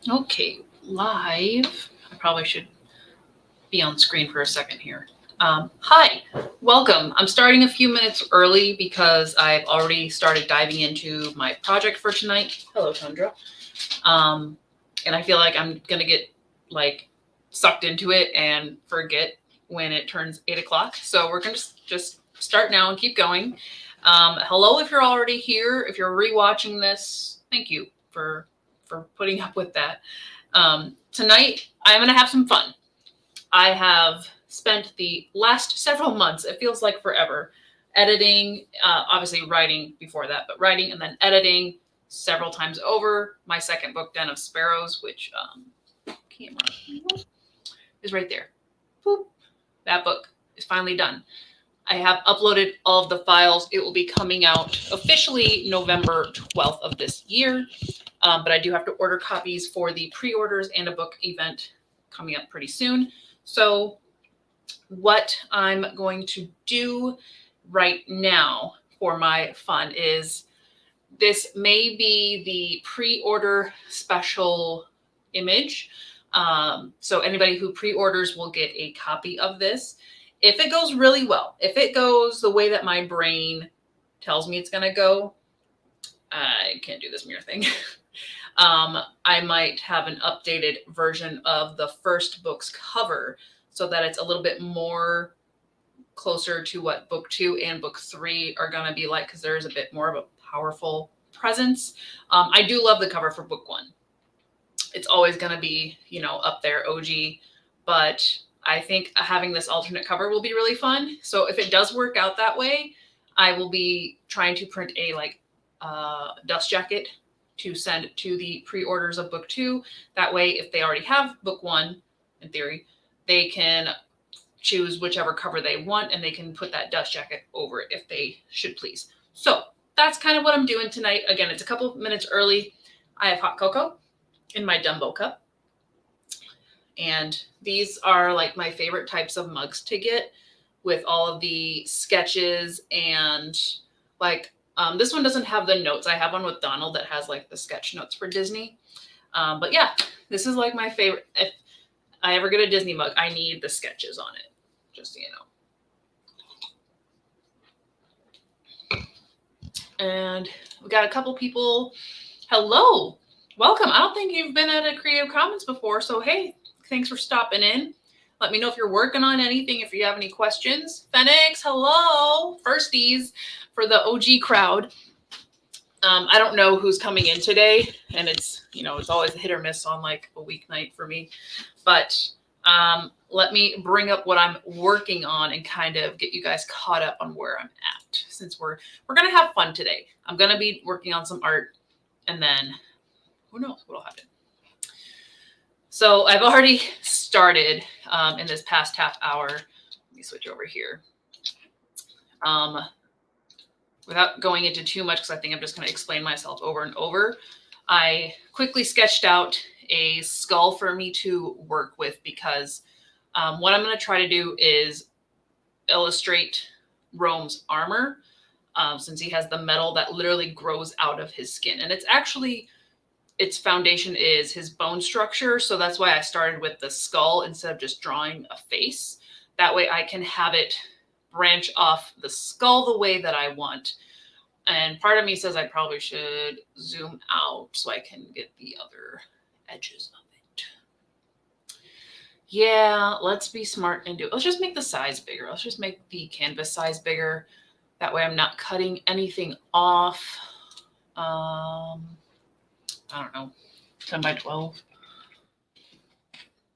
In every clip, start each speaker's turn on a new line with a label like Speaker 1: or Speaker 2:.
Speaker 1: Okay, live. I probably should be on screen for a second here. Hi, welcome. I'm starting a few minutes early because I've already started diving into my project for tonight. Hello, Tundra. Um, and I feel like I'm gonna get like sucked into it and forget when it turns 8 o'clock. So we're gonna just start now and keep going. Hello, if you're already here. If you're rewatching this, thank you for putting up with that. Tonight, I'm going to have some fun. I have spent the last several months, it feels like forever, editing, obviously writing before that, but writing and then editing several times over my second book, Den of Sparrows, which camera is right there. Boop. That book is finally done. I have uploaded all of the files. It will be coming out officially November 12th of this year. But I do have to order copies for the pre-orders and a book event coming up pretty soon. So what I'm going to do right now for my fun is this may be the pre-order special image. So anybody who pre-orders will get a copy of this. If it goes really well, if it goes the way that my brain tells me it's going to go, I can't do this mirror thing. I might have an updated version of the first book's cover so that it's a little bit more closer to what book 2 and book 3 are going to be like, because there's a bit more of a powerful presence. I do love the cover for book 1. It's always going to be, up there, OG, but I think having this alternate cover will be really fun. So if it does work out that way, I will be trying to print a dust jacket to send to the pre-orders of book 2. That way, if they already have book 1, in theory, they can choose whichever cover they want and they can put that dust jacket over it if they should please. So that's kind of what I'm doing tonight. Again, it's a couple minutes early. I have hot cocoa in my Dumbo cup. And these are like my favorite types of mugs to get, with all of the sketches and this one doesn't have the notes. I have one with Donald that has like the sketch notes for Disney. But yeah, this is like my favorite. If I ever get a Disney mug, I need the sketches on it, just so you know. And we got a couple people. Hello, welcome. I don't think you've been at a Creative Commons before, so hey, thanks for stopping in. Let me know if you're working on anything, if you have any questions. Phoenix, hello. Firsties for the OG crowd. I don't know who's coming in today, and it's always a hit or miss on like a weeknight for me. But let me bring up what I'm working on and kind of get you guys caught up on where I'm at, since we're gonna have fun today. I'm gonna be working on some art, and then who knows what'll happen. So I've already started in this past half hour. Let me switch over here. Without going into too much, because I think I'm just going to explain myself over and over, I quickly sketched out a skull for me to work with, because what I'm going to try to do is illustrate Rome's armor, since he has the metal that literally grows out of his skin. And it's actually, its foundation is his bone structure. So that's why I started with the skull instead of just drawing a face. That way I can have it branch off the skull the way that I want. And part of me says I probably should zoom out so I can get the other edges of it. Yeah, let's be smart and let's just make the size bigger. Let's just make the canvas size bigger. That way I'm not cutting anything off. I don't know, 10 by 12.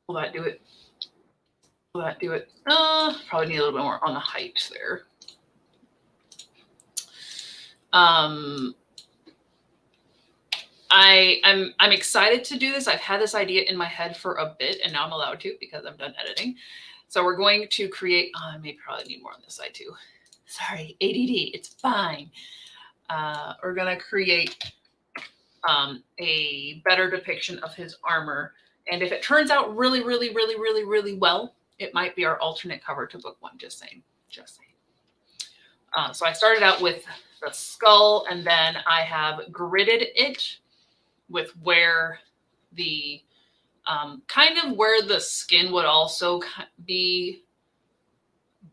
Speaker 1: Will that do it? Will that do it? Probably need a little bit more on the height there. I'm excited to do this. I've had this idea in my head for a bit, and now I'm allowed to because I'm done editing. So we're going to create, I may probably need more on this side too. Sorry, ADD, it's fine. We're gonna create a better depiction of his armor. And if it turns out really, really, really, really, really well, it might be our alternate cover to book 1, just saying. So I started out with the skull, and then I have gridded it with where the kind of where the skin would also be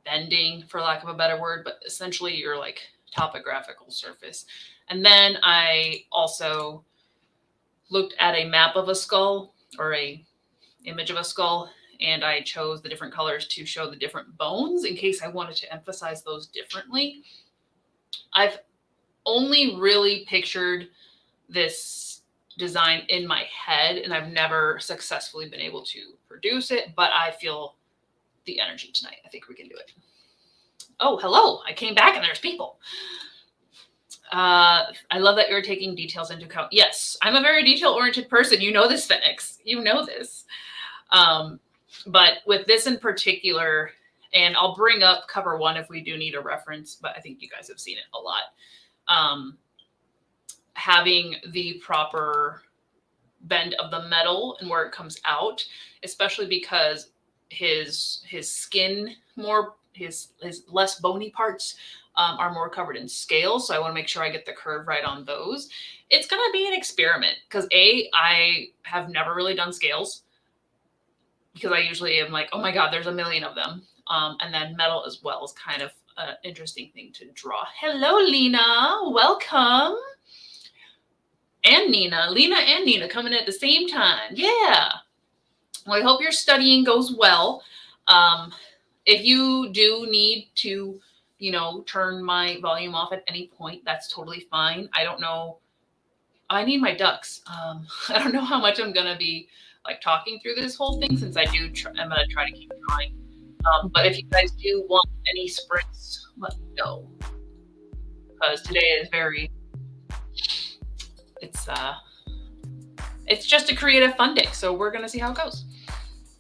Speaker 1: bending, for lack of a better word, but essentially your like topographical surface. And then I also looked at a map of a skull, or a image of a skull, and I chose the different colors to show the different bones in case I wanted to emphasize those differently. I've only really pictured this design in my head, and I've never successfully been able to produce it, but I feel the energy tonight. I think we can do it. Oh, hello. I came back and there's people. I love that you're taking details into account. Yes, I'm a very detail-oriented person. You know this, Phoenix. You know this. But with this in particular, and I'll bring up cover 1 if we do need a reference, but I think you guys have seen it a lot. Having the proper bend of the metal and where it comes out, especially because his skin his less bony parts are more covered in scales. So I want to make sure I get the curve right on those. It's going to be an experiment because I have never really done scales, because I usually am like, oh my God, there's a million of them. And then metal as well is kind of an interesting thing to draw. Hello, Lena. Welcome. And Nina. Lena and Nina coming at the same time. Yeah. Well, I hope your studying goes well. If you do need to, turn my volume off at any point, that's totally fine. I don't know. I need my ducks. I don't know how much I'm going to be like talking through this whole thing, since I'm going to try to keep drawing. But if you guys do want any sprints, let me know. Because today is it's just a creative fun day. So we're going to see how it goes.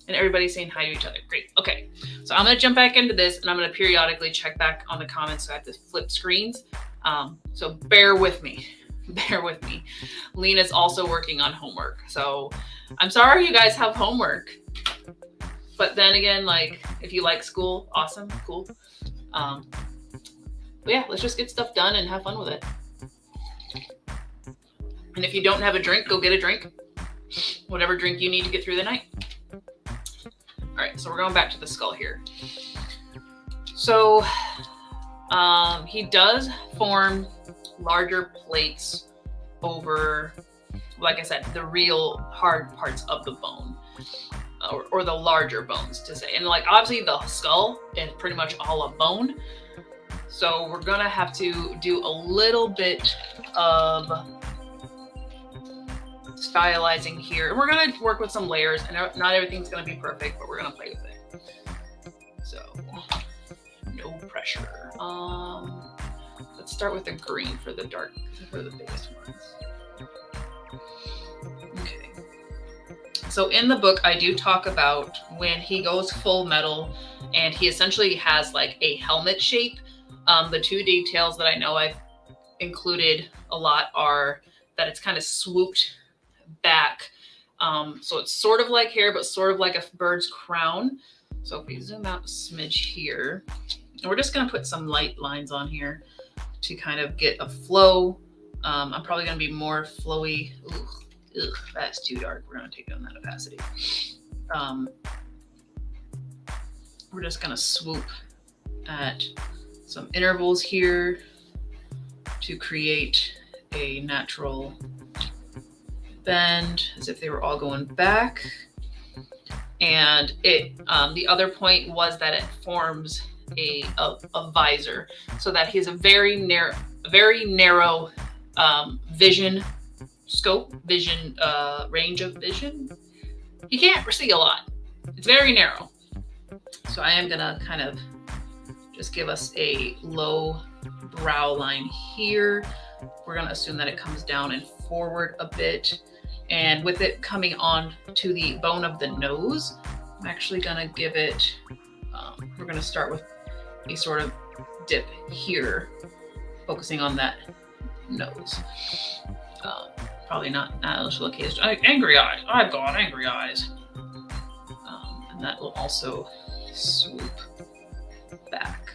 Speaker 1: And everybody's saying hi to each other. Great. Okay. So I'm going to jump back into this, and I'm going to periodically check back on the comments. So I have to flip screens. So bear with me. Bear with me. Lena's also working on homework. So I'm sorry you guys have homework. But then again, like, if you like school, awesome, cool. But yeah, let's just get stuff done and have fun with it. And if you don't have a drink, go get a drink. Whatever drink you need to get through the night. All right, so we're going back to the skull here. So he does form larger plates over, like I said, the real hard parts of the bone, or the larger bones to say. And like, obviously the skull is pretty much all a bone. So we're gonna have to do a little bit of stylizing here. And we're gonna work with some layers, and not everything's gonna be perfect, but we're gonna play with it. So no pressure. Let's start with the green for the biggest ones. Okay. So in the book, I do talk about when he goes full metal and he essentially has like a helmet shape. The two details that I know I've included a lot are that it's kind of swooped back. So it's sort of like hair, but sort of like a bird's crown. So if we zoom out a smidge here, and we're just going to put some light lines on here to kind of get a flow. I'm probably going to be more flowy. Ugh, that's too dark. We're going to take down that opacity. We're just going to swoop at some intervals here to create a natural bend, as if they were all going back. And the other point was that it forms a visor, so that he has a very narrow vision range of vision. He can't see a lot. It's very narrow. So I am gonna kind of just give us a low brow line here. We're gonna assume that it comes down and forward a bit. And with it coming on to the bone of the nose, I'm actually gonna give it, we're gonna start with a sort of dip here, focusing on that nose. Probably not, let's look here. Angry eyes, I've got angry eyes. And that will also swoop back.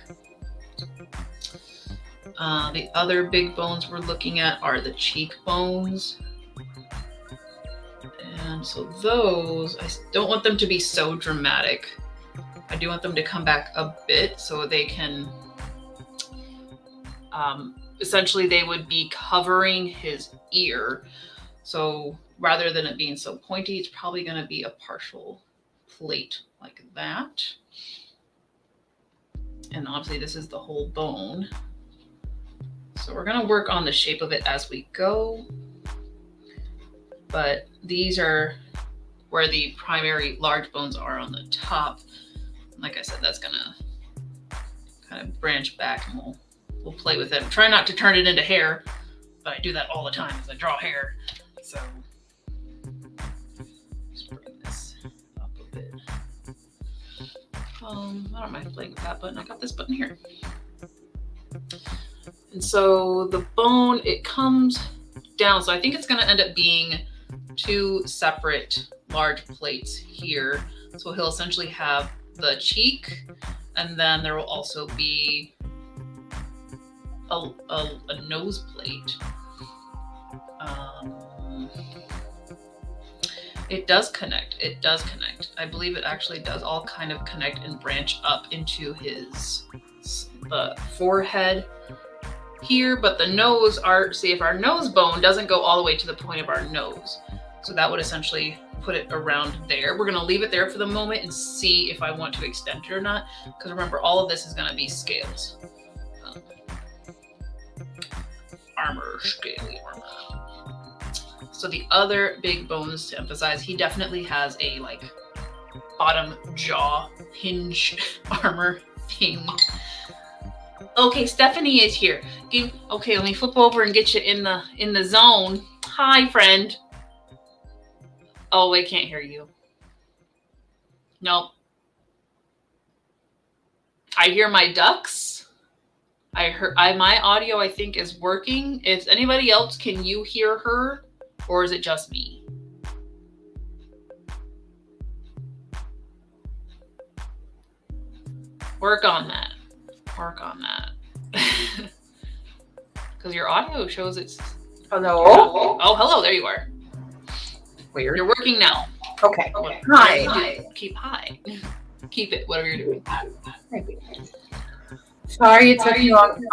Speaker 1: The other big bones we're looking at are the cheekbones. And so those, I don't want them to be so dramatic. I do want them to come back a bit so they can, essentially they would be covering his ear. So rather than it being so pointy, it's probably going to be a partial plate like that. And obviously this is the whole bone. So we're going to work on the shape of it as we go. But these are where the primary large bones are on the top. Like I said, that's going to kind of branch back, and we'll play with it. Try not to turn it into hair, but I do that all the time as I draw hair. So just bring this up a bit. I don't mind playing with that button. I got this button here. And so the bone, it comes down. So I think it's going to end up being two separate large plates here. So he'll essentially have the cheek, and then there will also be a nose plate. It does connect. It does connect. I believe it actually does all kind of connect and branch up into the forehead here, but the nose see if our nose bone doesn't go all the way to the point of our nose. So that would essentially put it around there. We're going to leave it there for the moment and see if I want to extend it or not. Because remember, all of this is going to be scales. Armor, scaly armor. So the other big bones to emphasize, he definitely has a like bottom jaw hinge armor thing. Okay, Stephanie is here. Okay, let me flip over and get you in the zone. Hi, friend. Oh, I can't hear you. Nope. I hear my ducks. My audio, I think, is working. If anybody else, can you hear her, or is it just me? Work on that. Work on that. Because your audio shows it's...
Speaker 2: Hello?
Speaker 1: Oh, hello. There you are.
Speaker 2: Weird.
Speaker 1: You're working now.
Speaker 2: Okay. Hi.
Speaker 1: Keep high. Keep it, whatever you're doing.
Speaker 2: Sorry it took you long.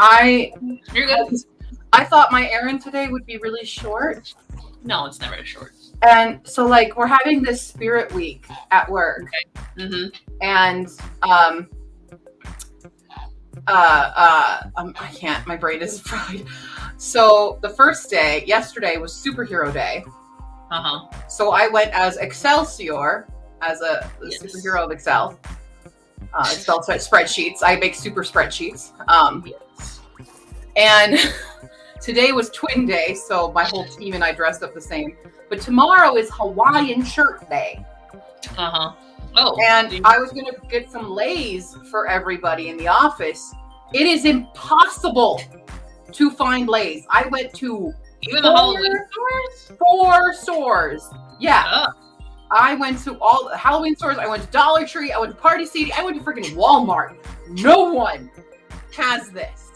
Speaker 1: You're good.
Speaker 2: I thought my errand today would be really short.
Speaker 1: No, it's never short.
Speaker 2: And so like we're having this spirit week at work.
Speaker 1: Okay. Mm-hmm.
Speaker 2: And I can't, my brain is fried. So the first day, yesterday, was superhero day.
Speaker 1: Uh-huh.
Speaker 2: So I went as Excelsior, as a
Speaker 1: Yes.
Speaker 2: superhero of Excel. Excel spreadsheets. I make super spreadsheets.
Speaker 1: Yes.
Speaker 2: And today was twin day, so my whole team and I dressed up the same. But tomorrow is Hawaiian shirt day.
Speaker 1: Uh-huh. Oh.
Speaker 2: And I was going to get some Lay's for everybody in the office. It is impossible to find Lay's. I went to
Speaker 1: even the Halloween stores?
Speaker 2: 4 stores. Yeah.
Speaker 1: Oh.
Speaker 2: I went to all the Halloween stores. I went to Dollar Tree. I went to Party City. I went to freaking Walmart. No one has this.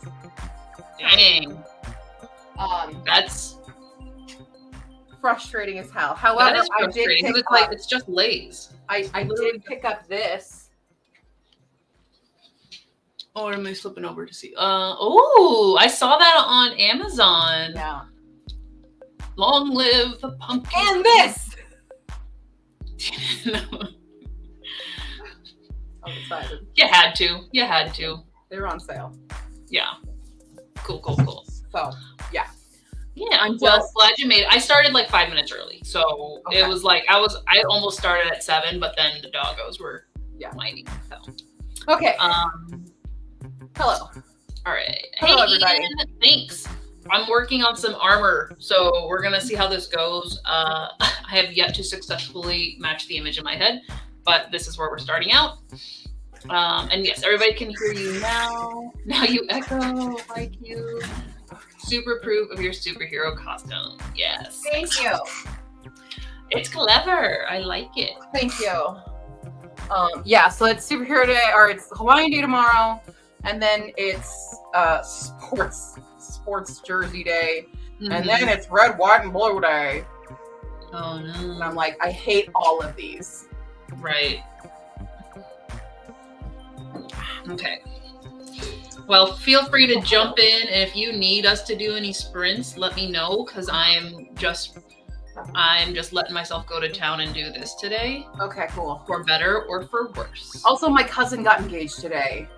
Speaker 1: Dang. That's
Speaker 2: frustrating as hell. However,
Speaker 1: that is frustrating. It's just Lay's.
Speaker 2: I did pick up this.
Speaker 1: Oh, am I flipping over to see? Oh, I saw that on Amazon.
Speaker 2: Yeah.
Speaker 1: Long live the pumpkin.
Speaker 2: And this.
Speaker 1: No.
Speaker 2: I'm excited.
Speaker 1: You had to.
Speaker 2: They're on sale.
Speaker 1: Yeah. Cool.
Speaker 2: So, yeah.
Speaker 1: Yeah, I'm just glad you made it. I started like 5 minutes early. So
Speaker 2: Okay.
Speaker 1: It was like I almost started at 7, but then the doggos were whining. So.
Speaker 2: Okay. Hello.
Speaker 1: All right.
Speaker 2: Hello,
Speaker 1: hey,
Speaker 2: everybody.
Speaker 1: Ian, thanks. I'm working on some armor, so we're gonna see how this goes. I have yet to successfully match the image in my head, but this is where we're starting out. And yes, everybody can hear you now. Now you echo like you. Super approve of your superhero costume. Yes.
Speaker 2: Thank you.
Speaker 1: It's clever. I like it.
Speaker 2: Thank you. Yeah, so it's superhero day, or it's Hawaiian day tomorrow, and then it's sports jersey day, and then it's red, white, and blue day.
Speaker 1: Oh
Speaker 2: And
Speaker 1: no.
Speaker 2: I'm like, I hate all of these.
Speaker 1: Right. Okay. Well, feel free to jump in, and if you need us to do any sprints, let me know, because I'm just letting myself go to town and do this today,
Speaker 2: Okay, cool.
Speaker 1: for better or for worse.
Speaker 2: Also, my cousin got engaged today.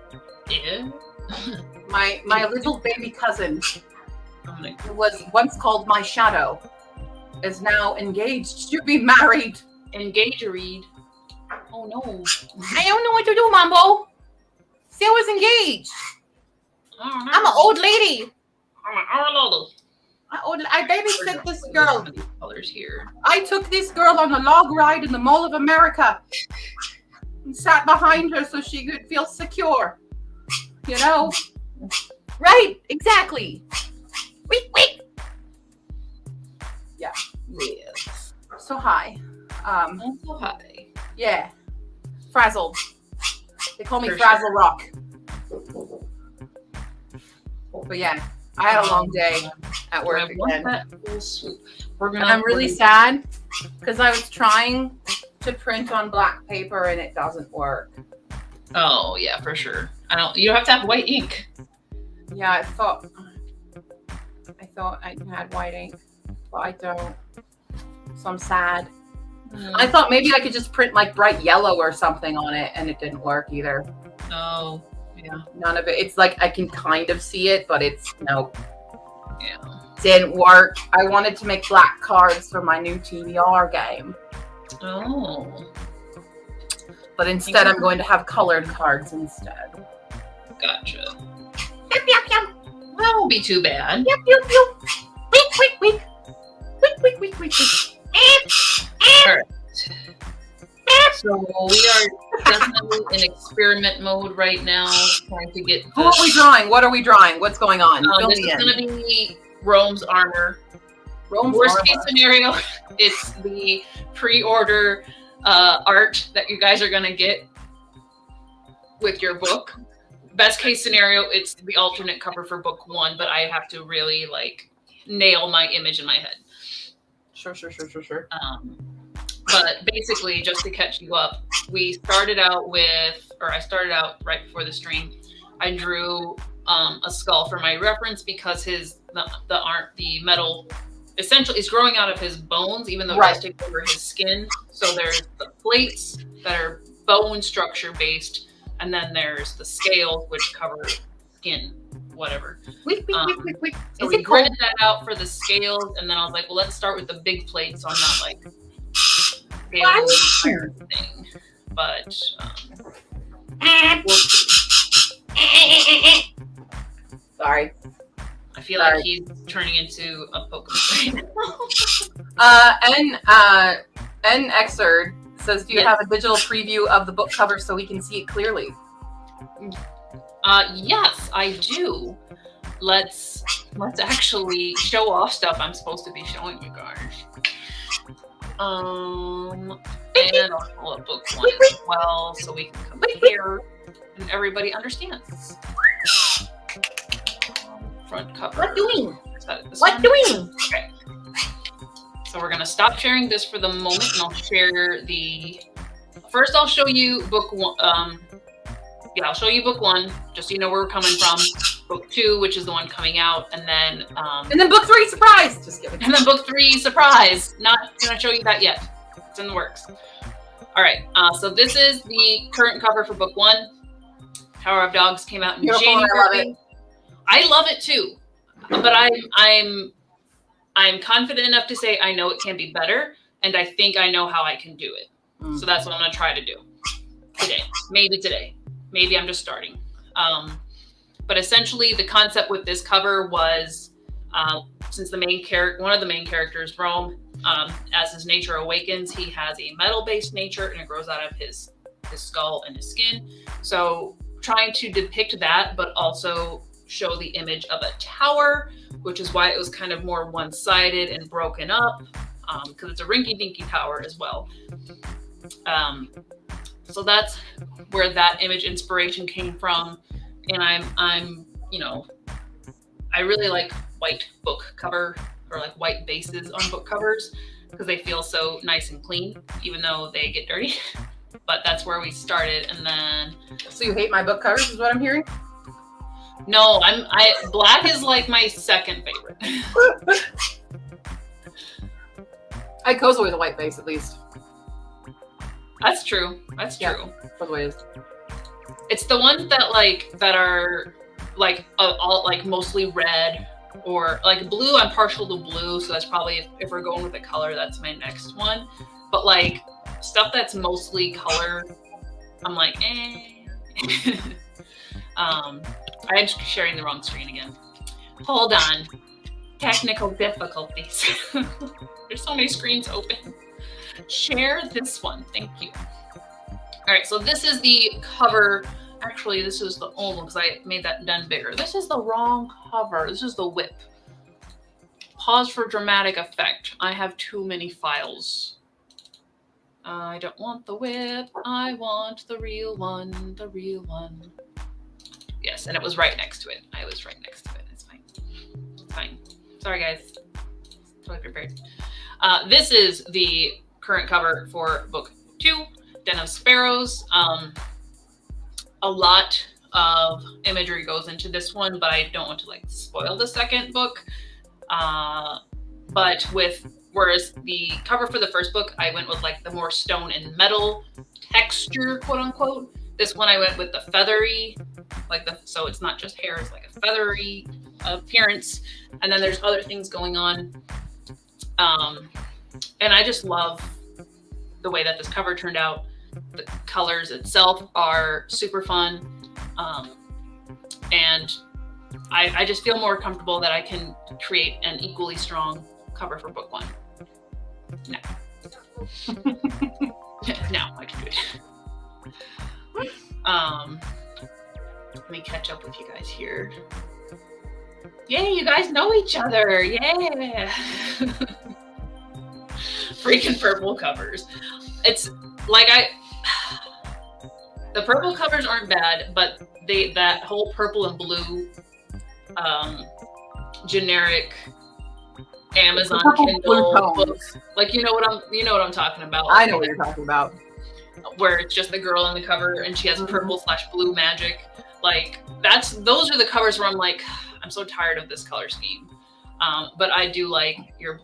Speaker 1: Yeah.
Speaker 2: My little baby cousin,
Speaker 1: I'm like,
Speaker 2: who was once called my shadow, is now engaged to be married.
Speaker 1: engagereed. Oh no.
Speaker 2: I don't know what to do, Mambo. Still was engaged. I'm an old lady. I babysit this girl.
Speaker 1: Some of these colors here.
Speaker 2: I took this girl on a log ride in the Mall of America and sat behind her so she could feel secure. You know? Right, exactly. Wait.
Speaker 1: Yes.
Speaker 2: So hi.
Speaker 1: Oh hi.
Speaker 2: Yeah. Frazzled. They call me
Speaker 1: For
Speaker 2: Frazzle Rock. But yeah, I had a long day at work
Speaker 1: I want
Speaker 2: again.
Speaker 1: that full swoop. We're
Speaker 2: And
Speaker 1: gonna.
Speaker 2: I'm really sad because I was trying to print on black paper and it doesn't work.
Speaker 1: Oh yeah, for sure. You don't have to have white ink.
Speaker 2: Yeah, I thought I had white ink, but I don't. So I'm sad. I thought maybe I could just print like bright yellow or something on it, and it didn't work either.
Speaker 1: Oh yeah.
Speaker 2: None of it. It's like I can kind of see it, but it's nope.
Speaker 1: Yeah.
Speaker 2: Didn't work. I wanted to make black cards for my new TBR game,
Speaker 1: Oh.
Speaker 2: but instead I'm going to have colored cards instead.
Speaker 1: Gotcha.
Speaker 2: Yep, yep, yep.
Speaker 1: That won't be too bad.
Speaker 2: Yep, yep, yep. Weak. Weak.
Speaker 1: So we are definitely in experiment mode right now, trying to get.
Speaker 2: Who are we drawing? What are we drawing? What's going on? Fill
Speaker 1: This
Speaker 2: me
Speaker 1: is
Speaker 2: in.
Speaker 1: going to be Rome's armor.
Speaker 2: Rome's
Speaker 1: Worst
Speaker 2: armor.
Speaker 1: case scenario, it's the pre-order art that you guys are going to get with your book. Best case scenario, it's the alternate cover for book 1, but I have to really like nail my image in my head.
Speaker 2: Sure.
Speaker 1: But basically, just to catch you up, I started out right before the stream. I drew a skull for my reference because the metal essentially is growing out of his bones, even though it does take over his skin. So there's the plates that are bone structure based, and then there's the scales which cover skin, whatever.
Speaker 2: Weak.
Speaker 1: So we gridded that out for the scales, and then I was like, well, let's start with the big plate, so I'm not like scaling the entire thing. But we'll see.
Speaker 2: Sorry.
Speaker 1: I feel like he's turning into a Pokemon.
Speaker 2: N Xerd says, do you have a digital preview of the book cover so we can see it clearly?
Speaker 1: Yes, I do. Let's actually show off stuff I'm supposed to be showing you guys. And I'll pull up book 1 as well so we can compare and everybody understands. Front cover.
Speaker 2: What doing?
Speaker 1: What
Speaker 2: doing?
Speaker 1: Okay. So we're gonna stop sharing this for the moment, and I'll share the. First, I'll show you book 1. I'll show you book 1, just so you know where we're coming from. Book 2, which is the one coming out, and then
Speaker 2: book 3, surprise! Just kidding.
Speaker 1: And then book 3, surprise! Not gonna show you that yet. It's in the works. All right. So this is the current cover for book 1. Tower of Dogs came out in January.
Speaker 2: I love it.
Speaker 1: I love it too, but I'm confident enough to say I know it can be better, and I think I know how I can do it. So that's what I'm gonna try to do today. Maybe I'm just starting. But essentially, the concept with this cover was since one of the main characters, Rome, as his nature awakens, he has a metal-based nature, and it grows out of his skull and his skin. So trying to depict that, but also show the image of a tower, which is why it was kind of more one-sided and broken up, because it's a rinky-dinky tower as well. So that's where that image inspiration came from. And I'm I really like white book cover, or like white bases on book covers. because they feel so nice and clean, even though they get dirty. But that's where we started, and then
Speaker 2: So you hate my book covers, is what I'm hearing?
Speaker 1: no, black is like my second favorite.
Speaker 2: I cozy with a white base at least.
Speaker 1: That's true. That's
Speaker 2: Yeah.
Speaker 1: true.
Speaker 2: That's what it is.
Speaker 1: It's the ones that are like all like mostly red or like blue. I'm partial to blue, so that's probably if we're going with a color, that's my next one. But like stuff that's mostly color, I'm like, eh. I'm sharing the wrong screen again. Hold on. Technical difficulties. There's so many screens open. Share this one. Thank you. All right, so this is the cover. Actually, this is the old one because I made that done bigger. This is the wrong cover. This is the whip. Pause for dramatic effect. I have too many files. I don't want the whip. I want the real one. The real one. Yes, and it was right next to it. I was right next to it. It's fine. It's fine. Sorry, guys. Totally prepared. This is the current cover for book 2, Den of Sparrows. A lot of imagery goes into this one, but I don't want to like spoil the second book. But whereas the cover for the first book, I went with like the more stone and metal texture, quote unquote. This one I went with the feathery, so it's not just hair, it's like a feathery appearance. And then there's other things going on. And I just love the way that this cover turned out. The colors itself are super fun. And I just feel more comfortable that I can create an equally strong cover for book 1. Now. Now I can do it. Let me catch up with you guys here. Yay, you guys know each other. Yeah. Freaking purple covers. It's like the purple covers aren't bad, but that whole purple and blue generic Amazon Kindle books. Like you know what I'm talking about.
Speaker 2: I know what you're talking about.
Speaker 1: Where it's just the girl on the cover and she has purple/blue magic. Like those are the covers where I'm like, I'm so tired of this color scheme. But I do like your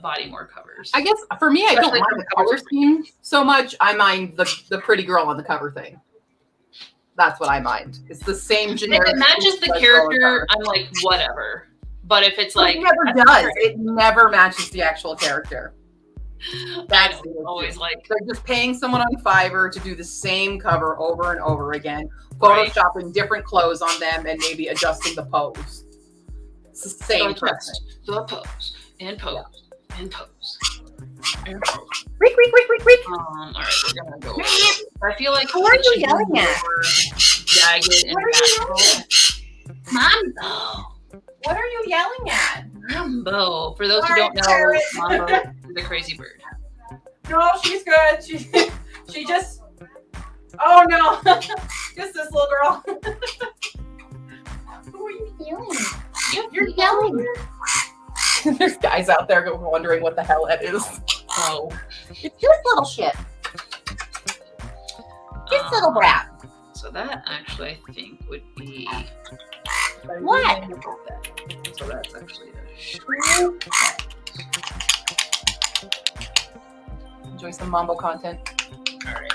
Speaker 1: Bodymore covers.
Speaker 2: I guess for me, I don't
Speaker 1: Especially
Speaker 2: mind the color scheme so much. I mind the pretty girl on the cover thing. That's what I mind. It's the same generic.
Speaker 1: If it matches the character, I'm like, whatever. But if it's like,
Speaker 2: it never does. It never matches the actual character. That's
Speaker 1: always like
Speaker 2: they're just paying someone on Fiverr to do the same cover over and over again,
Speaker 1: Right.
Speaker 2: photoshopping different clothes on them and maybe adjusting the pose. It's the same person.
Speaker 1: the pose and pose and pose and pose.
Speaker 2: Reek.
Speaker 1: All right, we're gonna go. I feel like
Speaker 2: Who are
Speaker 1: it
Speaker 2: you
Speaker 1: should be
Speaker 2: yelling
Speaker 1: more
Speaker 2: at?
Speaker 1: jagged and
Speaker 2: What are you
Speaker 1: natural. Mambo.
Speaker 2: What are you yelling at?
Speaker 1: Mambo. For those who
Speaker 2: Alright,
Speaker 1: don't know,
Speaker 2: Carrot.
Speaker 1: Mambo is a crazy bird.
Speaker 2: No, she's good. She just. Oh no, just this little girl. Who are you yelling? You're yelling. There's guys out there wondering what the hell that is.
Speaker 1: Oh.
Speaker 2: It's this little shit. This little brat.
Speaker 1: So that actually I think would be
Speaker 2: What?
Speaker 1: So that's actually a
Speaker 2: Enjoy some Mambo content.
Speaker 1: all right.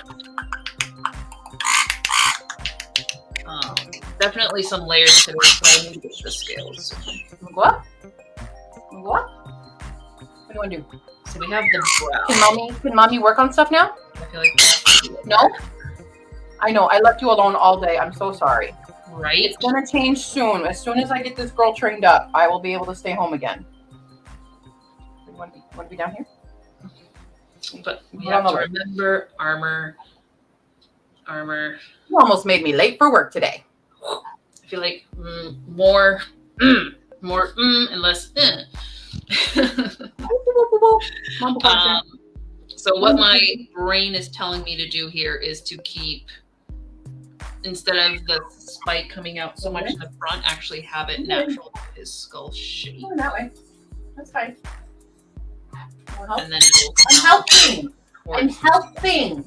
Speaker 1: Definitely some layers to this, so I need to get the scales.
Speaker 2: What? What? What do you want to do?
Speaker 1: So we have the brow.
Speaker 2: Can mommy work on stuff now?
Speaker 1: I feel like that
Speaker 2: No? I know. I left you alone all day. I'm so sorry.
Speaker 1: right?
Speaker 2: It's gonna change soon. As soon as I get this girl trained up, I will be able to stay home again. You want to be down here?
Speaker 1: But we
Speaker 2: Hold
Speaker 1: have
Speaker 2: on,
Speaker 1: to
Speaker 2: wait.
Speaker 1: remember armor.
Speaker 2: You almost made me late for work today.
Speaker 1: I feel like more and less.
Speaker 2: Mambo content.
Speaker 1: So what my brain is telling me to do here is to keep, instead of the spike coming out so much in the front, actually have it natural to his skull shape.
Speaker 2: Going that way. That's fine.
Speaker 1: and then it'll
Speaker 2: I'm helping. I'm
Speaker 1: towards
Speaker 2: helping.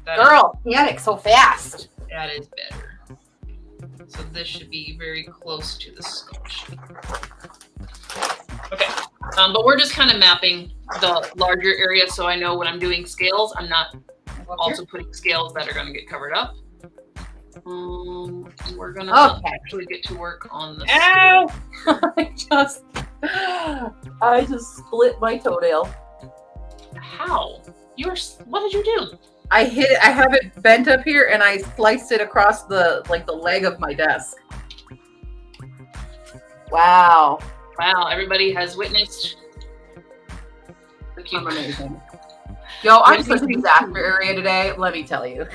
Speaker 1: that.
Speaker 2: Girl, panic so fast.
Speaker 1: That is better. So this should be very close to the skull shape. Okay, but we're just kind of mapping the larger area so I know when I'm doing scales, I'm not also putting scales that are going to get covered up. We're going to actually get to work on the
Speaker 2: Ow! I just split my toenail.
Speaker 1: How? What did you do?
Speaker 2: I hit it. I have it bent up here, and I sliced it across the leg of my desk. Wow.
Speaker 1: Wow, everybody has witnessed the
Speaker 2: I'm amazing. Yo, I'm such a disaster area today. Let me tell you.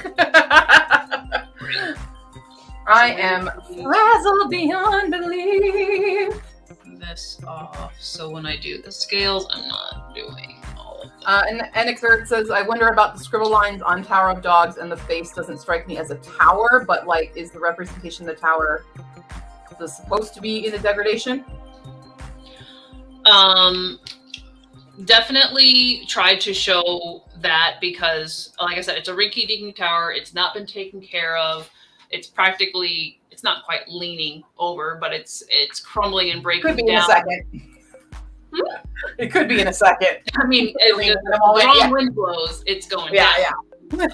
Speaker 2: I am frazzled beyond belief.
Speaker 1: This off, so when I do the scales, I'm not doing all of them.
Speaker 2: And Exert says, I wonder about the scribble lines on Tower of Dogs, and the face doesn't strike me as a tower, but like, is the representation of the tower supposed to be in the degradation?
Speaker 1: Definitely tried to show that because, like I said, it's a rinky-dinky tower. It's not been taken care of. It's practically, it's not quite leaning over, but it's crumbling and breaking
Speaker 2: Could be
Speaker 1: down.
Speaker 2: in a second. It could be in a second.
Speaker 1: I mean, if the wrong wind blows, it's going down.
Speaker 2: Yeah.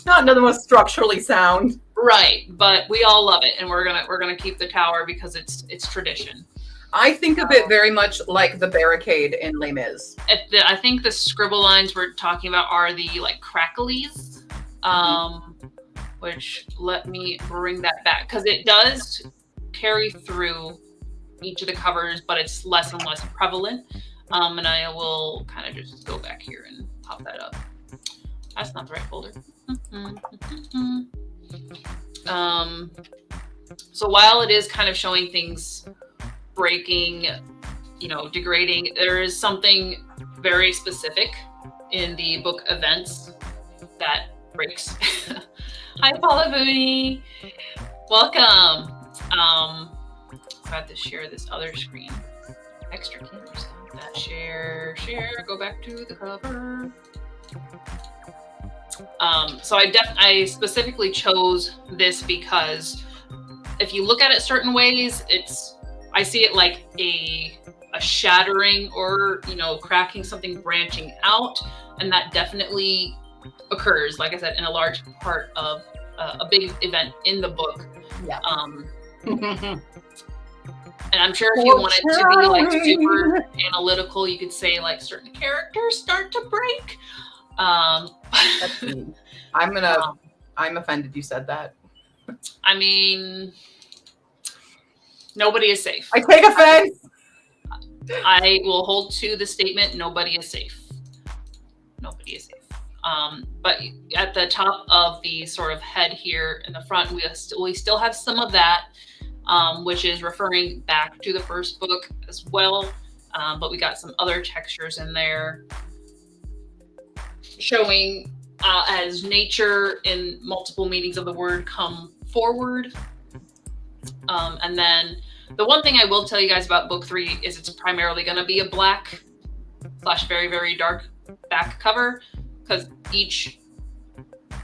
Speaker 2: Not another one structurally sound.
Speaker 1: Right, but we all love it, and we're gonna keep the tower because it's tradition.
Speaker 2: I think of it very much like the barricade in Les Mis.
Speaker 1: I think the scribble lines we're talking about are the like cracklies, which let me bring that back because it does carry through each of the covers, but it's less and less prevalent. And I will kind of just go back here and pop that up. That's not the right folder. So while it is kind of showing things breaking, degrading, there is something very specific in the book events that breaks. Hi, Paula Booney. Welcome. I have to share this other screen. Extra camera stuff. That share, go back to the cover. So I specifically chose this because if you look at it certain ways, I see it like a shattering or, cracking, something branching out. And that definitely occurs, like I said, in a large part of a big event in the book.
Speaker 2: Yeah.
Speaker 1: And I'm sure if you wanted to be like super analytical, you could say like certain characters start to break.
Speaker 2: That's mean. I'm offended you said that.
Speaker 1: I mean, nobody is safe.
Speaker 2: I take offense.
Speaker 1: I will hold to the statement, nobody is safe. Nobody is safe. But at the top of the sort of head here in the front, we still have some of that, which is referring back to the first book as well. But we got some other textures in there showing as nature in multiple meanings of the word come forward. And then the one thing I will tell you guys about book 3 is it's primarily going to be a black / very, very dark back cover, because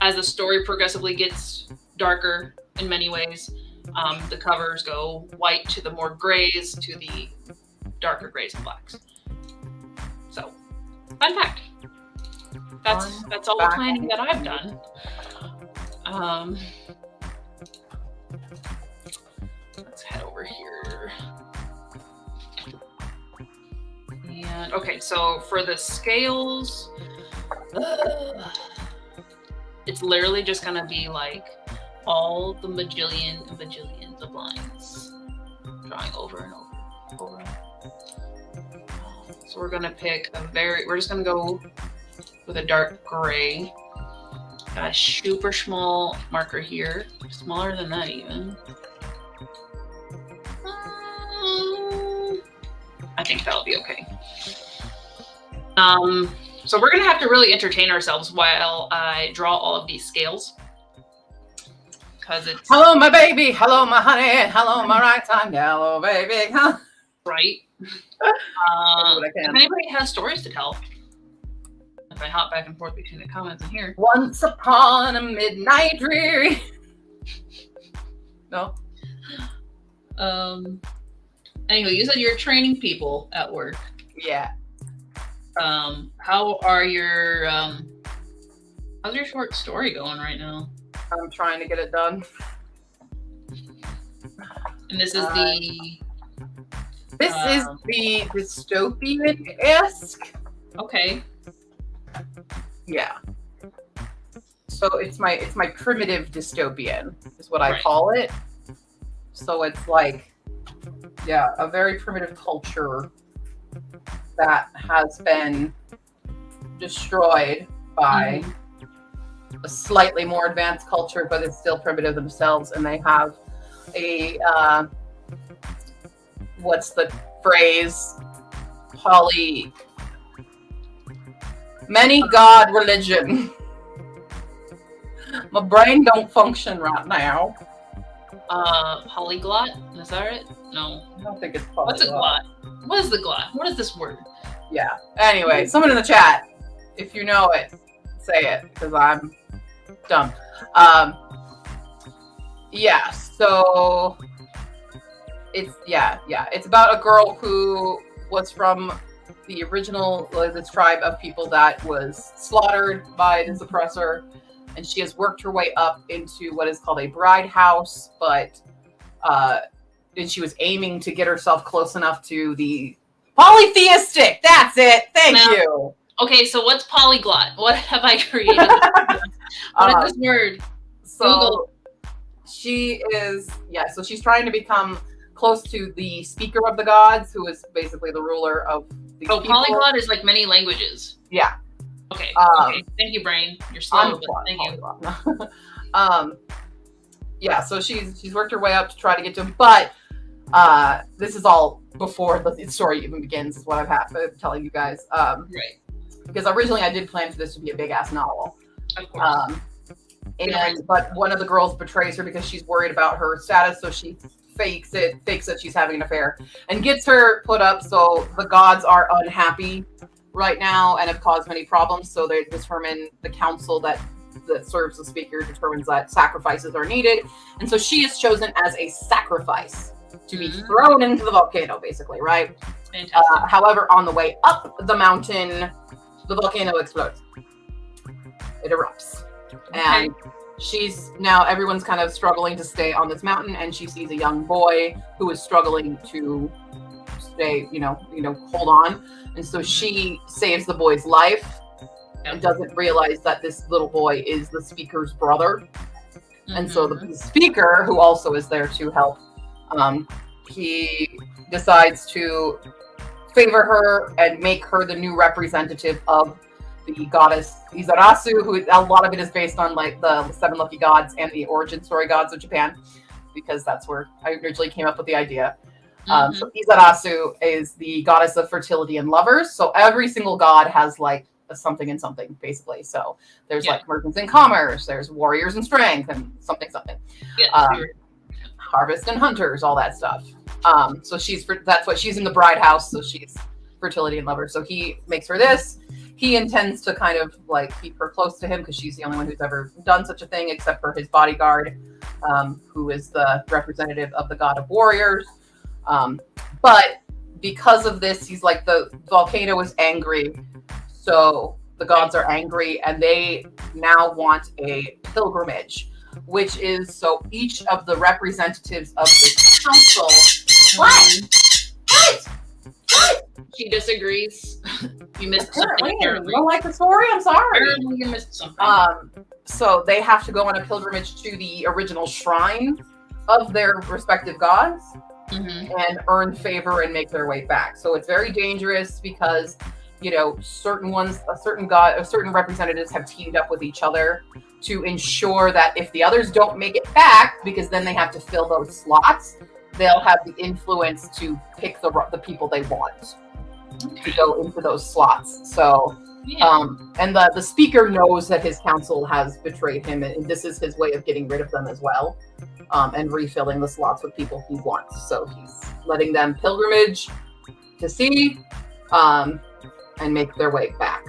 Speaker 1: as the story progressively gets darker in many ways, the covers go white to the more grays to the darker grays and blacks. So, fun fact. That's all the planning that I've done. Let's head over here. And okay, so for the scales, it's literally just gonna be like all the bajillions of lines, drawing over and over. So we're gonna pick we're just gonna go with a dark gray. Got a super small marker here, smaller than that even. I think that'll be okay. So we're gonna have to really entertain ourselves while I draw all of these scales. Because it's
Speaker 2: hello, my baby. Hello, my honey. Hello, my right time. Hello, baby. Huh?
Speaker 1: right.
Speaker 2: what I
Speaker 1: If
Speaker 2: can.
Speaker 1: anybody has stories to tell, if I hop back and forth between the comments and here.
Speaker 2: Once upon a midnight dreary. No.
Speaker 1: Anyway, you said you're training people at work.
Speaker 2: Yeah.
Speaker 1: How are your how's your short story going right now?
Speaker 2: I'm trying to get it done.
Speaker 1: And this is
Speaker 2: This is the dystopian-esque.
Speaker 1: okay.
Speaker 2: Yeah. So it's my primitive dystopian is what I
Speaker 1: Right.
Speaker 2: call it. So it's like, yeah, a very primitive culture that has been destroyed by a slightly more advanced culture, but it's still primitive themselves, and they have a what's the phrase? Many god religion. My brain don't function right now.
Speaker 1: Polyglot? Is that it? No.
Speaker 2: I don't think it's
Speaker 1: What's a
Speaker 2: polyglot.
Speaker 1: glot? What is the glot? What is this word?
Speaker 2: Yeah. Anyway, someone in the chat, if you know it, say it because I'm dumb. Yeah. So it's about a girl who was from the original this tribe of people that was slaughtered by this oppressor, and she has worked her way up into what is called a bride house, but and she was aiming to get herself close enough to the polytheistic. That's it. Thank you.
Speaker 1: Okay, so what's polyglot? What have I created? What is this word?
Speaker 2: So
Speaker 1: Google.
Speaker 2: she is, so she's trying to become close to the speaker of the gods, who is basically the ruler of these
Speaker 1: Oh,
Speaker 2: people.
Speaker 1: polyglot is like many languages.
Speaker 2: Yeah.
Speaker 1: Okay.
Speaker 2: Um,
Speaker 1: Okay. Thank you, brain. You're slow, but thank you.
Speaker 2: Yeah, so she's worked her way up to try to get to him, but this is all before the story even begins, is what I'm telling you guys.
Speaker 1: Right.
Speaker 2: Because originally I did plan for this to be a big ass novel.
Speaker 1: Of course.
Speaker 2: But one of the girls betrays her because she's worried about her status, so she fakes that she's having an affair, and gets her put up. So the gods are unhappy right now and have caused many problems. So they determine, the council that serves the speaker determines that sacrifices are needed, and so she is chosen as a sacrifice to be thrown into the volcano, basically, right?
Speaker 1: Fantastic.
Speaker 2: However, on the way up the mountain, the volcano explodes. It erupts. And everyone's kind of struggling to stay on this mountain, and she sees a young boy who is struggling to stay, hold on. And so she saves the boy's life and doesn't realize that this little boy is the speaker's brother. And so the speaker, who also is there to help, he decides to favor her and make her the new representative of the goddess Izarasu, who a lot of it is based on like the 7 lucky gods and the origin story gods of Japan, because that's where I originally came up with the idea. So Izarasu is the goddess of fertility and lovers. So every single god has like a something and something, basically. So there's like merchants in commerce, there's warriors in strength, and something. Harvest and hunters, all that stuff. So that's what she's in the bride house. So she's fertility and lovers. So he makes her this. He intends to kind of like keep her close to him because she's the only one who's ever done such a thing, except for his bodyguard, who is the representative of the god of warriors. But because of this, he's like, the volcano is angry. So the gods are angry, and they now want a pilgrimage, which is, so each of the representatives of the council. What?
Speaker 1: She disagrees. You missed something.
Speaker 2: You don't like the story? I'm sorry.
Speaker 1: Apparently you missed something.
Speaker 2: So they have to go on a pilgrimage to the original shrine of their respective gods and earn favor and make their way back. So it's very dangerous because, certain representatives have teamed up with each other to ensure that if the others don't make it back, because then they have to fill those slots, they'll have the influence to pick the people they want to go into those slots. So, and the speaker knows that his council has betrayed him, and this is his way of getting rid of them as well, and refilling the slots with people he wants. So he's letting them pilgrimage to see, and make their way back.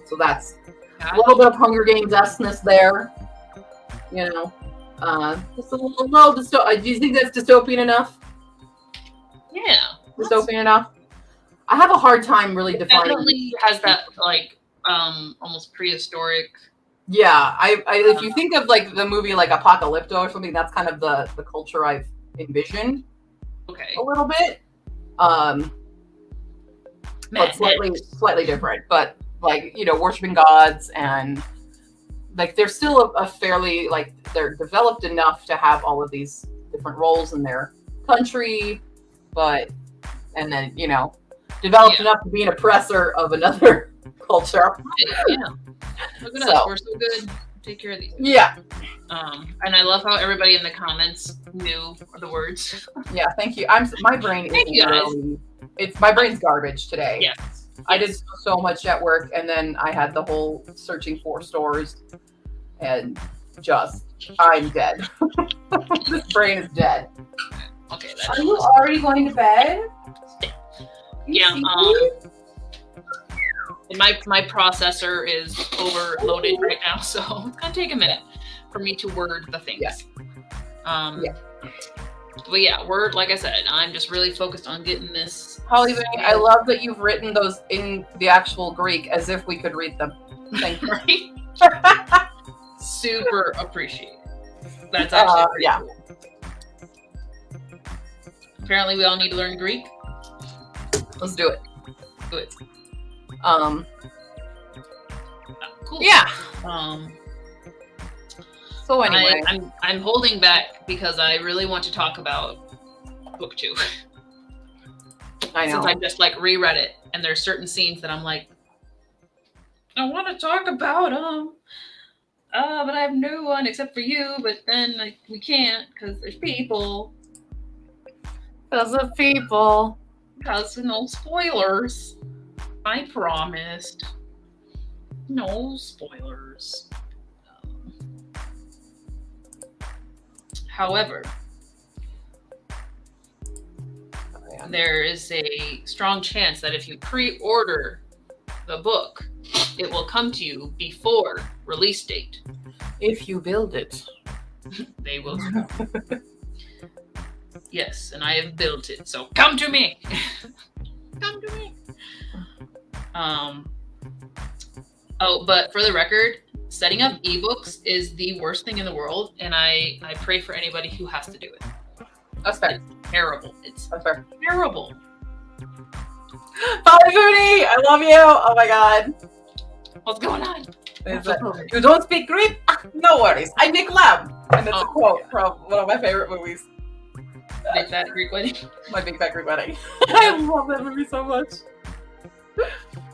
Speaker 2: So that's a little bit of Hunger Games esseness there. You know, just a little dystopian. Do you think that's dystopian enough?
Speaker 1: Yeah.
Speaker 2: Dystopian enough? I have a hard time really defining.
Speaker 1: Definitely has that like almost prehistoric.
Speaker 2: Yeah, I if you think of like the movie like Apocalypto or something, that's kind of the culture I've envisioned.
Speaker 1: Okay.
Speaker 2: A little bit. But slightly different. But like, you know, worshiping gods, and like they're still a fairly, like, they're developed enough to have all of these different roles in their country, and then, you know, developed enough to be an oppressor of another culture.
Speaker 1: Yeah. Look at us. We're so good. Take care of these.
Speaker 2: Yeah.
Speaker 1: And I love how everybody in the comments knew the words.
Speaker 2: Yeah, thank you. My brain
Speaker 1: Thank you, guys.
Speaker 2: My brain's garbage today.
Speaker 1: Yes.
Speaker 2: I did so much at work, and then I had the whole searching for stores, and I'm dead. This brain is dead.
Speaker 1: Okay.
Speaker 2: Are you already going to bed?
Speaker 1: Yeah. And my processor is overloaded right now, so it's gonna take a minute for me to word the things.
Speaker 2: Yeah.
Speaker 1: But yeah, like I said, I'm just really focused on getting this.
Speaker 2: Holly, I love that you've written those in the actual Greek as if we could read them. Thank you.
Speaker 1: Right? Super appreciate. That's actually pretty cool. Apparently, we all need to learn Greek.
Speaker 2: Let's do it.
Speaker 1: Good. Cool.
Speaker 2: Yeah. So
Speaker 1: anyway, I'm holding back because I really want to talk about book 2.
Speaker 2: I know.
Speaker 1: Since I just like reread it, and there's certain scenes that I'm like, I want to talk about them, but I have no one except for you. But then we can't because there's people.
Speaker 2: Because of people.
Speaker 1: Because no spoilers. I promised. No spoilers. However, there is a strong chance that if you pre-order the book, it will come to you before release date.
Speaker 2: If you build it.
Speaker 1: They will. Yes, and I have built it, so come to me. Come to me. Oh, but for the record, setting up ebooks is the worst thing in the world, and I pray for anybody who has to do it.
Speaker 2: That's fair.
Speaker 1: It's terrible.
Speaker 2: That's fair.
Speaker 1: Terrible.
Speaker 2: Polly Foodie, I love you. Oh my god.
Speaker 1: What's going on?
Speaker 2: You don't speak Greek? No worries. I make lamb. And it's a quote from one of my favorite movies.
Speaker 1: Big Fat Greek Wedding.
Speaker 2: My Big Fat Greek Wedding. I love that movie so much.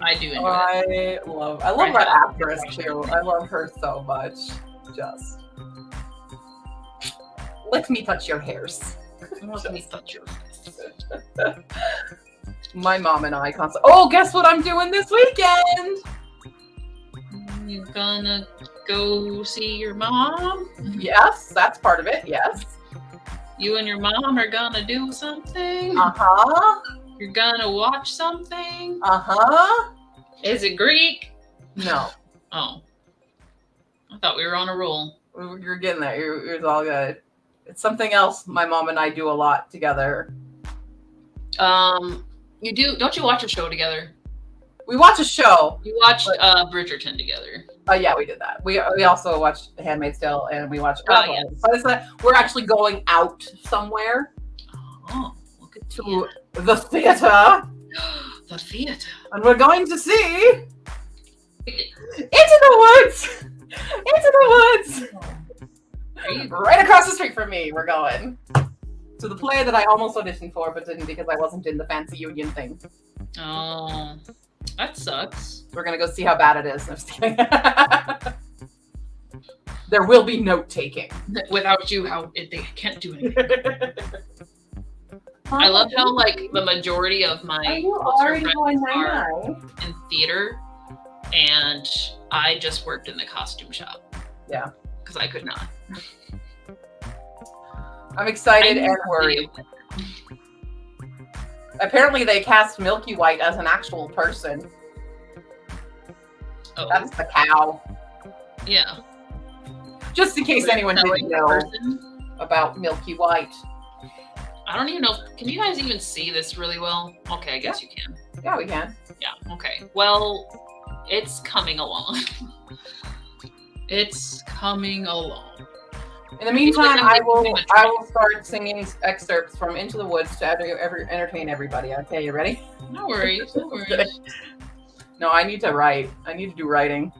Speaker 1: I do enjoy it.
Speaker 2: I love that actress too. I love her so much. Just let me touch your hairs.
Speaker 1: Let me touch your face.
Speaker 2: My mom and I constantly. Oh, guess what I'm doing this weekend?
Speaker 1: You gonna go see your mom?
Speaker 2: Yes, that's part of it. Yes.
Speaker 1: You and your mom are gonna do something?
Speaker 2: Uh-huh.
Speaker 1: You're gonna watch something?
Speaker 2: Uh-huh.
Speaker 1: Is it Greek?
Speaker 2: No.
Speaker 1: Oh. I thought we were on a roll.
Speaker 2: You're getting there. It's all good. It's something else my mom and I do a lot together.
Speaker 1: You do? Don't you watch a show together?
Speaker 2: We watch a show.
Speaker 1: You watched Bridgerton together.
Speaker 2: Yeah, we did that. We also watched The Handmaid's Tale, and we watched.
Speaker 1: Yes.
Speaker 2: But it's like we're actually going out somewhere.
Speaker 1: Oh, look at
Speaker 2: to the theater.
Speaker 1: The theater.
Speaker 2: And we're going to see Into the Woods. Into the Woods. Right across the street from me, we're going to the play that I almost auditioned for, but didn't because I wasn't in the fancy union thing.
Speaker 1: Oh, that sucks.
Speaker 2: We're gonna go see how bad it is. I'm just kidding. There will be note taking.
Speaker 1: Without you, they can't do anything. I love how like the majority of my are in theater, and I just worked in the costume shop.
Speaker 2: Yeah,
Speaker 1: because I could not.
Speaker 2: I'm excited and worried. Apparently, they cast Milky White as an actual person.
Speaker 1: Oh,
Speaker 2: That's the cow.
Speaker 1: yeah.
Speaker 2: Just in case anyone
Speaker 1: That
Speaker 2: didn't
Speaker 1: like
Speaker 2: know
Speaker 1: person?
Speaker 2: about Milky White.
Speaker 1: I don't even know. Can you guys even see this really well? Okay, I guess you can.
Speaker 2: Yeah, we can.
Speaker 1: Yeah. Okay. Well, it's coming along. It's coming along.
Speaker 2: In the meantime, I will start singing excerpts from Into the Woods to entertain everybody. Okay, you ready?
Speaker 1: No worries. No worries.
Speaker 2: No, I need to write. I need to do writing.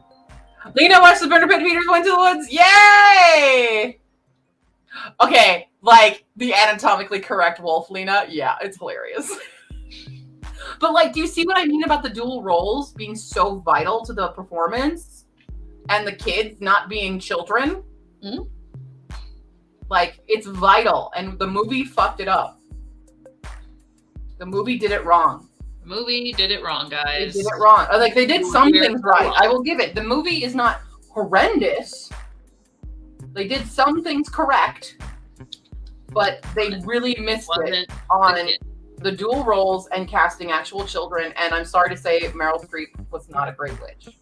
Speaker 2: Lena watched the Burner Pit Peters went to the woods. Yay! Okay, like the anatomically correct wolf, Lena. Yeah, it's hilarious. But like, do you see what I mean about the dual roles being so vital to the performance and the kids not being children?
Speaker 1: Mm-hmm.
Speaker 2: Like, it's vital, and the movie fucked it up. The movie did it wrong.
Speaker 1: The movie did it wrong, guys.
Speaker 2: They did it wrong. Like, they did some things right. I will give it. The movie is not horrendous. They did some things correct, but they really missed it on the dual roles and casting actual children. And I'm sorry to say, Meryl Streep was not a great witch.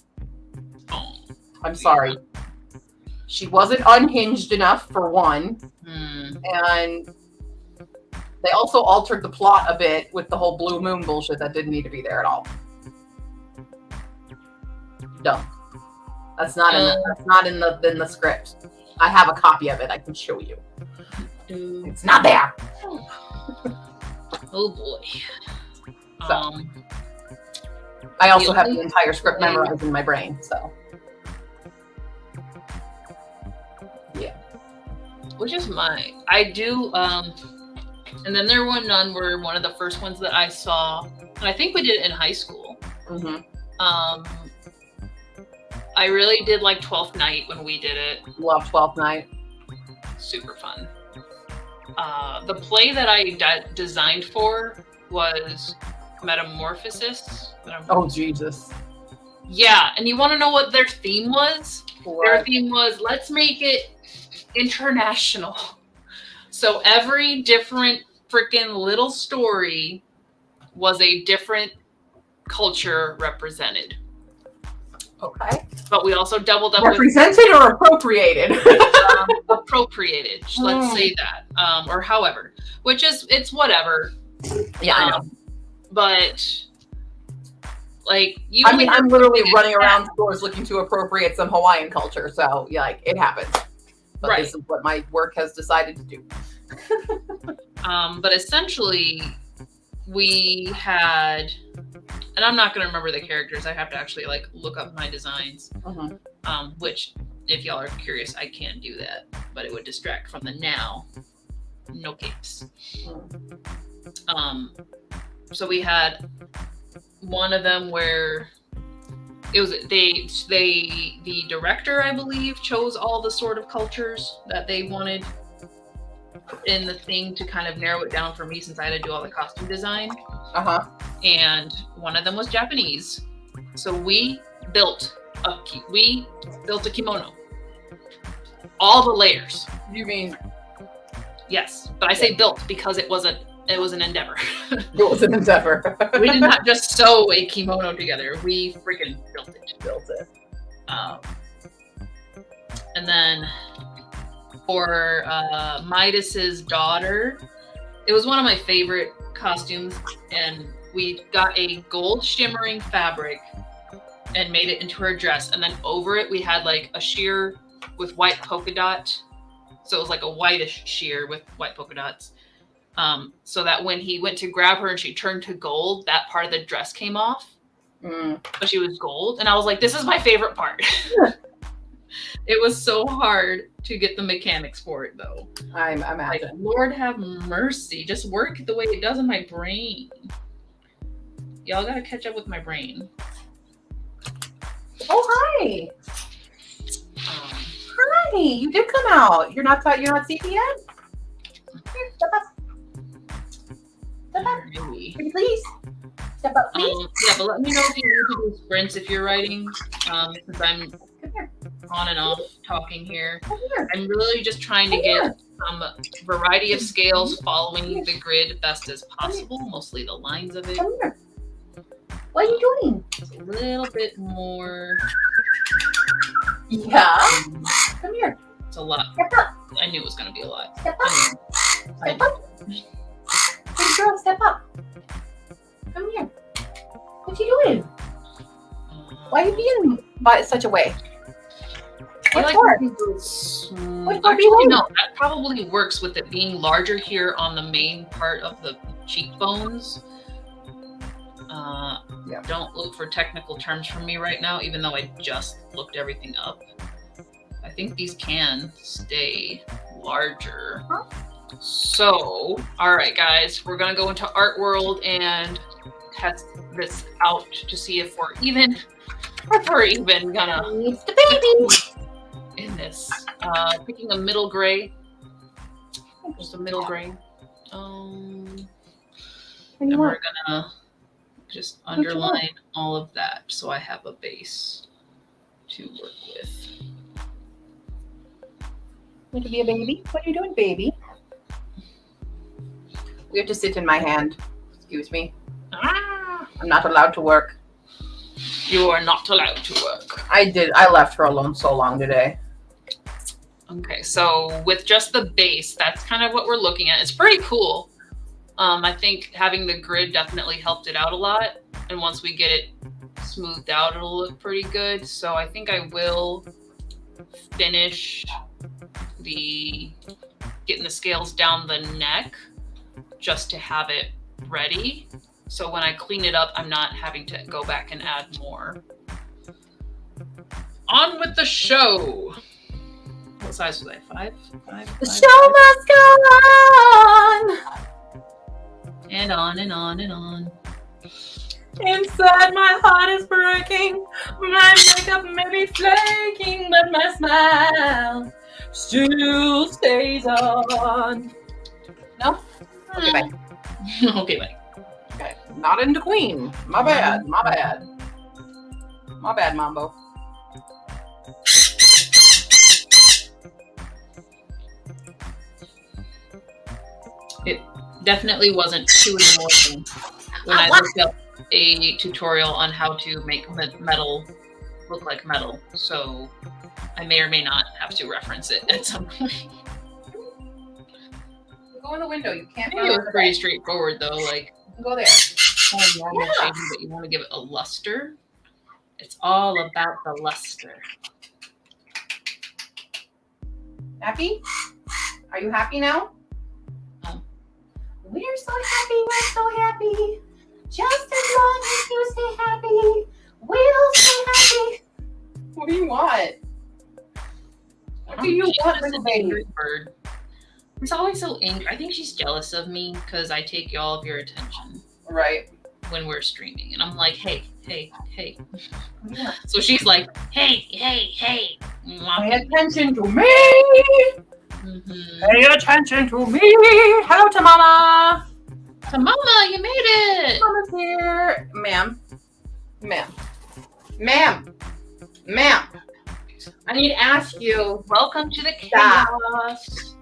Speaker 1: Oh,
Speaker 2: I'm sorry. She wasn't unhinged enough, for one. And they also altered the plot a bit with the whole blue moon bullshit that didn't need to be there at all. Dumb. That's not in the script. I have a copy of it. I can show you. It's not there.
Speaker 1: Oh boy.
Speaker 2: So, I also have the entire script memorized in my brain. So.
Speaker 1: Which is I do, and then there were none were one of the first ones that I saw, and I think we did it in high school.
Speaker 2: Mm-hmm.
Speaker 1: I really did like 12th Night when we did it.
Speaker 2: Love 12th Night.
Speaker 1: Super fun. The play that I designed for was Metamorphosis.
Speaker 2: Oh, Jesus.
Speaker 1: Yeah, and you want to know what their theme was?
Speaker 2: What?
Speaker 1: Their theme was, let's make it international. So every different freaking little story was a different culture represented.
Speaker 2: Okay.
Speaker 1: But we also doubled up
Speaker 2: represented or appropriated?
Speaker 1: Appropriated. Let's say that. Or however. Which is, it's whatever.
Speaker 2: Yeah, I know.
Speaker 1: But like you
Speaker 2: I'm literally running around stores looking to appropriate some Hawaiian culture, so yeah, like it happens. But
Speaker 1: right.
Speaker 2: This is what my work has decided to do.
Speaker 1: But essentially, we had, and I'm not going to remember the characters. I have to actually like look up my designs.
Speaker 2: Mm-hmm.
Speaker 1: Which, if y'all are curious, I can do that, but it would distract from the now. No capes. So we had one of them where it was the director, I believe, chose all the sort of cultures that they wanted in the thing to kind of narrow it down for me, since I had to do all the costume design. And one of them was Japanese, so we built a kimono, all the layers.
Speaker 2: You mean?
Speaker 1: Yes, but I say built because it was an endeavor.
Speaker 2: It was an endeavor.
Speaker 1: We did not just sew a kimono together. We freaking built it. And then for Midas's daughter, it was one of my favorite costumes, and we got a gold shimmering fabric and made it into her dress, and then over it we had like a sheer with white polka dot, so it was like a whitish sheer with white polka dots, so that when he went to grab her and she turned to gold, that part of the dress came off. But she was gold, and I was like, this is my favorite part. It was so hard to get the mechanics for it, though.
Speaker 2: I imagine.
Speaker 1: Like, Lord have mercy. Just work the way it does in my brain. Y'all gotta catch up with my brain.
Speaker 2: Oh, hi. Hi. You did come out. You're not CP yet? Here, step up. Step up.
Speaker 1: Really?
Speaker 2: Pretty please. Step up, please.
Speaker 1: Yeah, but let me know if you need to do sprints if you're writing. Since I'm on and off talking here.
Speaker 2: Come here.
Speaker 1: I'm really just trying to get some variety of scales following the grid best as possible, mostly the lines of it.
Speaker 2: Come here. What are you doing?
Speaker 1: Just a little bit more.
Speaker 2: Yeah. Come here.
Speaker 1: It's a lot.
Speaker 2: Step up.
Speaker 1: I knew it was going to be a lot.
Speaker 2: Step up.
Speaker 1: Anyway,
Speaker 2: Step up. Good girl, step up. Come here. What you doing? Why are you being by such a way?
Speaker 1: I
Speaker 2: What
Speaker 1: like
Speaker 2: for?
Speaker 1: to do this.
Speaker 2: What for
Speaker 1: Actually,
Speaker 2: being-
Speaker 1: no, that probably works with it being larger here on the main part of the cheekbones.
Speaker 2: Yeah.
Speaker 1: Don't look for technical terms from me right now, even though I just looked everything up. I think these can stay larger.
Speaker 2: Huh?
Speaker 1: So, all right, guys, we're gonna go into Art World and test this out to see if we're even gonna
Speaker 2: It's the baby.
Speaker 1: in this. Picking a middle gray. Just a middle gray. And we're gonna just underline all of that so I have a base to work with.
Speaker 2: Want to be a baby? What are you doing, baby? You have to sit in my hand. Excuse me.
Speaker 1: Ah,
Speaker 2: I'm not allowed to work.
Speaker 1: you are not allowed to work.
Speaker 2: I left her alone so long today.
Speaker 1: Okay, so with just the base, that's kind of what we're looking at. It's pretty cool. I think having the grid definitely helped it out a lot. And once we get it smoothed out, it'll look pretty good. So I think I will finish getting the scales down the neck just to have it ready. So when I clean it up, I'm not having to go back and add more. On with the show. What size was I? Five?
Speaker 2: The show must go on.
Speaker 1: And on and on and on.
Speaker 2: Inside my heart is breaking. My makeup may be flaking, but my smile still stays on. No? Okay, bye.
Speaker 1: Okay, bye.
Speaker 2: Okay. Not into Queen. My bad. My bad. My bad, Mambo.
Speaker 1: Definitely wasn't too annoying when I looked up a tutorial on how to make metal look like metal. So I may or may not have to reference it at some point.
Speaker 2: Go in the window. You can't
Speaker 1: It was pretty straightforward though. Like,
Speaker 2: go there.
Speaker 1: kind of normal shading, but you want to give it a luster. It's all about the luster.
Speaker 2: Happy? Are you happy now? We're so happy, we're so happy. Just as long as you stay happy, we'll stay happy. What do you want? What do you want, little baby?
Speaker 1: Bird. It's always so angry. I think she's jealous of me because I take all of your attention
Speaker 2: Right.
Speaker 1: when we're streaming. And I'm like, hey.
Speaker 2: Yeah.
Speaker 1: So she's like, hey.
Speaker 2: Pay attention to me.
Speaker 1: Mm-hmm.
Speaker 2: Pay attention to me. Hello to Mama.
Speaker 1: So Mama, you made it.
Speaker 2: Mama's here. Ma'am. I need to ask you.
Speaker 1: Welcome to the
Speaker 2: Stop.
Speaker 1: chaos.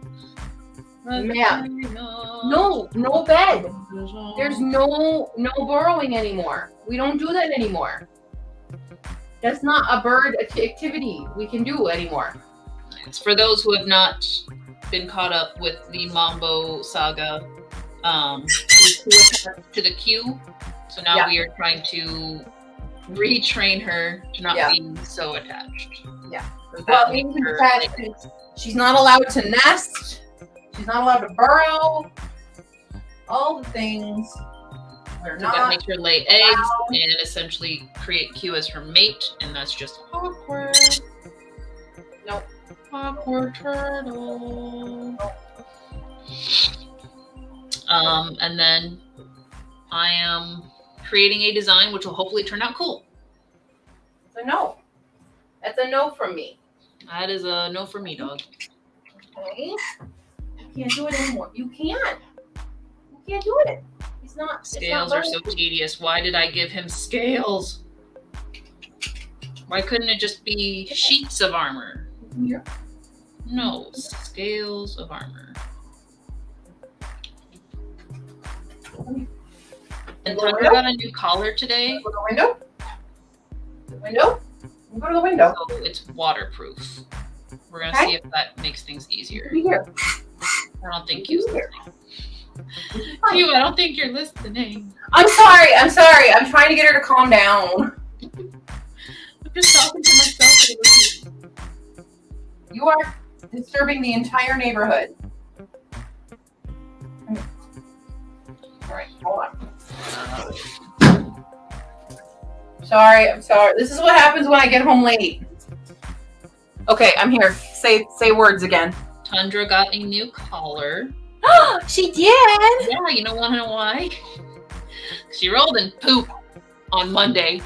Speaker 2: Ma'am. No bed. There's no burrowing anymore. We don't do that anymore. That's not a bird activity we can do anymore.
Speaker 1: It's for those who have not been caught up with the Mambo saga. To the queue. So now we are trying to retrain her to not be so attached.
Speaker 2: Yeah.
Speaker 1: So
Speaker 2: Well,
Speaker 1: that makes
Speaker 2: even
Speaker 1: her,
Speaker 2: that, she's not allowed to nest. She's not allowed to burrow. All the things. We're
Speaker 1: that
Speaker 2: not.
Speaker 1: makes her lay eggs and essentially create Q as her mate, and that's just awkward.
Speaker 2: Nope.
Speaker 1: Awkward turtle. And then I am creating a design which will hopefully turn out cool.
Speaker 2: It's a no. That's a no from me.
Speaker 1: That is a no for me, dog.
Speaker 2: Okay? You can't do it anymore. You can't. You can't do it. It's not.
Speaker 1: Scales are so tedious. Why did I give him scales? Why couldn't it just be sheets of armor?
Speaker 2: Here.
Speaker 1: No, scales of armor. And Tundra got a new collar today.
Speaker 2: Go to the window. The window. Go to the window.
Speaker 1: So it's waterproof. We're gonna
Speaker 2: Okay.
Speaker 1: see if that makes things easier.
Speaker 2: Be here.
Speaker 1: I don't think you're listening. You, I don't think you're listening.
Speaker 2: I'm sorry. I'm trying to get her to calm down.
Speaker 1: I'm just talking to myself.
Speaker 2: You are disturbing the entire neighborhood. All right, hold on. I'm sorry. This is what happens when I get home late. Okay, I'm here. Say words again.
Speaker 1: Tundra got a new collar.
Speaker 2: She did.
Speaker 1: Yeah, you don't want to know why? She rolled in poop on Monday,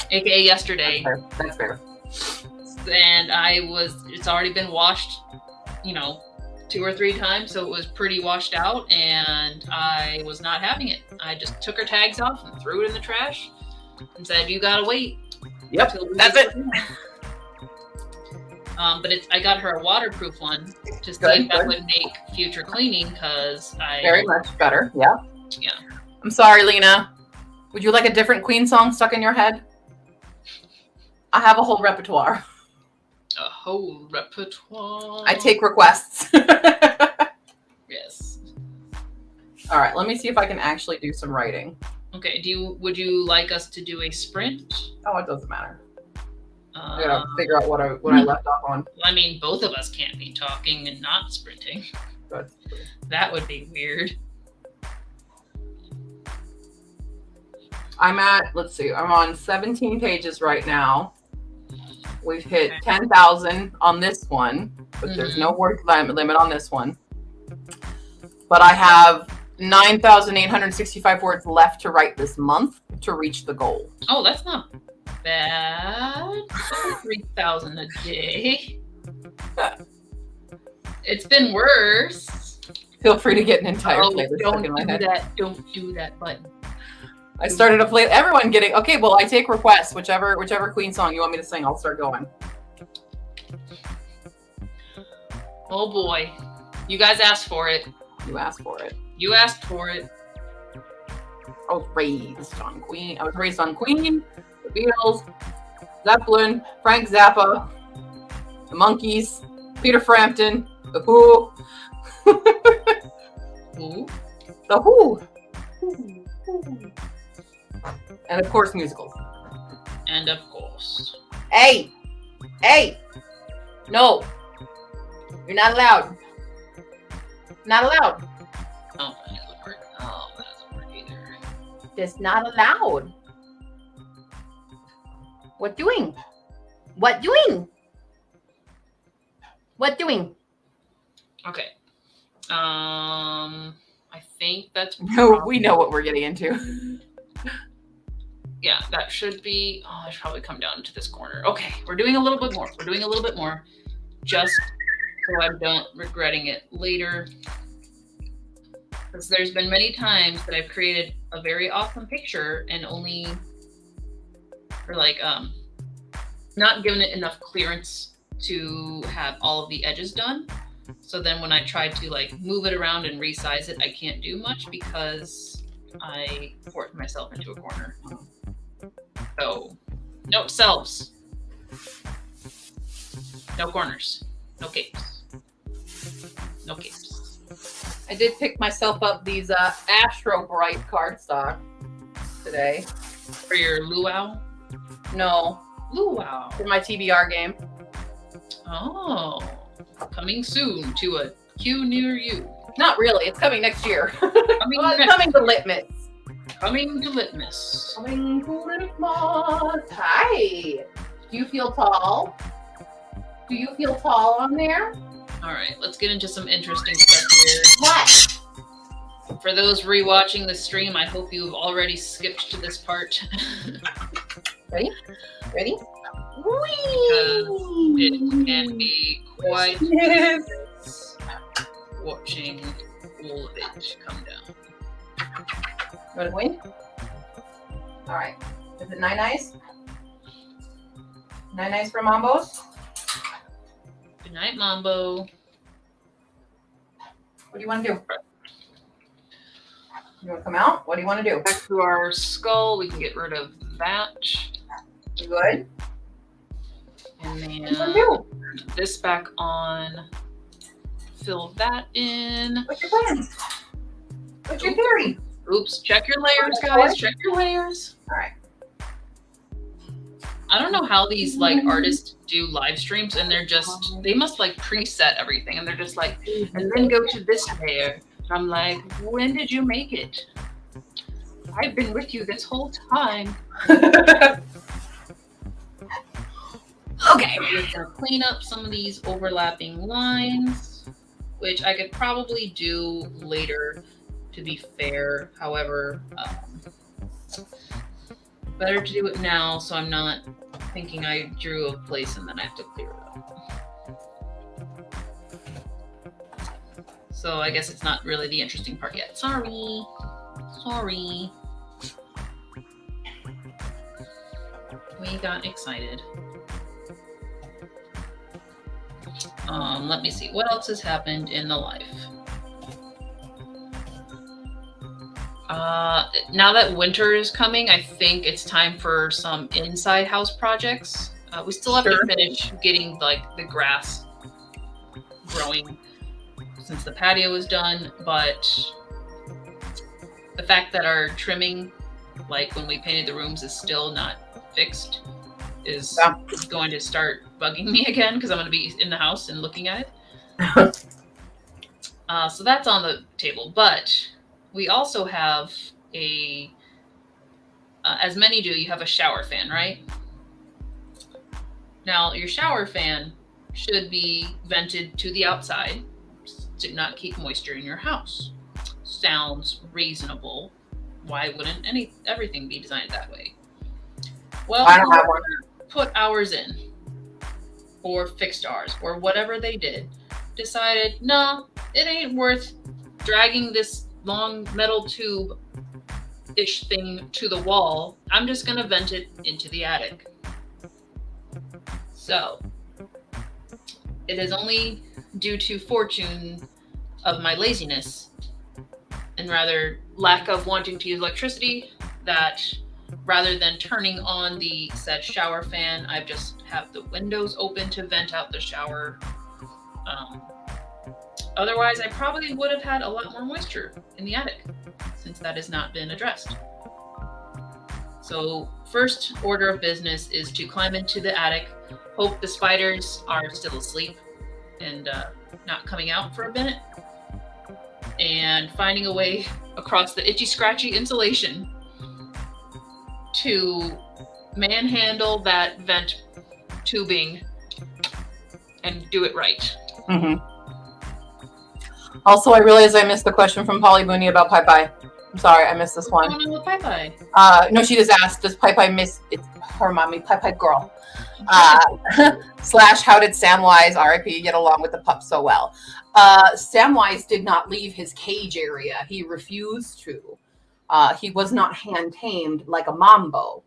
Speaker 1: aka yesterday.
Speaker 2: That's fair.
Speaker 1: And it's already been washed, 2 or 3 times, so it was pretty washed out, and I was not having it. I just took her tags off and threw it in the trash and said, you gotta wait.
Speaker 2: Yep,
Speaker 1: till we
Speaker 2: that's
Speaker 1: get
Speaker 2: it.
Speaker 1: But I got her a waterproof one to see if that would make future cleaning, because
Speaker 2: Very much better. Yeah.
Speaker 1: Yeah.
Speaker 2: I'm sorry, Lena. Would you like a different Queen song stuck in your head? I have a whole repertoire.
Speaker 1: A whole repertoire.
Speaker 2: I take requests.
Speaker 1: Yes.
Speaker 2: All right, let me see if I can actually do some writing.
Speaker 1: Okay. Would you like us to do a sprint?
Speaker 2: Oh, it doesn't matter. I gotta figure out what I left off on.
Speaker 1: I mean, both of us can't be talking and not sprinting.
Speaker 2: Good.
Speaker 1: That would be weird.
Speaker 2: I'm on 17 pages right now. We've hit 10,000 on this one, but there's no word limit on this one. But I have 9,865 words left to write this month to reach the goal.
Speaker 1: Oh, that's not bad. 3,000 a day. It's been worse.
Speaker 2: Feel free to get an entire playlist stuck in my head.
Speaker 1: Don't do that button.
Speaker 2: I started a play. Everyone getting okay. Well, I take requests. Whichever Queen song you want me to sing, I'll start going.
Speaker 1: Oh boy, you guys asked for it.
Speaker 2: You asked for it.
Speaker 1: You asked for it.
Speaker 2: I was raised on Queen. The Beatles, Zeppelin, Frank Zappa, the Monkees, Peter Frampton, the Who.
Speaker 1: Who?
Speaker 2: The Who. And of course, musicals.
Speaker 1: And of course.
Speaker 2: Hey! No! You're not allowed. Not allowed.
Speaker 1: Oh, that doesn't work. Oh, that doesn't work either.
Speaker 2: That's not allowed. What doing?
Speaker 1: Okay. I think that's.
Speaker 2: No, we know what we're getting into.
Speaker 1: Yeah, that should be. Oh, I should probably come down to this corner. Okay, we're doing a little bit more. Just so I'm not regretting it later. Because there's been many times that I've created a very awesome picture and only, not given it enough clearance to have all of the edges done. So then when I try to move it around and resize it, I can't do much because I forced myself into a corner. So, no selves. No corners. No capes. No capes.
Speaker 2: I did pick myself up these Astro Bright cardstock today.
Speaker 1: For your luau?
Speaker 2: No,
Speaker 1: Luau.
Speaker 2: for my TBR game.
Speaker 1: Oh. Coming soon to a queue near you.
Speaker 2: Not really. It's coming next year.
Speaker 1: Coming,
Speaker 2: Coming to Litmus.
Speaker 1: coming to Litmus.
Speaker 2: Coming to Litmus. Hi. Do you feel tall? Do you feel tall on there?
Speaker 1: All right, let's get into some interesting stuff here.
Speaker 2: What?
Speaker 1: For those rewatching the stream, I hope you've already skipped to this part.
Speaker 2: Ready?
Speaker 1: Because
Speaker 2: Whee!
Speaker 1: it can be quite
Speaker 2: Yes.
Speaker 1: watching all of it come down.
Speaker 2: You want to win? All right. Is it 9 eyes? Nice for Mambos.
Speaker 1: Good night, Mambo.
Speaker 2: What do you want to do? You want to come out? What do you want to do?
Speaker 1: Back to our skull. We can get rid of that.
Speaker 2: Good.
Speaker 1: And
Speaker 2: What do you
Speaker 1: then
Speaker 2: want to do?
Speaker 1: this back on. Fill that in.
Speaker 2: What's your plan? What's your theory?
Speaker 1: Oops. Check your layers, guys. Check your layers.
Speaker 2: All right.
Speaker 1: I don't know how these like artists do live streams, and they must like preset everything, and they're just like, and then go to this layer. I'm like, when did you make it? I've been with you this whole time. Okay, we're just gonna clean up some of these overlapping lines, which I could probably do later, to be fair. However, better to do it now so I'm not thinking I drew a place and then I have to clear it up. So I guess it's not really the interesting part yet. Sorry. We got excited. Let me see. What else has happened in the life? Now that winter is coming, I think it's time for some inside house projects. We still have to finish getting like the grass growing since the patio is done, but the fact that our trimming, like when we painted the rooms, is still not fixed is going to start bugging me again because I'm going to be in the house and looking at it. So that's on the table, but we also have as many do, you have a shower fan, right? Now, your shower fan should be vented to the outside to not keep moisture in your house. Sounds reasonable. Why wouldn't everything be designed that way? Well,
Speaker 2: I don't have one.
Speaker 1: Put ours in, or fixed ours, or whatever they did. Decided, no, it ain't worth dragging this long metal tube-ish thing to the wall. I'm just gonna vent it into the attic. So, it is only due to fortune of my laziness and rather lack of wanting to use electricity that rather than turning on the said shower fan, I just have the windows open to vent out the shower. Otherwise, I probably would have had a lot more moisture in the attic since that has not been addressed. So first order of business is to climb into the attic, hope the spiders are still asleep and not coming out for a minute, and finding a way across the itchy scratchy insulation to manhandle that vent tubing and do it right.
Speaker 2: Mm-hmm. Also, I realized I missed the question from Polly Booney about Pai Pai. I'm sorry, I missed this one.
Speaker 1: What's going on with Pai Pai?
Speaker 2: No, she just asked, does Pai Pai miss it's her mommy, Pai Pai girl? / how did Samwise, RIP, get along with the pup so well? Samwise did not leave his cage area. He refused to. He was not hand tamed like a Mambo.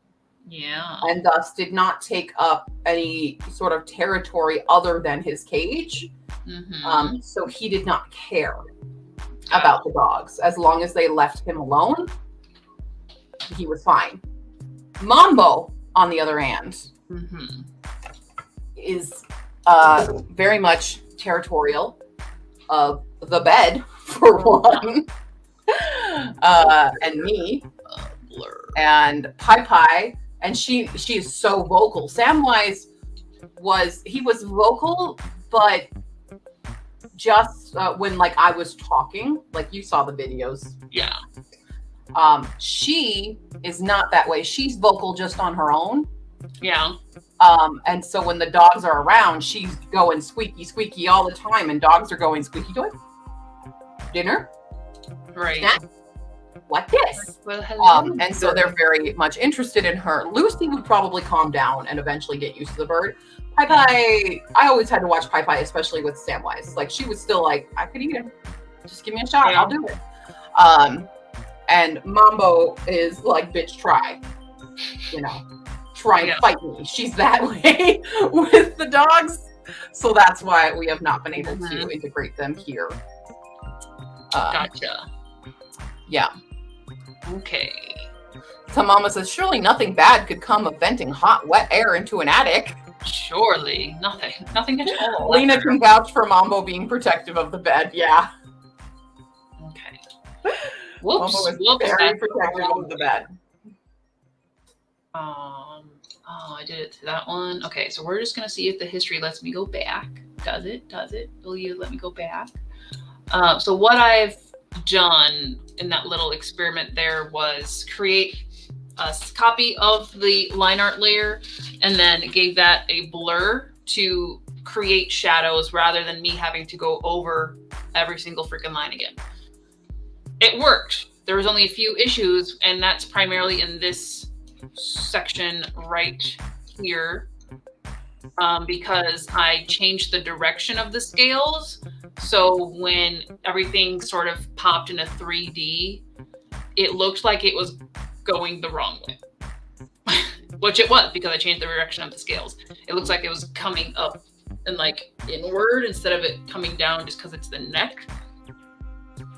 Speaker 1: Yeah.
Speaker 2: And thus did not take up any sort of territory other than his cage.
Speaker 1: Mm-hmm.
Speaker 2: So he did not care about the dogs. As long as they left him alone, he was fine. Mambo, on the other hand, is very much territorial of the bed, for one, and me, and Pai Pai, and she is so vocal. Samwise was vocal, but just when like I was talking, like you saw the videos.
Speaker 1: Yeah.
Speaker 2: She is not that way. She's vocal just on her own.
Speaker 1: Yeah.
Speaker 2: And so when the dogs are around, she's going squeaky, squeaky all the time, and dogs are going squeaky toy. Dinner?
Speaker 1: Right.
Speaker 2: Snack? What this?
Speaker 1: Well, hello.
Speaker 2: And so they're very much interested in her. Lucy would probably calm down and eventually get used to the bird. Pai Pai, I always had to watch Pai Pai, especially with Samwise. Like, she was still like, I could eat him. Just give me a shot.
Speaker 1: Yeah.
Speaker 2: I'll do it. And Mambo is like, bitch, try. You know. try and fight me. She's that way with the dogs. So that's why we have not been able to integrate them here.
Speaker 1: Gotcha.
Speaker 2: Yeah.
Speaker 1: Okay.
Speaker 2: So Mama says, surely nothing bad could come of venting hot, wet air into an attic.
Speaker 1: Surely. Nothing at all.
Speaker 2: Lena can vouch for Mambo being protective of the bed. Yeah.
Speaker 1: Okay. Whoops.
Speaker 2: Mambo is
Speaker 1: Whoops.
Speaker 2: very protective of the bed.
Speaker 1: Oh, I did it to that one. Okay, so we're just gonna see if the history lets me go back. Does it? Will you let me go back? So what I've done in that little experiment there was create a copy of the line art layer and then gave that a blur to create shadows rather than me having to go over every single freaking line again. It worked. There was only a few issues, and that's primarily in this section right here, because I changed the direction of the scales. So when everything sort of popped into 3D, it looked like it was going the wrong way, which it was because I changed the direction of the scales. It looks like it was coming up and like inward instead of it coming down just because it's the neck.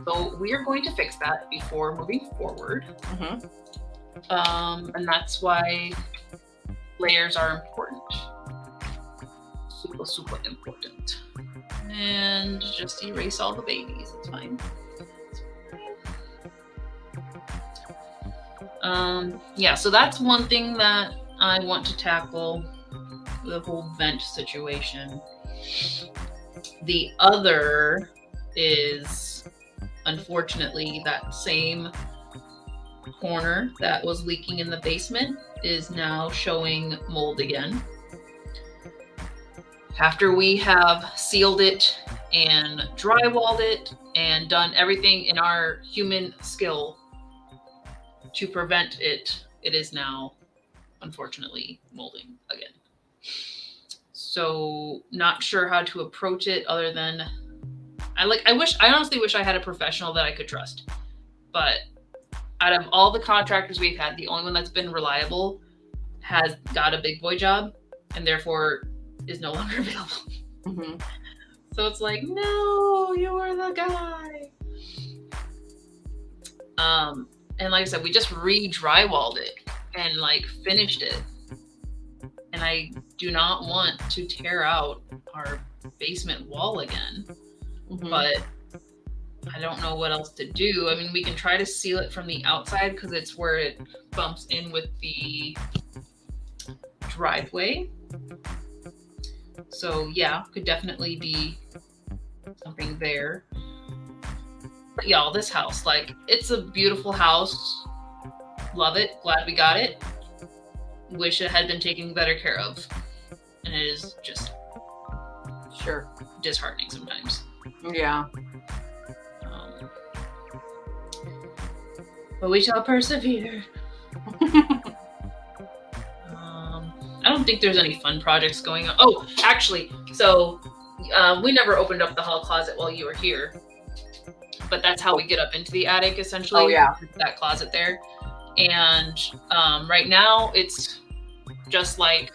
Speaker 1: So we are going to fix that before moving forward. And that's why layers are important. Super important. And just erase all the babies. It's fine. Yeah, so that's one thing that I want to tackle, the whole vent situation. The other is, unfortunately, that same corner that was leaking in the basement is now showing mold again. After we have sealed it and drywalled it and done everything in our human skill to prevent it, it is now unfortunately molding again. So not sure how to approach it other than I honestly wish I had a professional that I could trust. But out of all the contractors we've had, the only one that's been reliable has got a big boy job and therefore is no longer available. So it's like, no, you were the guy. And like I said, we just re-drywalled it and like finished it. And I do not want to tear out our basement wall again. But I don't know what else to do. I mean, we can try to seal it from the outside because it's where it bumps in with the driveway. So yeah, could definitely be something there. But y'all, this house, like, it's a beautiful house. Love it. Glad we got it. Wish it had been taken better care of. And it is just disheartening sometimes.
Speaker 2: Yeah.
Speaker 1: But we shall persevere. I don't think there's any fun projects going on. Oh, actually, so we never opened up the hall closet while you were here. But that's how we get up into the attic, essentially.
Speaker 2: Oh, yeah.
Speaker 1: That closet there. And right now, it's just like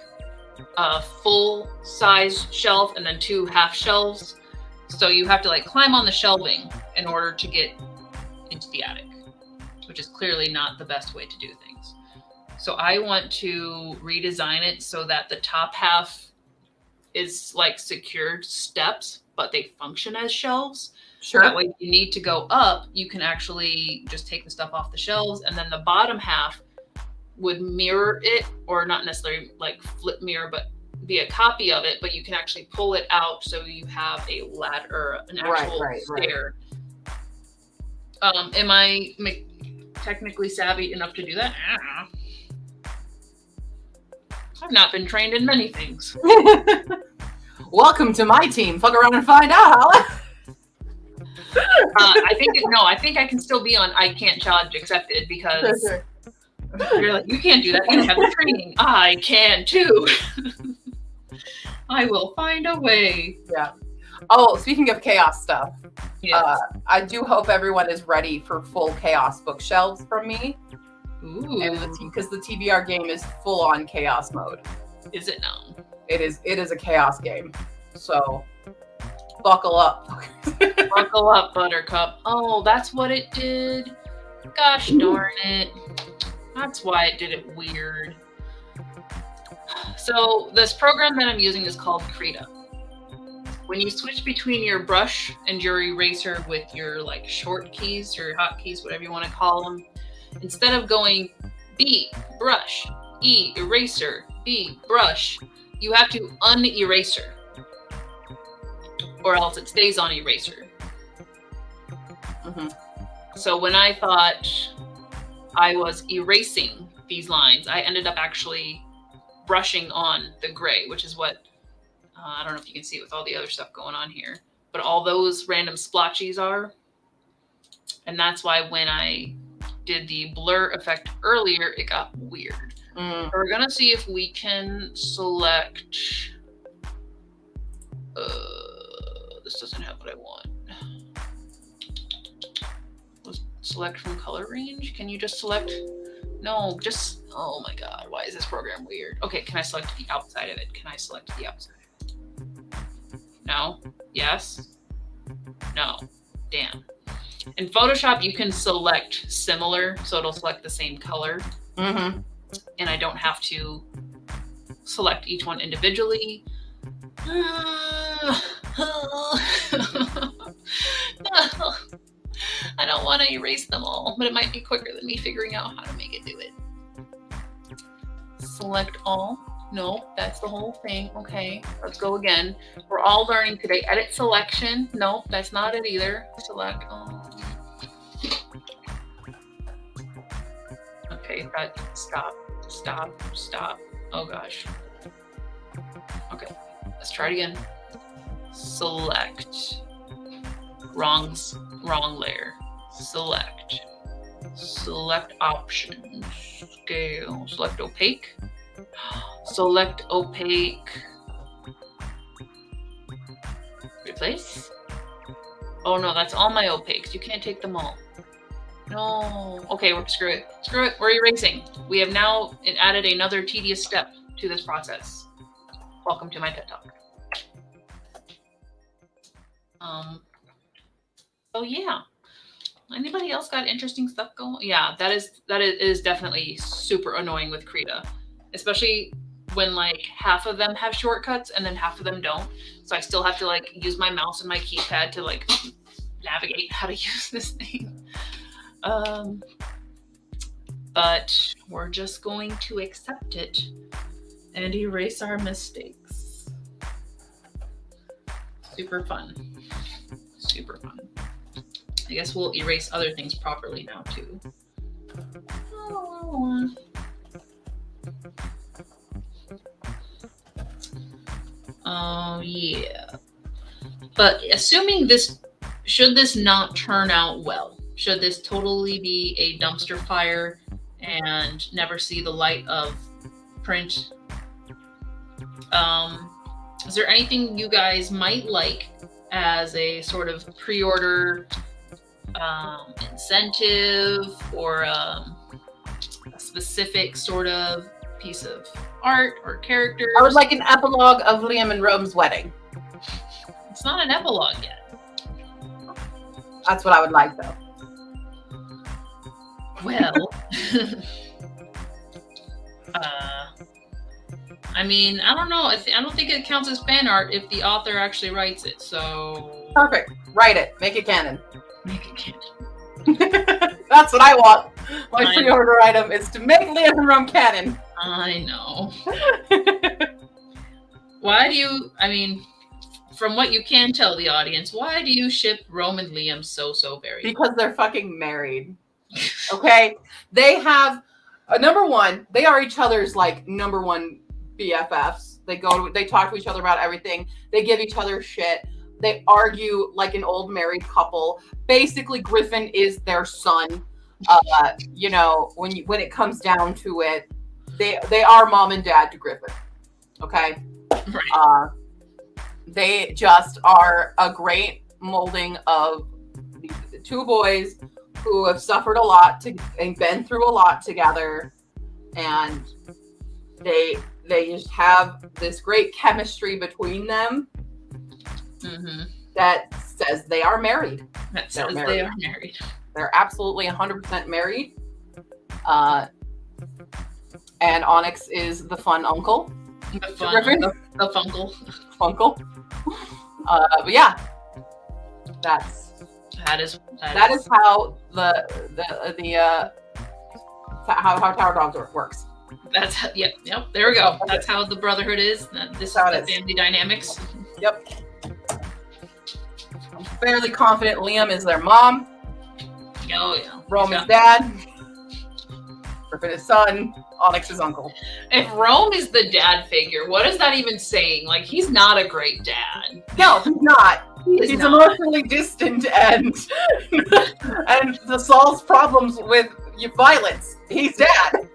Speaker 1: a full-size shelf and then 2 half shelves. So you have to like climb on the shelving in order to get into the attic, which is clearly not the best way to do things. So I want to redesign it so that the top half is like secured steps, but they function as shelves.
Speaker 2: Sure.
Speaker 1: That way, if you need to go up, you can actually just take the stuff off the shelves, and then the bottom half would mirror it, or not necessarily like flip mirror, but be a copy of it. But you can actually pull it out so you have a ladder or an actual stair. Am I technically savvy enough to do that? I've not been trained in many things.
Speaker 2: Welcome to my team. Fuck around and find out.
Speaker 1: I think I can still be on I can't challenge accepted because you're like, you can't do that. You don't have the training. I can too. I will find a way.
Speaker 2: Yeah. Oh, speaking of chaos stuff,
Speaker 1: yes.
Speaker 2: I do hope everyone is ready for full chaos bookshelves from me.
Speaker 1: Ooh.
Speaker 2: Because the TBR game is full on chaos mode.
Speaker 1: Is it now?
Speaker 2: It is a chaos game. So buckle up.
Speaker 1: Buckle up, Buttercup. Oh, that's what it did. Gosh darn it. That's why it did it weird. So this program that I'm using is called Krita. When you switch between your brush and your eraser with your like short keys or hotkeys, whatever you want to call them, instead of going B, brush, E, eraser, B, brush, you have to un-eraser, or else it stays on eraser.
Speaker 2: Mm-hmm.
Speaker 1: So when I thought I was erasing these lines, I ended up actually brushing on the gray, which is what, I don't know if you can see it with all the other stuff going on here, but all those random splotchies are. And that's why when I did the blur effect earlier, it got weird. We're gonna see if we can select, this doesn't have what I want. Let's select from color range. Can you just select? No, just, oh my God, why is this program weird? Okay, can I select the outside of it? Can I select the outside? No, yes, no, damn. In Photoshop, you can select similar, so it'll select the same color.
Speaker 2: Mm-hmm.
Speaker 1: And I don't have to select each one individually. I don't want to erase them all, but it might be quicker than me figuring out how to make it do it. Select all. No, that's the whole thing. Okay, let's go again. We're all learning today. Edit selection. No, that's not it either. Select all. Okay, that stop. Oh gosh. Okay, let's try it again. Select. Wrong layer. Select options. Scale. Select opaque. Select opaque. Replace. Oh no, that's all my opaques. You can't take them all. No. Okay, screw it. Screw it. We're erasing. We have now added another tedious step to this process. Welcome to my TED Talk. So yeah. Anybody else got interesting stuff going? Yeah, that is definitely super annoying with Krita, especially when like half of them have shortcuts and then half of them don't. So I still have to like use my mouse and my keypad to like navigate how to use this thing. But we're just going to accept it and erase our mistakes. Super fun. Super fun. I guess we'll erase other things properly now too. Oh yeah. But assuming should this not turn out well, should this totally be a dumpster fire and never see the light of print, is there anything you guys might like as a sort of pre-order incentive or a specific sort of piece of art or character?
Speaker 2: I would like an epilogue of Liam and Rome's wedding.
Speaker 1: It's not an epilogue yet.
Speaker 2: That's what I would like, though.
Speaker 1: Well, I mean, I don't know. I don't think it counts as fan art if the author actually writes it. So
Speaker 2: perfect. Write it. Make it canon.
Speaker 1: Make it canon.
Speaker 2: That's what I want. My pre-order item is to make Liam and Rome canon.
Speaker 1: I know. Why do you? I mean, from what you can tell the audience, why do you ship Rome and Liam so very?
Speaker 2: Because they're fucking married. Okay, they have number one. They are each other's like number one BFFs. They talk to each other about everything. They give each other shit. They argue like an old married couple. Basically, Griffin is their son. You know, when it comes down to it, they are mom and dad to Griffin. Okay,
Speaker 1: right.
Speaker 2: They just are a great molding of the two boys who have suffered a lot and been through a lot together, and they just have this great chemistry between them that says they are married.
Speaker 1: That says they are married.
Speaker 2: They're absolutely 100% married. And Onyx is the fun uncle.
Speaker 1: The funkle.
Speaker 2: Funkle. But yeah, that is how how Tower Dogs works.
Speaker 1: That's yep. There we go. That's how the Brotherhood is. This is the family dynamics.
Speaker 2: Yep. I'm fairly confident Liam is their mom.
Speaker 1: Oh yeah.
Speaker 2: Rome is dad. Griffin is son. Onyx is uncle.
Speaker 1: If Rome is the dad figure, what is that even saying? Like, he's not a great dad.
Speaker 2: No, he's not. He's
Speaker 1: not.
Speaker 2: Emotionally distant and solves problems with violence. He's dad.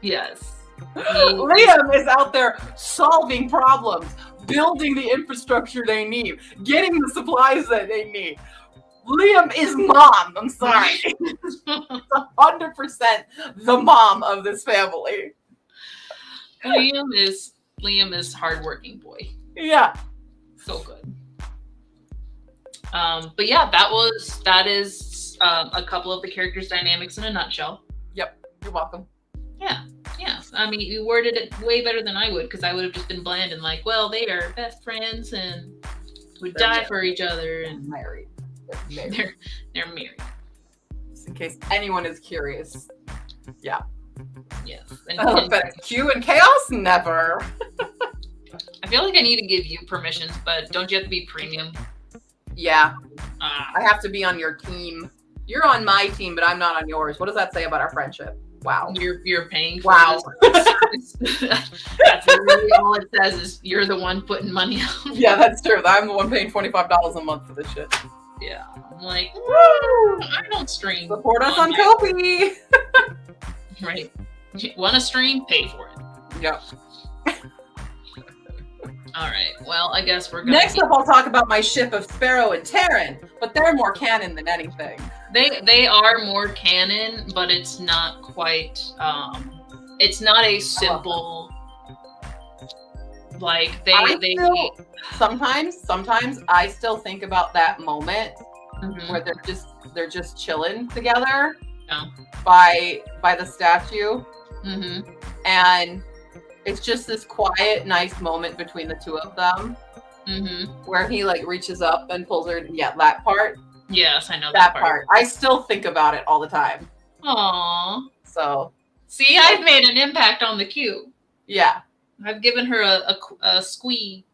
Speaker 1: Yes.
Speaker 2: Liam is out there solving problems, building the infrastructure they need, getting the supplies that they need. Liam is mom. I'm sorry. It's 100% the mom of this family.
Speaker 1: Liam is hardworking boy.
Speaker 2: Yeah.
Speaker 1: So good. But yeah, that is a couple of the characters' dynamics in a nutshell.
Speaker 2: Yep. You're welcome.
Speaker 1: Yeah. I mean, you worded it way better than I would, because I would have just been bland and like, well, they are best friends and would die for each other and
Speaker 2: married.
Speaker 1: They're married.
Speaker 2: Just in case anyone is curious. Yeah.
Speaker 1: Yes.
Speaker 2: But Q and Chaos? Never.
Speaker 1: I feel like I need to give you permissions, but don't you have to be premium?
Speaker 2: Yeah. I have to be on your team. You're on my team, but I'm not on yours. What does that say about our friendship? Wow.
Speaker 1: You're paying for
Speaker 2: wow.
Speaker 1: this. That's really all it says is you're the one putting money out.
Speaker 2: Yeah, that's true. I'm the one paying $25 a month for this shit.
Speaker 1: Yeah. I'm like, I don't stream.
Speaker 2: Support us on Ko-fi.
Speaker 1: Right. Want to stream? Pay for it.
Speaker 2: Yep.
Speaker 1: All right. Well, I guess we're going
Speaker 2: Next up, I'll talk about my ship of Sparrow and Terran, but they're more canon than anything.
Speaker 1: They are more canon, but it's not quite. It's not a simple. Like sometimes I still think about that moment where they're just chilling together by the statue, and it's just this quiet, nice moment between the two of them, where he like reaches up and pulls her. Yeah, that part. Yes, I know
Speaker 2: that part. I still think about it all the time.
Speaker 1: Aww.
Speaker 2: So
Speaker 1: see, I've made an impact on the queue.
Speaker 2: Yeah.
Speaker 1: I've given her a squee.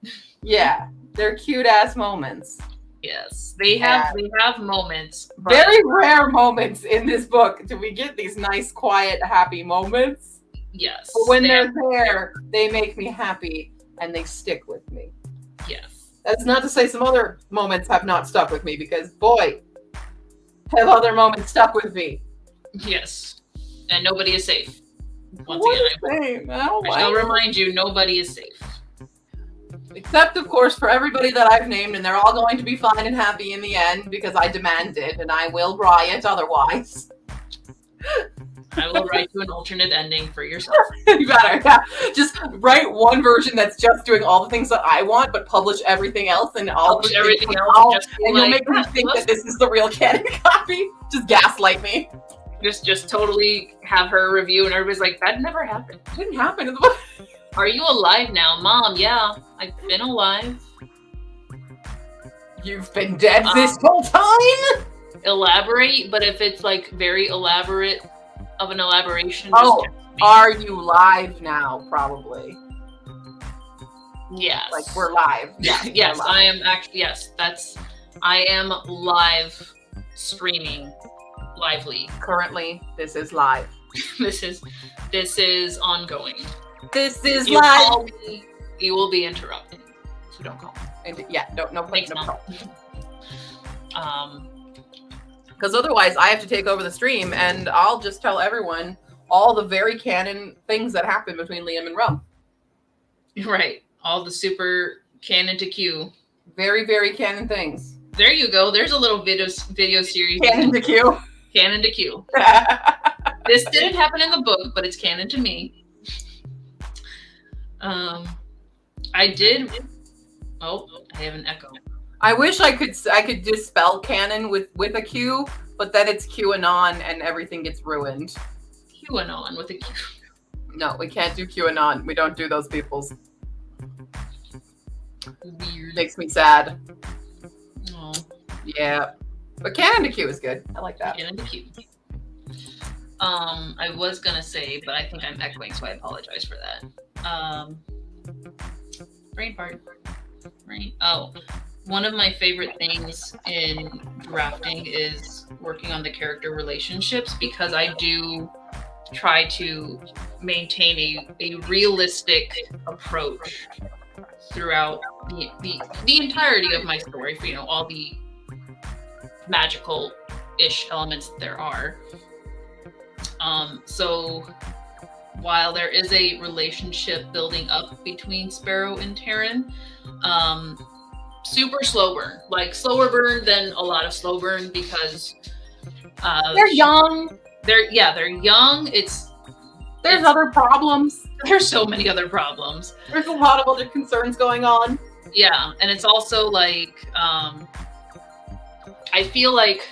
Speaker 2: Yeah, they're cute ass moments.
Speaker 1: Yes, they have moments.
Speaker 2: Very rare moments in this book do we get these nice, quiet, happy moments.
Speaker 1: Yes.
Speaker 2: But when they're there, they make me happy and they stick with me.
Speaker 1: Yes.
Speaker 2: That's not to say some other moments have not stuck with me, because boy, have other moments stuck with me.
Speaker 1: Yes. And nobody is safe. Once
Speaker 2: again, I
Speaker 1: shall remind you, nobody is safe.
Speaker 2: Except, of course, for everybody that I've named, and they're all going to be fine and happy in the end because I demand it, and I will riot otherwise.
Speaker 1: I will write you an alternate ending for yourself.
Speaker 2: You better, yeah. Just write one version that's just doing all the things that I want, but publish everything else, and I'll
Speaker 1: publish everything else.
Speaker 2: And you'll make me think that this is the real canon copy. Just gaslight me.
Speaker 1: Just totally have her review, and everybody's like, that never happened.
Speaker 2: It didn't happen in the book.
Speaker 1: Are you alive now? Mom, yeah, I've been alive.
Speaker 2: You've been dead this whole time?
Speaker 1: Elaborate, but if it's like very elaborate of an elaboration.
Speaker 2: Are you live now? Probably.
Speaker 1: Yes.
Speaker 2: Like we're live. Yes,
Speaker 1: yes,
Speaker 2: we're live.
Speaker 1: I am actually, yes, I am live streaming lively.
Speaker 2: Currently, this is live.
Speaker 1: This is ongoing.
Speaker 2: This is
Speaker 1: you
Speaker 2: live.
Speaker 1: Call me, you will be interrupted. So don't call me.
Speaker 2: And yeah, no
Speaker 1: Thanks,
Speaker 2: no.
Speaker 1: Mom.
Speaker 2: Because otherwise I have to take over the stream and I'll just tell everyone all the very canon things that happen between Liam and Rum.
Speaker 1: Right. All the super canon to Q.
Speaker 2: Very, very canon things.
Speaker 1: There you go. There's a little video series.
Speaker 2: Canon to Q.
Speaker 1: Canon to Q. This didn't happen in the book, but it's canon to me. I did. Oh, I have an echo.
Speaker 2: I wish I could just spell canon with a Q, but then it's QAnon and everything gets ruined.
Speaker 1: QAnon with a Q.
Speaker 2: No, we can't do QAnon. We don't do those peoples.
Speaker 1: Weird.
Speaker 2: Makes me sad.
Speaker 1: Oh.
Speaker 2: Yeah. But canon to Q is good. I like that.
Speaker 1: Canon to Q. I was gonna say, but I think I'm echoing, so I apologize for that. Brain fart. Brain. Oh, one of my favorite things in drafting is working on the character relationships, because I do try to maintain a realistic approach throughout the entirety of my story, for all the magical-ish elements that there are. So while there is a relationship building up between Sparrow and Taryn, super slow burn, like slower burn than a lot of slow burn, because
Speaker 2: They're young.
Speaker 1: They're young.
Speaker 2: There's other problems.
Speaker 1: There's so many other problems.
Speaker 2: There's a lot of other concerns going on.
Speaker 1: Yeah, and it's also like I feel like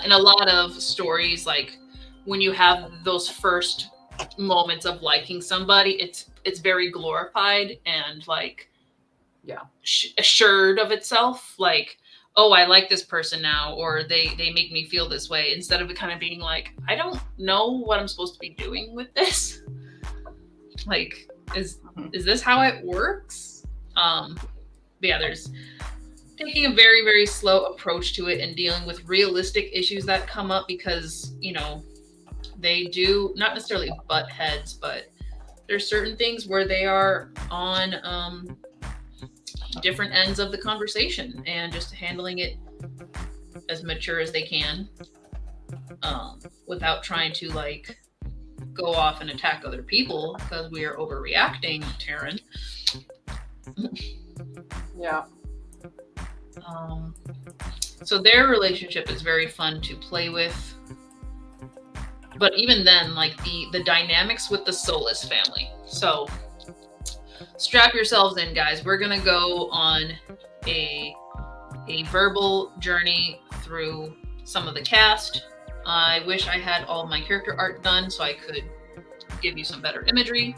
Speaker 1: in a lot of stories, like when you have those first moments of liking somebody, it's very glorified and like assured of itself, like, oh, I like this person now, or they make me feel this way, instead of it kind of being like, I don't know what I'm supposed to be doing with this. Like, is this how it works? But yeah, there's taking a very, very slow approach to it and dealing with realistic issues that come up, because, they do not necessarily butt heads, but there's certain things where they are on different ends of the conversation, and just handling it as mature as they can, without trying to like go off and attack other people because we are overreacting, Taryn.
Speaker 2: Yeah.
Speaker 1: So their relationship is very fun to play with. But even then, like the dynamics with the Solus family. So strap yourselves in, guys. We're going to go on a verbal journey through some of the cast. I wish I had all my character art done so I could give you some better imagery.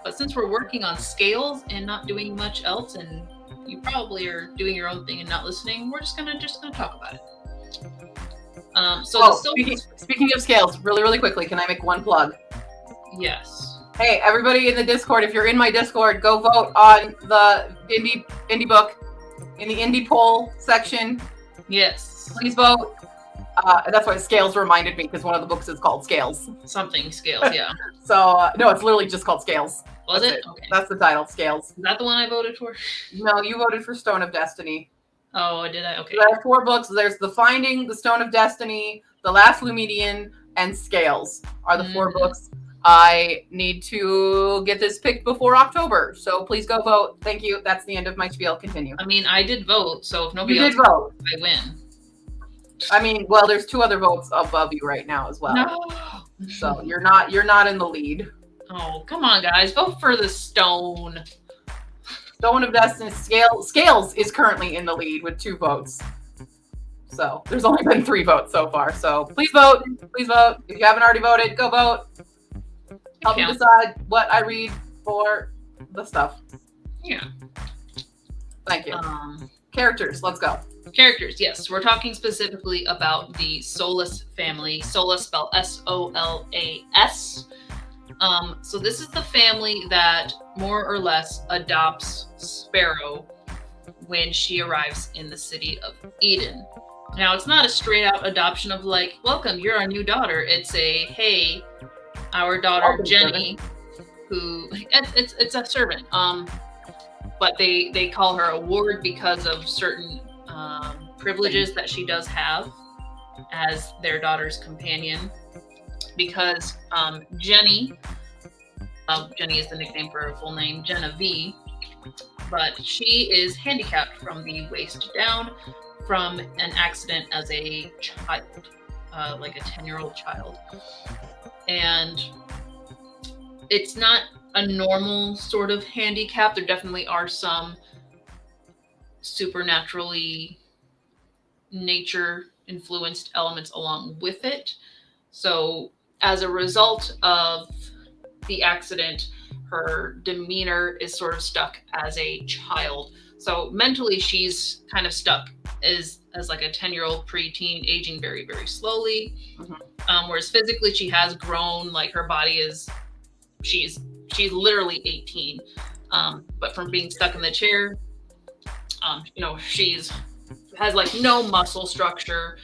Speaker 1: But since we're working on scales and not doing much else, and you probably are doing your own thing and not listening, we're just gonna talk about it.
Speaker 2: Speaking of scales, really quickly, can I make one plug?
Speaker 1: Yes.
Speaker 2: Hey, everybody in the Discord, if you're in my Discord, go vote on the indie book in the indie poll section.
Speaker 1: Yes.
Speaker 2: Please vote. That's why Scales reminded me, because one of the books is called Scales.
Speaker 1: Something Scales, yeah.
Speaker 2: So, no, it's literally just called Scales.
Speaker 1: Was
Speaker 2: That's
Speaker 1: it? Okay.
Speaker 2: That's the title, Scales.
Speaker 1: Is that the one I voted for?
Speaker 2: No, you voted for Stone of Destiny.
Speaker 1: Oh, did I? Okay.
Speaker 2: There are 4 books. There's The Finding, The Stone of Destiny, The Last Lumedian, and Scales are the 4 books. I need to get this picked before October, so please go vote. Thank you. That's the end of my spiel. Continue.
Speaker 1: I mean, I did vote, so if nobody else
Speaker 2: vote,
Speaker 1: I win.
Speaker 2: I mean, well, there's 2 other votes above you right now as well.
Speaker 1: No.
Speaker 2: So you're not in the lead.
Speaker 1: Oh, come on, guys. Vote for the Stone.
Speaker 2: Stone of Destiny. Scales is currently in the lead with 2 votes. So there's only been 3 votes so far. So please vote. Please vote. If you haven't already voted, go vote. Help me decide what I read for the stuff.
Speaker 1: Yeah.
Speaker 2: Thank you. Characters. Let's go.
Speaker 1: Characters, yes. We're talking specifically about the Solus family. Solus spelled S-O-L-A-S. So this is the family that more or less adopts Sparrow when she arrives in the city of Eden. Now, it's not a straight out adoption of like, welcome, you're our new daughter. It's a, hey, our daughter Jenny, who it's a servant. But they call her a ward because of certain privileges that she does have as their daughter's companion. Because Jenny is the nickname for her full name, Genevieve, but she is handicapped from the waist down from an accident as a child. like a 10-year-old child. And it's not a normal sort of handicap. There definitely are some supernaturally nature influenced elements along with it. So as a result of the accident, her demeanor is sort of stuck as a child. So mentally, she's kind of stuck as like a 10-year-old preteen, aging very, very slowly. Whereas physically, she has grown. Like her body is, she's literally 18. But from being stuck in the chair, she's has like no muscle structure.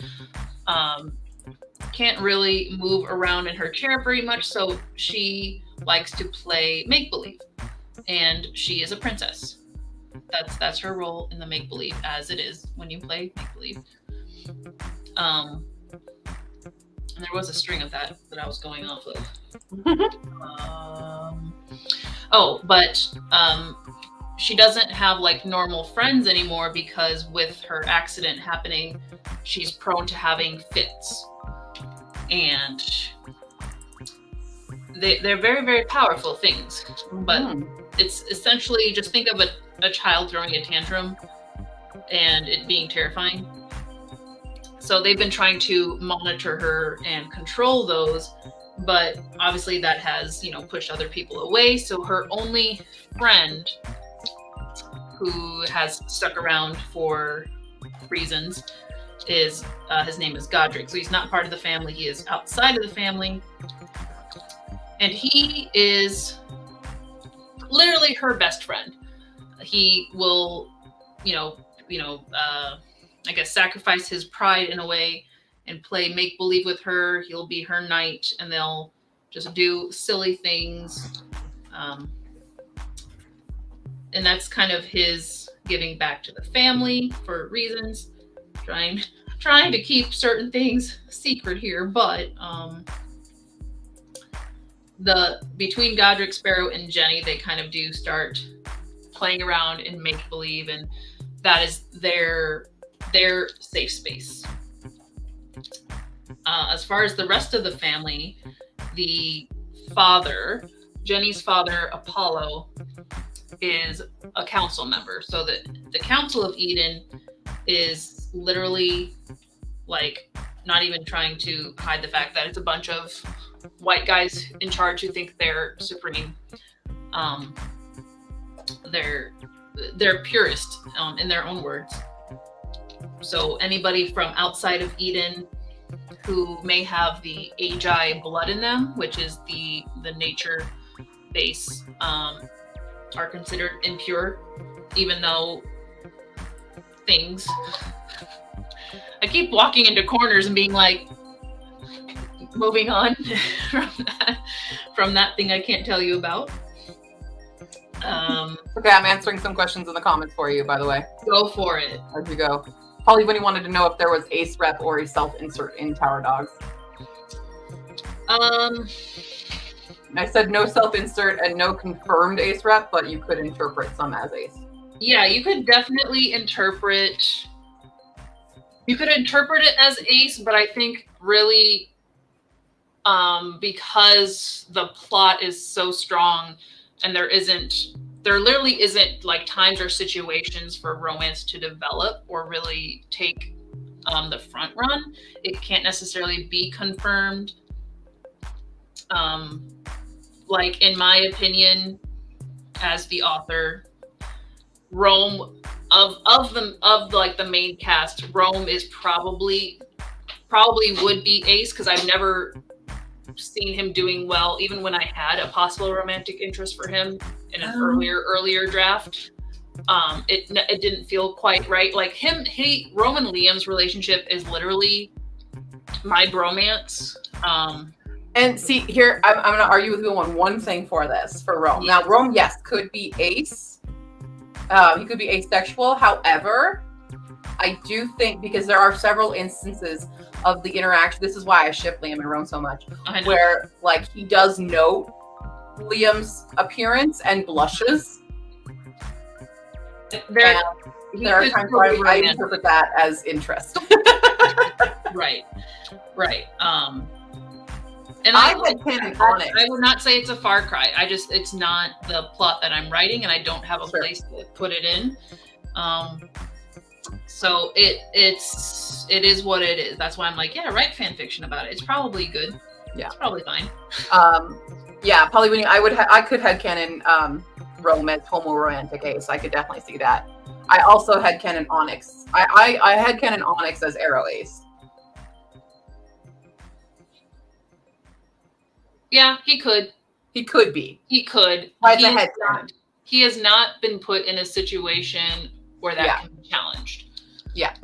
Speaker 1: Can't really move around in her chair very much. So she likes to play make-believe, and she is a princess. That's her role in the make-believe, as it is when you play make-believe. And there was a string of that I was going off of. She doesn't have like normal friends anymore, because with her accident happening, she's prone to having fits. And they're very, very powerful things, but it's essentially, just think of a child throwing a tantrum and it being terrifying. So they've been trying to monitor her and control those, but obviously that has, pushed other people away. So her only friend, who has stuck around for reasons, is his name is Godric. So he's not part of the family. He is outside of the family. And he is literally her best friend. He will, I guess sacrifice his pride in a way and play make-believe with her. He'll be her knight, and they'll just do silly things. And that's kind of his giving back to the family for reasons. Trying to keep certain things secret here, but between Godric, Sparrow, and Jenny, they kind of do start playing around in make-believe, and that is their safe space. As far as the rest of the family, the father, Jenny's father, Apollo, is a council member. So the Council of Eden is literally like not even trying to hide the fact that it's a bunch of white guys in charge who think they're supreme. They're purist in their own words. So anybody from outside of Eden who may have the Agi blood in them, which is the nature base, are considered impure, even though things. I keep walking into corners and being like, moving on from that thing I can't tell you about.
Speaker 2: Okay, I'm answering some questions in the comments for you, by the way.
Speaker 1: Go for it.
Speaker 2: As you go. Paul even wanted to know if there was ace rep or a self-insert in Tower Dogs. I said no self-insert and no confirmed ace rep, but you could interpret some as ace.
Speaker 1: Yeah, you could definitely interpret it as ace, but I think really because the plot is so strong and there literally isn't like times or situations for romance to develop or really take the front run, it can't necessarily be confirmed. Like in my opinion, as the author, Rome of the main cast, Rome is probably would be ace, because I've never seen him doing well, even when I had a possible romantic interest for him in an earlier draft. It didn't feel quite right. Like Rome and Liam's relationship is literally my bromance.
Speaker 2: And see, here, I'm going to argue with you on one thing for Rome. Now, Rome, yes, could be ace. He could be asexual. However, I do think, because there are several instances of the interaction, this is why I ship Liam and Rome so much, where, like, he does note Liam's appearance and blushes. There are times where I interpret that as interest.
Speaker 1: Right. And
Speaker 2: I had Canon Onyx.
Speaker 1: I would not say it's a far cry. It's not the plot that I'm writing, and I don't have a place to put it in. So it is what it is. That's why I'm like, yeah, write fan fiction about it. It's probably good.
Speaker 2: Yeah,
Speaker 1: it's probably fine.
Speaker 2: Yeah, Polywinnie. I could headcanon Rome as homo-romantic ace. I could definitely see that. I also headcanon Onyx. I headcanon Onyx as arrow ace.
Speaker 1: Yeah, he could.
Speaker 2: He could be.
Speaker 1: He could. He has not been put in a situation where that can be challenged.
Speaker 2: Yeah.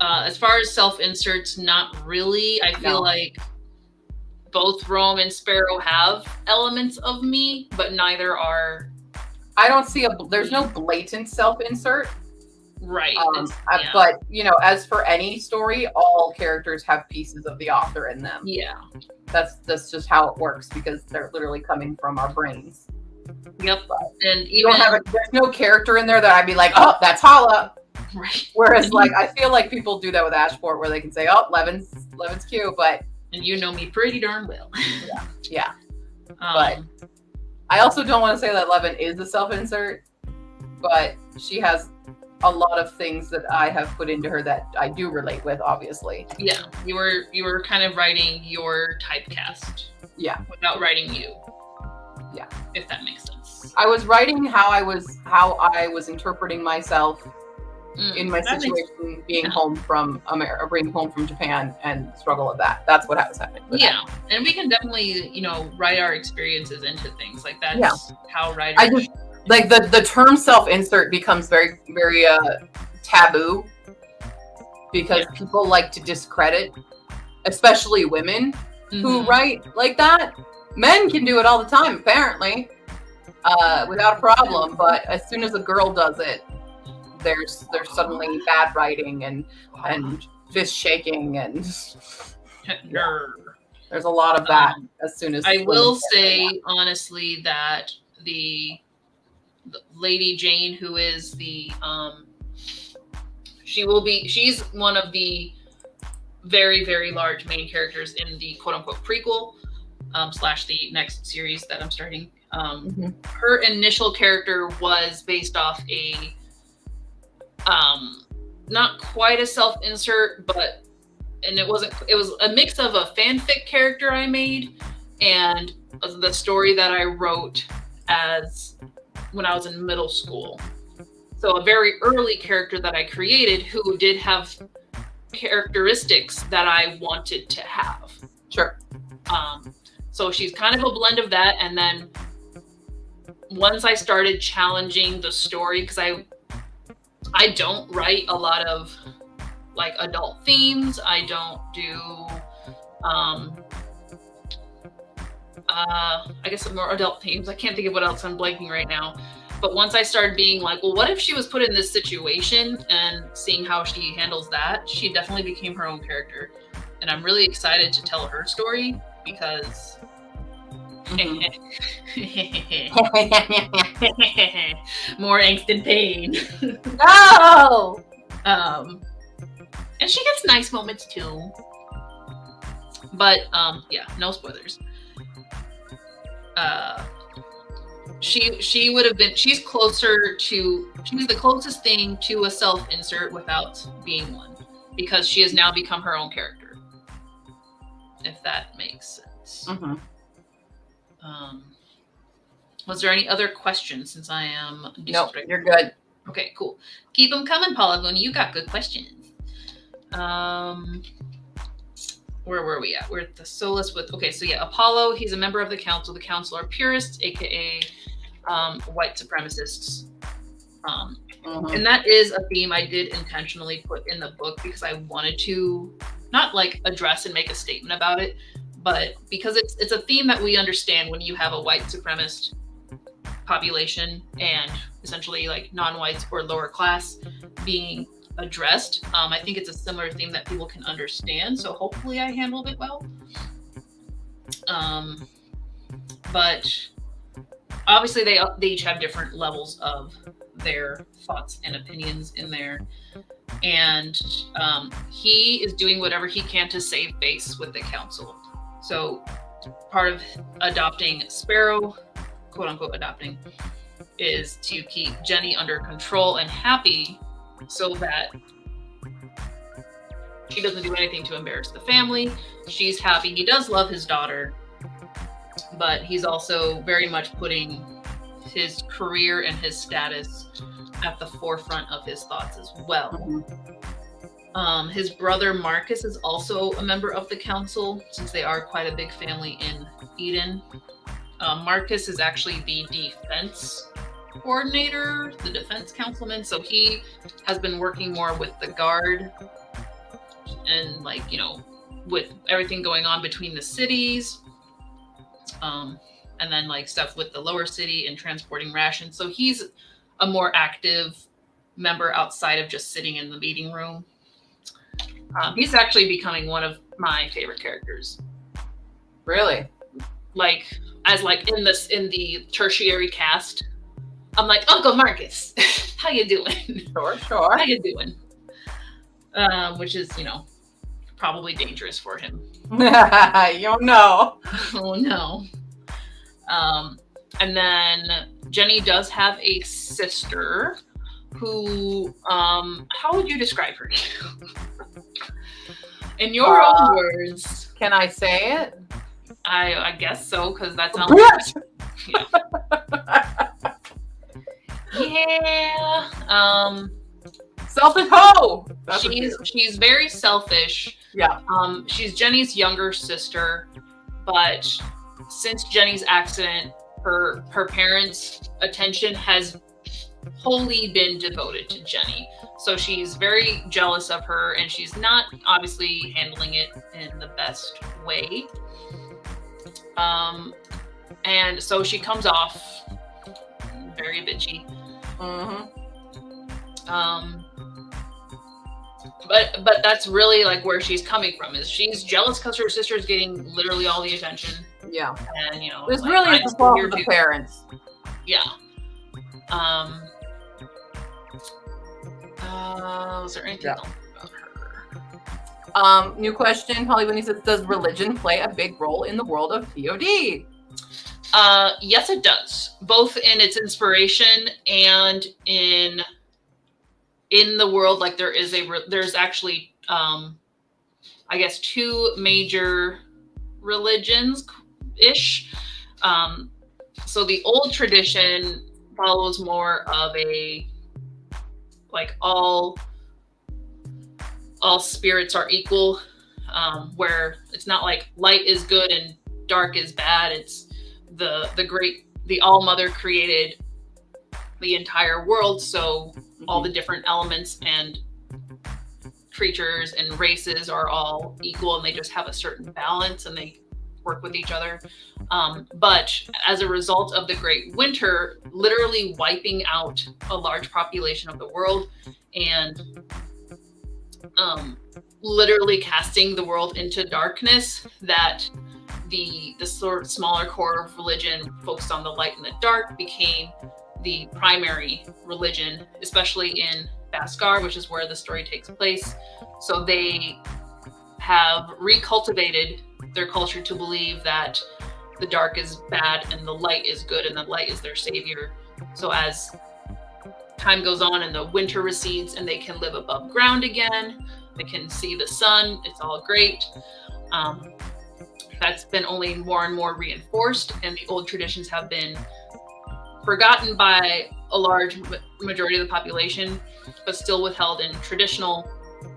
Speaker 1: As far as self-inserts, not really. I feel like both Rome and Sparrow have elements of me, but neither are.
Speaker 2: I don't see there's no blatant self-insert.
Speaker 1: Right.
Speaker 2: But, as for any story, all characters have pieces of the author in them.
Speaker 1: Yeah.
Speaker 2: That's just how it works, because they're literally coming from our brains.
Speaker 1: Yep. And
Speaker 2: there's no character in there that I'd be like, oh, that's Hala.
Speaker 1: Right.
Speaker 2: Whereas, I feel like people do that with Ashport, where they can say, oh, Levin's cute, but.
Speaker 1: And you know me pretty darn well.
Speaker 2: Yeah. But I also don't want to say that Levin is a self-insert, but she has a lot of things that I have put into her that I do relate with, obviously.
Speaker 1: Yeah, you were kind of writing your typecast.
Speaker 2: Yeah.
Speaker 1: Without writing you.
Speaker 2: Yeah.
Speaker 1: If that makes sense.
Speaker 2: I was writing how I was interpreting myself in my situation, being home from America, bringing home from Japan, and struggle of that. That's what I was happening with.
Speaker 1: Yeah, and we can definitely, write our experiences into things like that. That's how writers.
Speaker 2: The term self-insert becomes very, very taboo, because people like to discredit, especially women who write like that. Men can do it all the time, apparently, without a problem. But as soon as a girl does it, there's suddenly bad writing and fist shaking and there's a lot of that. As soon as
Speaker 1: I will say honestly that the Lady Jane, who is she's one of the very, very large main characters in the quote unquote prequel / the next series that I'm starting. Her initial character was based off a not quite a self-insert, it was a mix of a fanfic character I made and the story that I wrote when I was in middle school. So a very early character that I created who did have characteristics that I wanted to have.
Speaker 2: Sure.
Speaker 1: So she's kind of a blend of that. And then once I started challenging the story, because I don't write a lot of adult themes. I don't do I guess more adult themes. I can't think of what else. I'm blanking right now. But once I started being like, well, what if she was put in this situation, and seeing how she handles that, she definitely became her own character. And I'm really excited to tell her story, because more angst and pain.
Speaker 2: No.
Speaker 1: And she gets nice moments too. But no spoilers. She would have been. She's the closest thing to a self-insert without being one, because she has now become her own character. If that makes sense. Was there any other questions? Since I am.
Speaker 2: Nope, you're good.
Speaker 1: Okay, cool. Keep them coming, Polygon. You got good questions. Where were we at? We're at the Solus with. Okay, so Apollo. He's a member of the council. The council are purists, aka white supremacists. And that is a theme I did intentionally put in the book, because I wanted to not address and make a statement about it, but because it's a theme that we understand when you have a white supremacist population and essentially non-whites or lower class being addressed. I think it's a similar theme that people can understand, so hopefully I handled it well. But obviously they each have different levels of their thoughts and opinions in there. and he is doing whatever he can to save face with the council. So part of adopting Sparrow, quote unquote adopting, is to keep Jenny under control and happy so that she doesn't do anything to embarrass the family. She's happy. He does love his daughter, but he's also very much putting his career and his status at the forefront of his thoughts as well. His brother Marcus is also a member of the council, since they are quite a big family in Eden. Marcus is actually the defense coordinator, the defense councilman, so he has been working more with the guard and, like, you know, with everything going on between the cities, and then like stuff with the lower city and transporting rations. So he's a more active member outside of just sitting in the meeting room. He's actually becoming one of my favorite characters.
Speaker 2: Really?
Speaker 1: Like, as like in the tertiary cast, I'm like, Uncle Marcus, how you doing?
Speaker 2: Sure.
Speaker 1: How you doing? Which is, you know, probably dangerous for him.
Speaker 2: You don't know.
Speaker 1: Oh no. And then Jenny does have a sister who, how would you describe her? In your own words.
Speaker 2: Can I say it?
Speaker 1: I guess so, because that's how. Yeah.
Speaker 2: Selfish hoe.
Speaker 1: She's very selfish.
Speaker 2: Yeah.
Speaker 1: She's Jenny's younger sister, but since Jenny's accident, her parents' attention has wholly been devoted to Jenny. So she's very jealous of her, and she's not obviously handling it in the best way. And so she comes off very bitchy. But that's really like where she's coming from, is she's jealous because her sister's getting literally all the attention.
Speaker 2: Yeah.
Speaker 1: And, you know,
Speaker 2: it's
Speaker 1: like,
Speaker 2: really the fault of the parents.
Speaker 1: Yeah. Was there anything else about her?
Speaker 2: New question. Holly Winnie says, does religion play a big role in the world of POD?
Speaker 1: Yes, it does. Both in its inspiration and in the world. Like, there's actually, I guess, two major religions-ish. So the old tradition follows more of a, like, all spirits are equal, where it's not like light is good and dark is bad. It's the All Mother created the entire world, so all the different elements and creatures and races are all equal, and they just have a certain balance and they work with each other. But as a result of the Great Winter literally wiping out a large population of the world and literally casting the world into darkness, that the sort of smaller core of religion focused on the light and the dark became the primary religion, especially in Bhaskar, which is where the story takes place. So they have recultivated their culture to believe that the dark is bad and the light is good, and the light is their savior. So as time goes on and the winter recedes and they can live above ground again, they can see the sun, it's all great. That's been only more and more reinforced, and the old traditions have been forgotten by a large majority of the population, but still withheld in traditional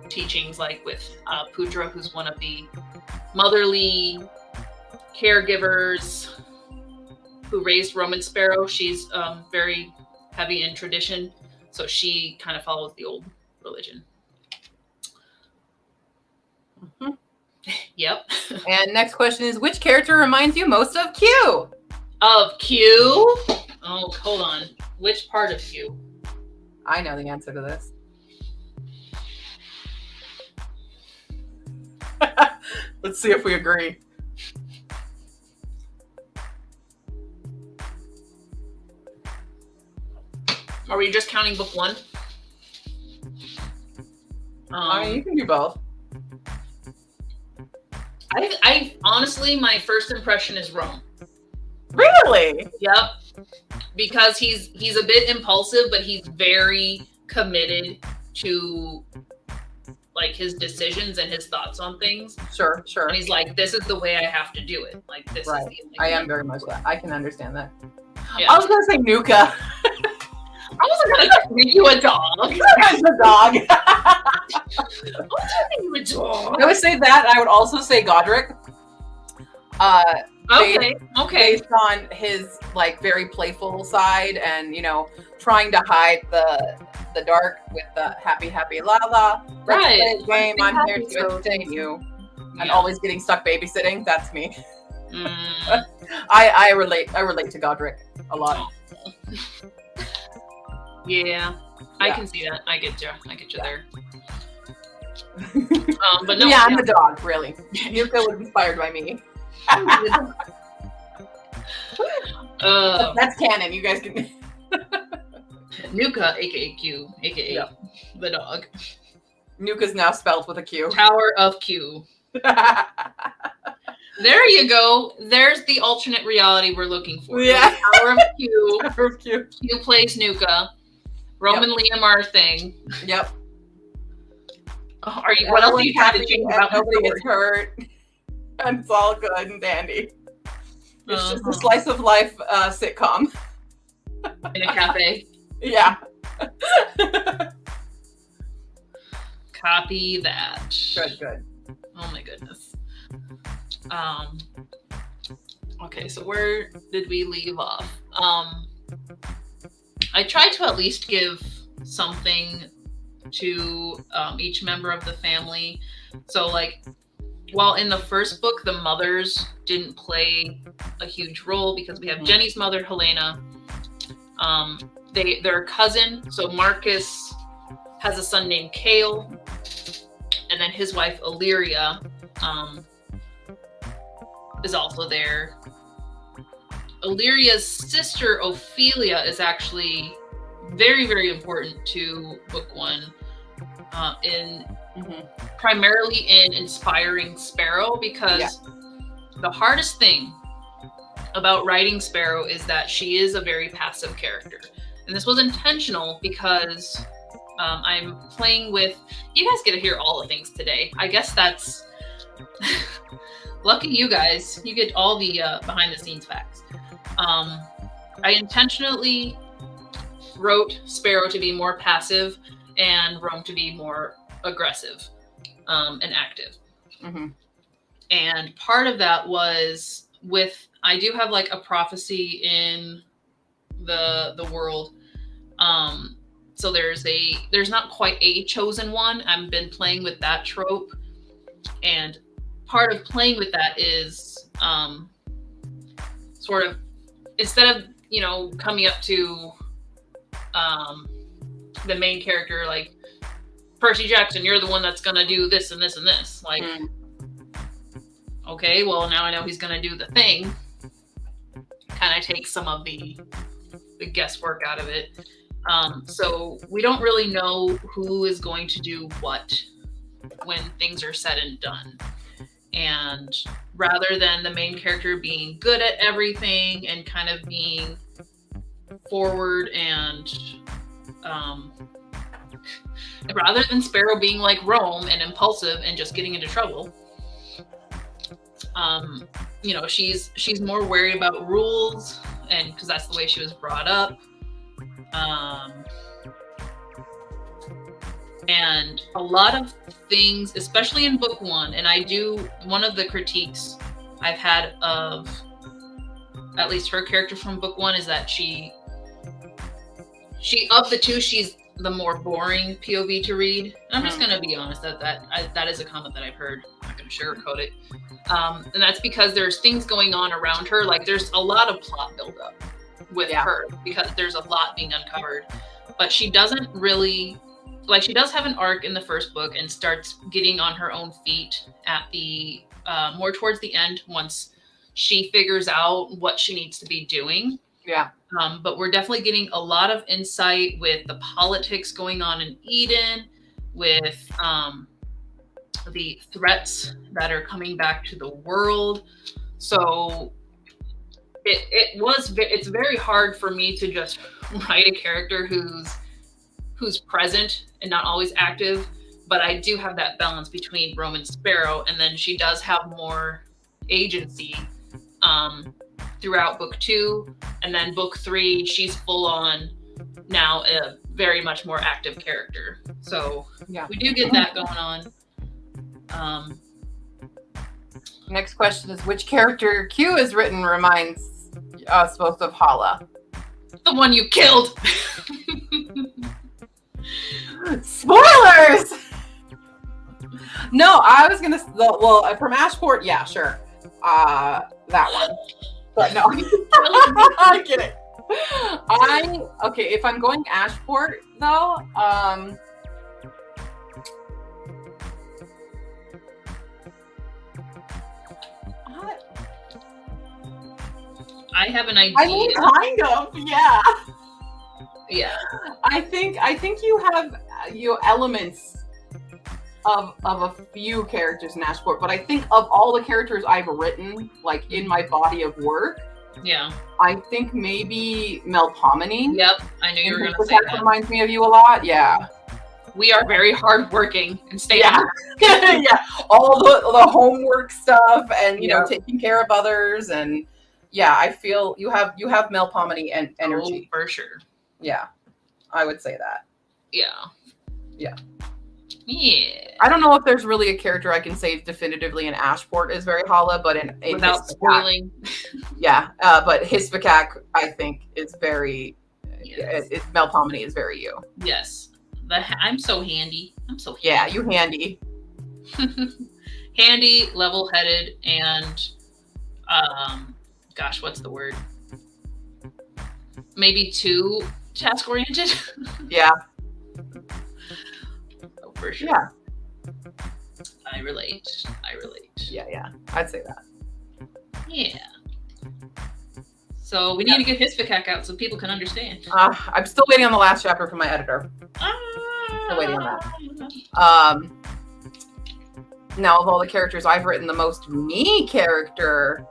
Speaker 1: teachings, like with Putra, who's one of the motherly caregivers who raised Roman Sparrow. She's very heavy in tradition, so she kind of follows the old religion. Yep.
Speaker 2: And next question is, which character reminds you most of Q?
Speaker 1: Of Q? Oh, hold on. Which part of Q?
Speaker 2: I know the answer to this. Let's see if we agree.
Speaker 1: Are we just counting book one?
Speaker 2: I mean, you can do both.
Speaker 1: I honestly, my first impression is Rome.
Speaker 2: Really?
Speaker 1: Yep. Because he's a bit impulsive, but he's very committed to like his decisions and his thoughts on things.
Speaker 2: Sure.
Speaker 1: And he's like, this is the way I have to do it. Like this
Speaker 2: Right.
Speaker 1: is the
Speaker 2: I am very much that. I can understand that.
Speaker 1: Yeah.
Speaker 2: I was gonna say Nuka.
Speaker 1: I wasn't gonna make you a dog.
Speaker 2: As a dog.
Speaker 1: I was gonna make you a dog.
Speaker 2: I would say that, and I would also say Godric.
Speaker 1: Okay.
Speaker 2: Based on his like very playful side, and trying to hide the dark with the happy la la.
Speaker 1: Right.
Speaker 2: Let's play a game. I'm here
Speaker 1: Happy
Speaker 2: to entertain you, and
Speaker 1: Yeah.
Speaker 2: always getting stuck babysitting. That's me.
Speaker 1: Mm.
Speaker 2: I relate to Godric a lot.
Speaker 1: Yeah. I
Speaker 2: Yeah.
Speaker 1: can see that. I get you
Speaker 2: Yeah.
Speaker 1: there. But no.
Speaker 2: Yeah, I'm the dog. Really, Nuka was inspired by me. That's canon. You guys can.
Speaker 1: Nuka, aka Q, aka
Speaker 2: Yeah.
Speaker 1: the dog.
Speaker 2: Nuka's now spelled with a Q.
Speaker 1: Tower of Q. There you go. There's the alternate reality we're looking for.
Speaker 2: Yeah.
Speaker 1: Tower of Q.
Speaker 2: Tower of Q.
Speaker 1: Q plays Nuka. Rome and Liam are a thing.
Speaker 2: Yep.
Speaker 1: Are you? What else are you trying to change about the
Speaker 2: nobody
Speaker 1: story?
Speaker 2: gets hurt? And it's all good and dandy. It's just a
Speaker 1: Uh-huh.
Speaker 2: slice of life sitcom.
Speaker 1: In a cafe.
Speaker 2: Yeah.
Speaker 1: Copy that.
Speaker 2: Good.
Speaker 1: Oh my goodness. Okay, so where did we leave off? I tried to at least give something to each member of the family. So like, while in the first book, the mothers didn't play a huge role because we have
Speaker 2: Mhm.
Speaker 1: Jenny's mother, Helena. They're a cousin. So Marcus has a son named Kale, and then his wife Illyria is also there. Illyria's sister Ophelia is actually very, very important to book one, primarily in inspiring Sparrow, because the hardest thing about writing Sparrow is that she is a very passive character. And this was intentional because I'm playing with, you guys get to hear all the things today. I guess that's lucky you guys. You get all the behind the scenes facts. I intentionally wrote Sparrow to be more passive and Rome to be more aggressive and active.
Speaker 2: Mm-hmm.
Speaker 1: And part of that was I do have like a prophecy in the world. So there's not quite a chosen one. I've been playing with that trope. And part of playing with that is sort of, instead of, coming up to the main character, like, Percy Jackson, you're the one that's going to do this and this and this. Like, okay, well, now I know he's going to do the thing. Kind of take some of the guesswork out of it. So we don't really know who is going to do what when things are said and done. And rather than the main character being good at everything and kind of being forward and rather than Sparrow being like Rome and impulsive and just getting into trouble, she's more worried about rules, and because that's the way she was brought up. And a lot of things, especially in book one, and one of the critiques I've had of at least her character from book one is that she of the two, she's the more boring POV to read. And I'm just going to be honest that is a comment that I've heard. I'm not going to sugarcoat it. And that's because there's things going on around her. Like, there's a lot of plot buildup with her because there's a lot being uncovered. But she doesn't really, like, she does have an arc in the first book and starts getting on her own feet at the more towards the end once she figures out what she needs to be doing.
Speaker 2: Yeah.
Speaker 1: But we're definitely getting a lot of insight with the politics going on in Eden, with the threats that are coming back to the world. So it's very hard for me to just write a character who's present and not always active, but I do have that balance between Roman Sparrow, and then she does have more agency throughout book 2, and then book 3 she's full on now a very much more active character. So
Speaker 2: Yeah.
Speaker 1: we do get that going on.
Speaker 2: Next question is, which character Q is written reminds us both of Hala?
Speaker 1: The one you killed.
Speaker 2: Spoilers! No, I was gonna. Well, from Ashport, yeah, sure. That one. But no, I'm kidding. Okay. If I'm going Ashport though,
Speaker 1: I have an idea.
Speaker 2: I mean, kind of, yeah.
Speaker 1: Yeah.
Speaker 2: I think you have elements of a few characters in Ashport, but I think of all the characters I've written, like in my body of work,
Speaker 1: Yeah.
Speaker 2: I think maybe Melpomene.
Speaker 1: Yep. I knew you were going to say
Speaker 2: That
Speaker 1: that.
Speaker 2: reminds me of you a lot. Yeah.
Speaker 1: We are very hardworking and stay
Speaker 2: Yeah.
Speaker 1: on.
Speaker 2: Yeah. All the homework stuff and you know
Speaker 1: Yep.
Speaker 2: taking care of others, and yeah, I feel you have Melpomene and energy.
Speaker 1: Oh, for sure.
Speaker 2: Yeah, I would say that.
Speaker 1: Yeah.
Speaker 2: Yeah.
Speaker 1: Yeah.
Speaker 2: I don't know if there's really a character I can say definitively in Ashport is very Hala, but in
Speaker 1: Without
Speaker 2: Hisvakak,
Speaker 1: spoiling.
Speaker 2: yeah. But Hisvakak, I think, is very.
Speaker 1: Yes.
Speaker 2: Melpomene is very you.
Speaker 1: Yes. I'm so handy. I'm so handy.
Speaker 2: Yeah, you handy.
Speaker 1: Handy, level-headed, and gosh, what's the word? Maybe too task-oriented.
Speaker 2: Yeah.
Speaker 1: Oh, for sure.
Speaker 2: Yeah.
Speaker 1: I relate.
Speaker 2: Yeah. I'd say that.
Speaker 1: Yeah. So we need to get Hisvakak out so people can understand.
Speaker 2: I'm still waiting on the last chapter from my editor. Still waiting on that. Now, of all the characters I've written, the most me character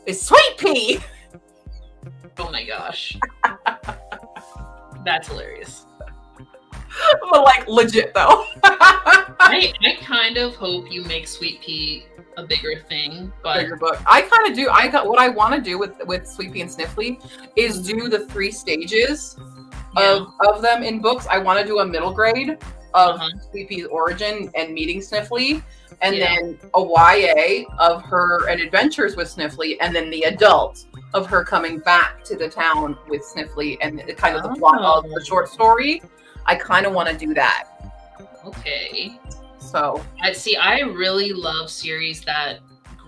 Speaker 2: is Sweet Pea.
Speaker 1: Oh my gosh. That's hilarious.
Speaker 2: But like legit though.
Speaker 1: I kind of hope you make Sweet Pea a bigger thing, but
Speaker 2: Bigger book. I kind of do. What I want to do with Sweet Pea and Sniffly is do the 3 stages of them in books. I want to do a middle grade of Sweet Pea's origin and meeting Sniffly, and then a YA of her and adventures with Sniffly, and then the adult of her coming back to the town with Sniffly and kind of the plot of the short story. I kind of want to do that.
Speaker 1: Okay.
Speaker 2: So
Speaker 1: I really love series that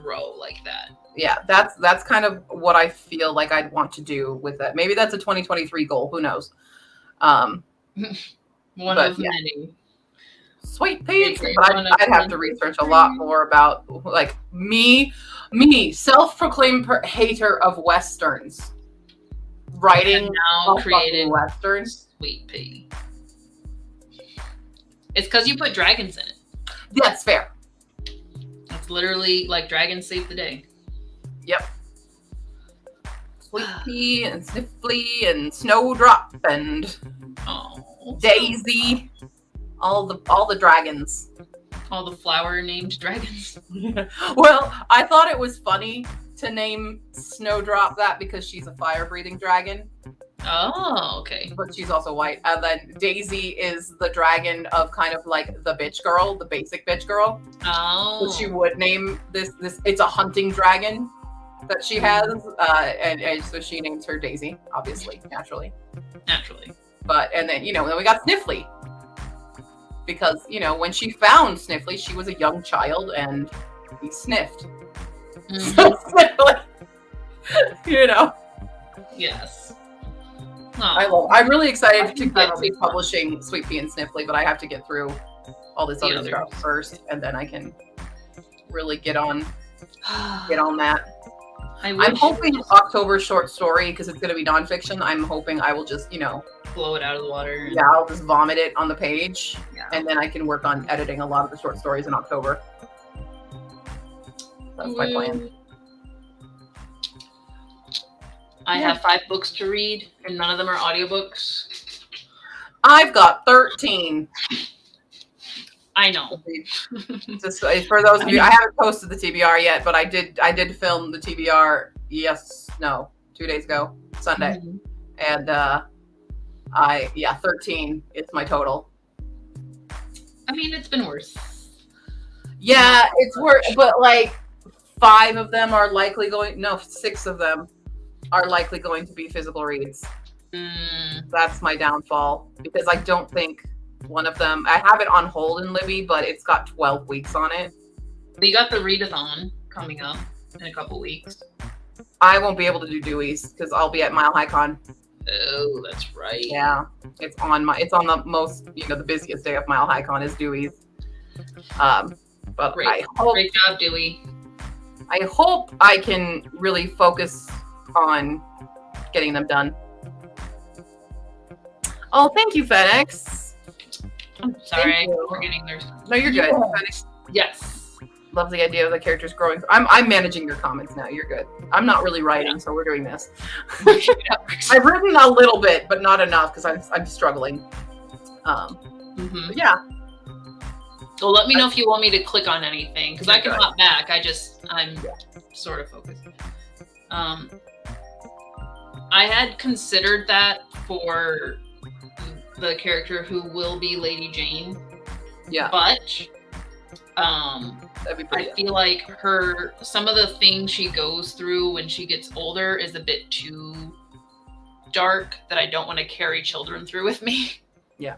Speaker 1: grow like that.
Speaker 2: yeah, that's kind of what I feel like I'd want to do with that. Maybe that's a 2023 goal. Who knows?
Speaker 1: One
Speaker 2: But,
Speaker 1: of
Speaker 2: yeah.
Speaker 1: many.
Speaker 2: Sweet Pea,
Speaker 1: Favorite
Speaker 2: but
Speaker 1: one of
Speaker 2: I'd have to
Speaker 1: many.
Speaker 2: research a lot more about like me, self-proclaimed hater of westerns, writing
Speaker 1: And now
Speaker 2: a
Speaker 1: created
Speaker 2: fucking westerns.
Speaker 1: Sweet Pea. It's because you put dragons in it.
Speaker 2: That's fair.
Speaker 1: It's literally like dragons save the day.
Speaker 2: Yep. Sweet Pea and Sniffly and Snowdrop and
Speaker 1: Oh.
Speaker 2: Daisy, all the dragons.
Speaker 1: All the flower named dragons.
Speaker 2: Well, I thought it was funny to name Snowdrop that because she's a fire-breathing dragon,
Speaker 1: Oh, okay.
Speaker 2: but she's also white. And then Daisy is the dragon of kind of like the bitch girl, the basic bitch girl.
Speaker 1: Oh.
Speaker 2: So she would name this. It's a hunting dragon that she has, and so she names her Daisy, obviously, naturally.
Speaker 1: Naturally.
Speaker 2: But and then then we got Sniffly. Because, when she found Sniffly, she was a young child and he sniffed.
Speaker 1: Mhm.
Speaker 2: So Sniffly,
Speaker 1: Yes.
Speaker 2: I'm really excited to get
Speaker 1: that'll
Speaker 2: to
Speaker 1: be fun.
Speaker 2: publishing Sweet Pea and Sniffly, but I have to get through all this other
Speaker 1: others.
Speaker 2: stuff first, and then I can really get on that. I'm hoping October short story, because it's going to be nonfiction. I'm hoping I will just,
Speaker 1: blow it out of the water.
Speaker 2: yeah, I'll just vomit it on the page,
Speaker 1: Yeah.
Speaker 2: and then I can work on editing a lot of the short stories in October. That's my plan.
Speaker 1: I have 5 books to read, and none of them are audiobooks.
Speaker 2: I've got 13.
Speaker 1: I know.
Speaker 2: Just for those of you, I haven't posted the TBR yet, but I did film the TBR 2 days ago, Sunday.
Speaker 1: Mhm.
Speaker 2: And 13 is my total.
Speaker 1: I mean, it's been worse.
Speaker 2: Yeah, it's worse, but like 5 of them are likely 6 of them are likely going to be physical reads. That's my downfall, because I don't think one of them, I have it on hold in Libby, but it's got 12 weeks on it.
Speaker 1: We got the readathon coming up in a couple weeks.
Speaker 2: I won't be able to do Dewey's because I'll be at Mile High Con.
Speaker 1: Oh, that's right.
Speaker 2: Yeah, it's on the most, the busiest day of Mile High Con is Dewey's. But
Speaker 1: Great. Great job, Dewey.
Speaker 2: I hope I can really focus on getting them done. Oh, thank you, FedEx.
Speaker 1: I'm sorry,
Speaker 2: Thank you.
Speaker 1: we're getting there.
Speaker 2: No, you're good.
Speaker 1: Yeah.
Speaker 2: FedEx.
Speaker 1: Yes.
Speaker 2: Love the idea of the characters growing. I'm managing your comments now. You're good. I'm not really writing, so we're doing this. I've written a little bit, but not enough because I'm struggling. But yeah.
Speaker 1: Well, let me know if you want me to click on anything, because I can hop back. I'm sort of focused. I had considered that for the character who will be Lady Jane.
Speaker 2: Yeah.
Speaker 1: But
Speaker 2: that'd be pretty
Speaker 1: I feel like some of the things she goes through when she gets older is a bit too dark that I don't want to carry children through with me.
Speaker 2: Yeah.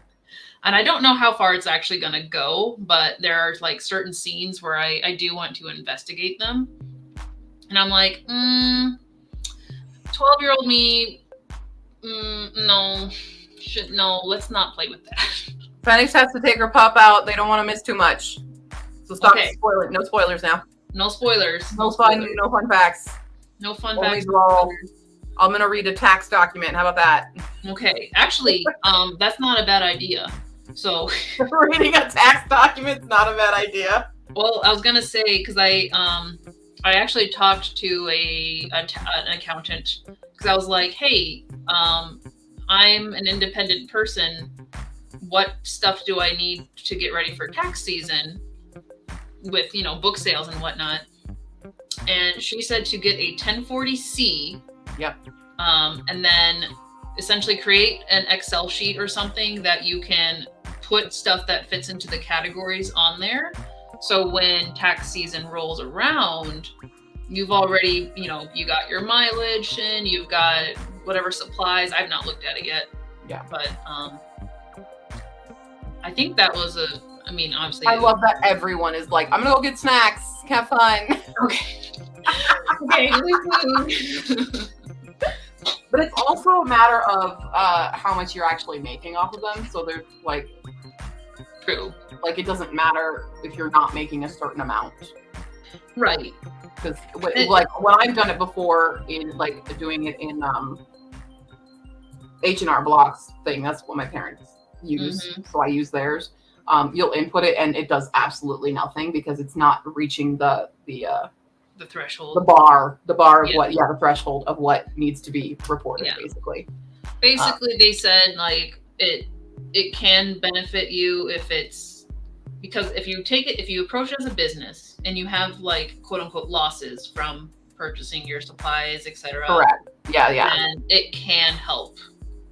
Speaker 1: And I don't know how far it's actually going to go, but there are like certain scenes where I do want to investigate them. And I'm like, 12-year-old me, no, let's not play with that.
Speaker 2: Phoenix has to take her pup out. They don't want to miss too much. So stop spoiling. No spoilers now.
Speaker 1: No spoilers.
Speaker 2: No fun facts.
Speaker 1: No fun
Speaker 2: Only
Speaker 1: facts.
Speaker 2: I'm going to read a tax document. How about that?
Speaker 1: Okay. Actually, that's not a bad idea. So
Speaker 2: reading a tax document's not a bad idea.
Speaker 1: Well, I was going to say, because I actually talked to an accountant, because I was like, hey, I'm an independent person. What stuff do I need to get ready for tax season with, book sales and whatnot? And she said to get a 1040C.
Speaker 2: Yep.
Speaker 1: And then essentially create an Excel sheet or something that you can put stuff that fits into the categories on there. So when tax season rolls around, you've already, you got your mileage and you've got whatever supplies. I've not looked at it yet.
Speaker 2: Yeah.
Speaker 1: But I think that was obviously.
Speaker 2: I love that everyone is like, I'm going to go get snacks. Have fun.
Speaker 1: Okay. Okay.
Speaker 2: But it's also a matter of how much you're actually making off of them. So they're like,
Speaker 1: True.
Speaker 2: Like it doesn't matter if you're not making a certain amount.
Speaker 1: Right.
Speaker 2: Because like when I've done it before in like doing it in H&R Blocks thing, that's what my parents use.
Speaker 1: Mm-hmm.
Speaker 2: So I use theirs. You'll input it and it does absolutely nothing because it's not reaching the
Speaker 1: threshold,
Speaker 2: the bar of
Speaker 1: yeah.
Speaker 2: the threshold of what needs to be reported.
Speaker 1: Yeah.
Speaker 2: Basically,
Speaker 1: they said like it can benefit you because if you approach it as a business and you have like quote unquote losses from purchasing your supplies, etc.
Speaker 2: Correct. Yeah.
Speaker 1: And it can help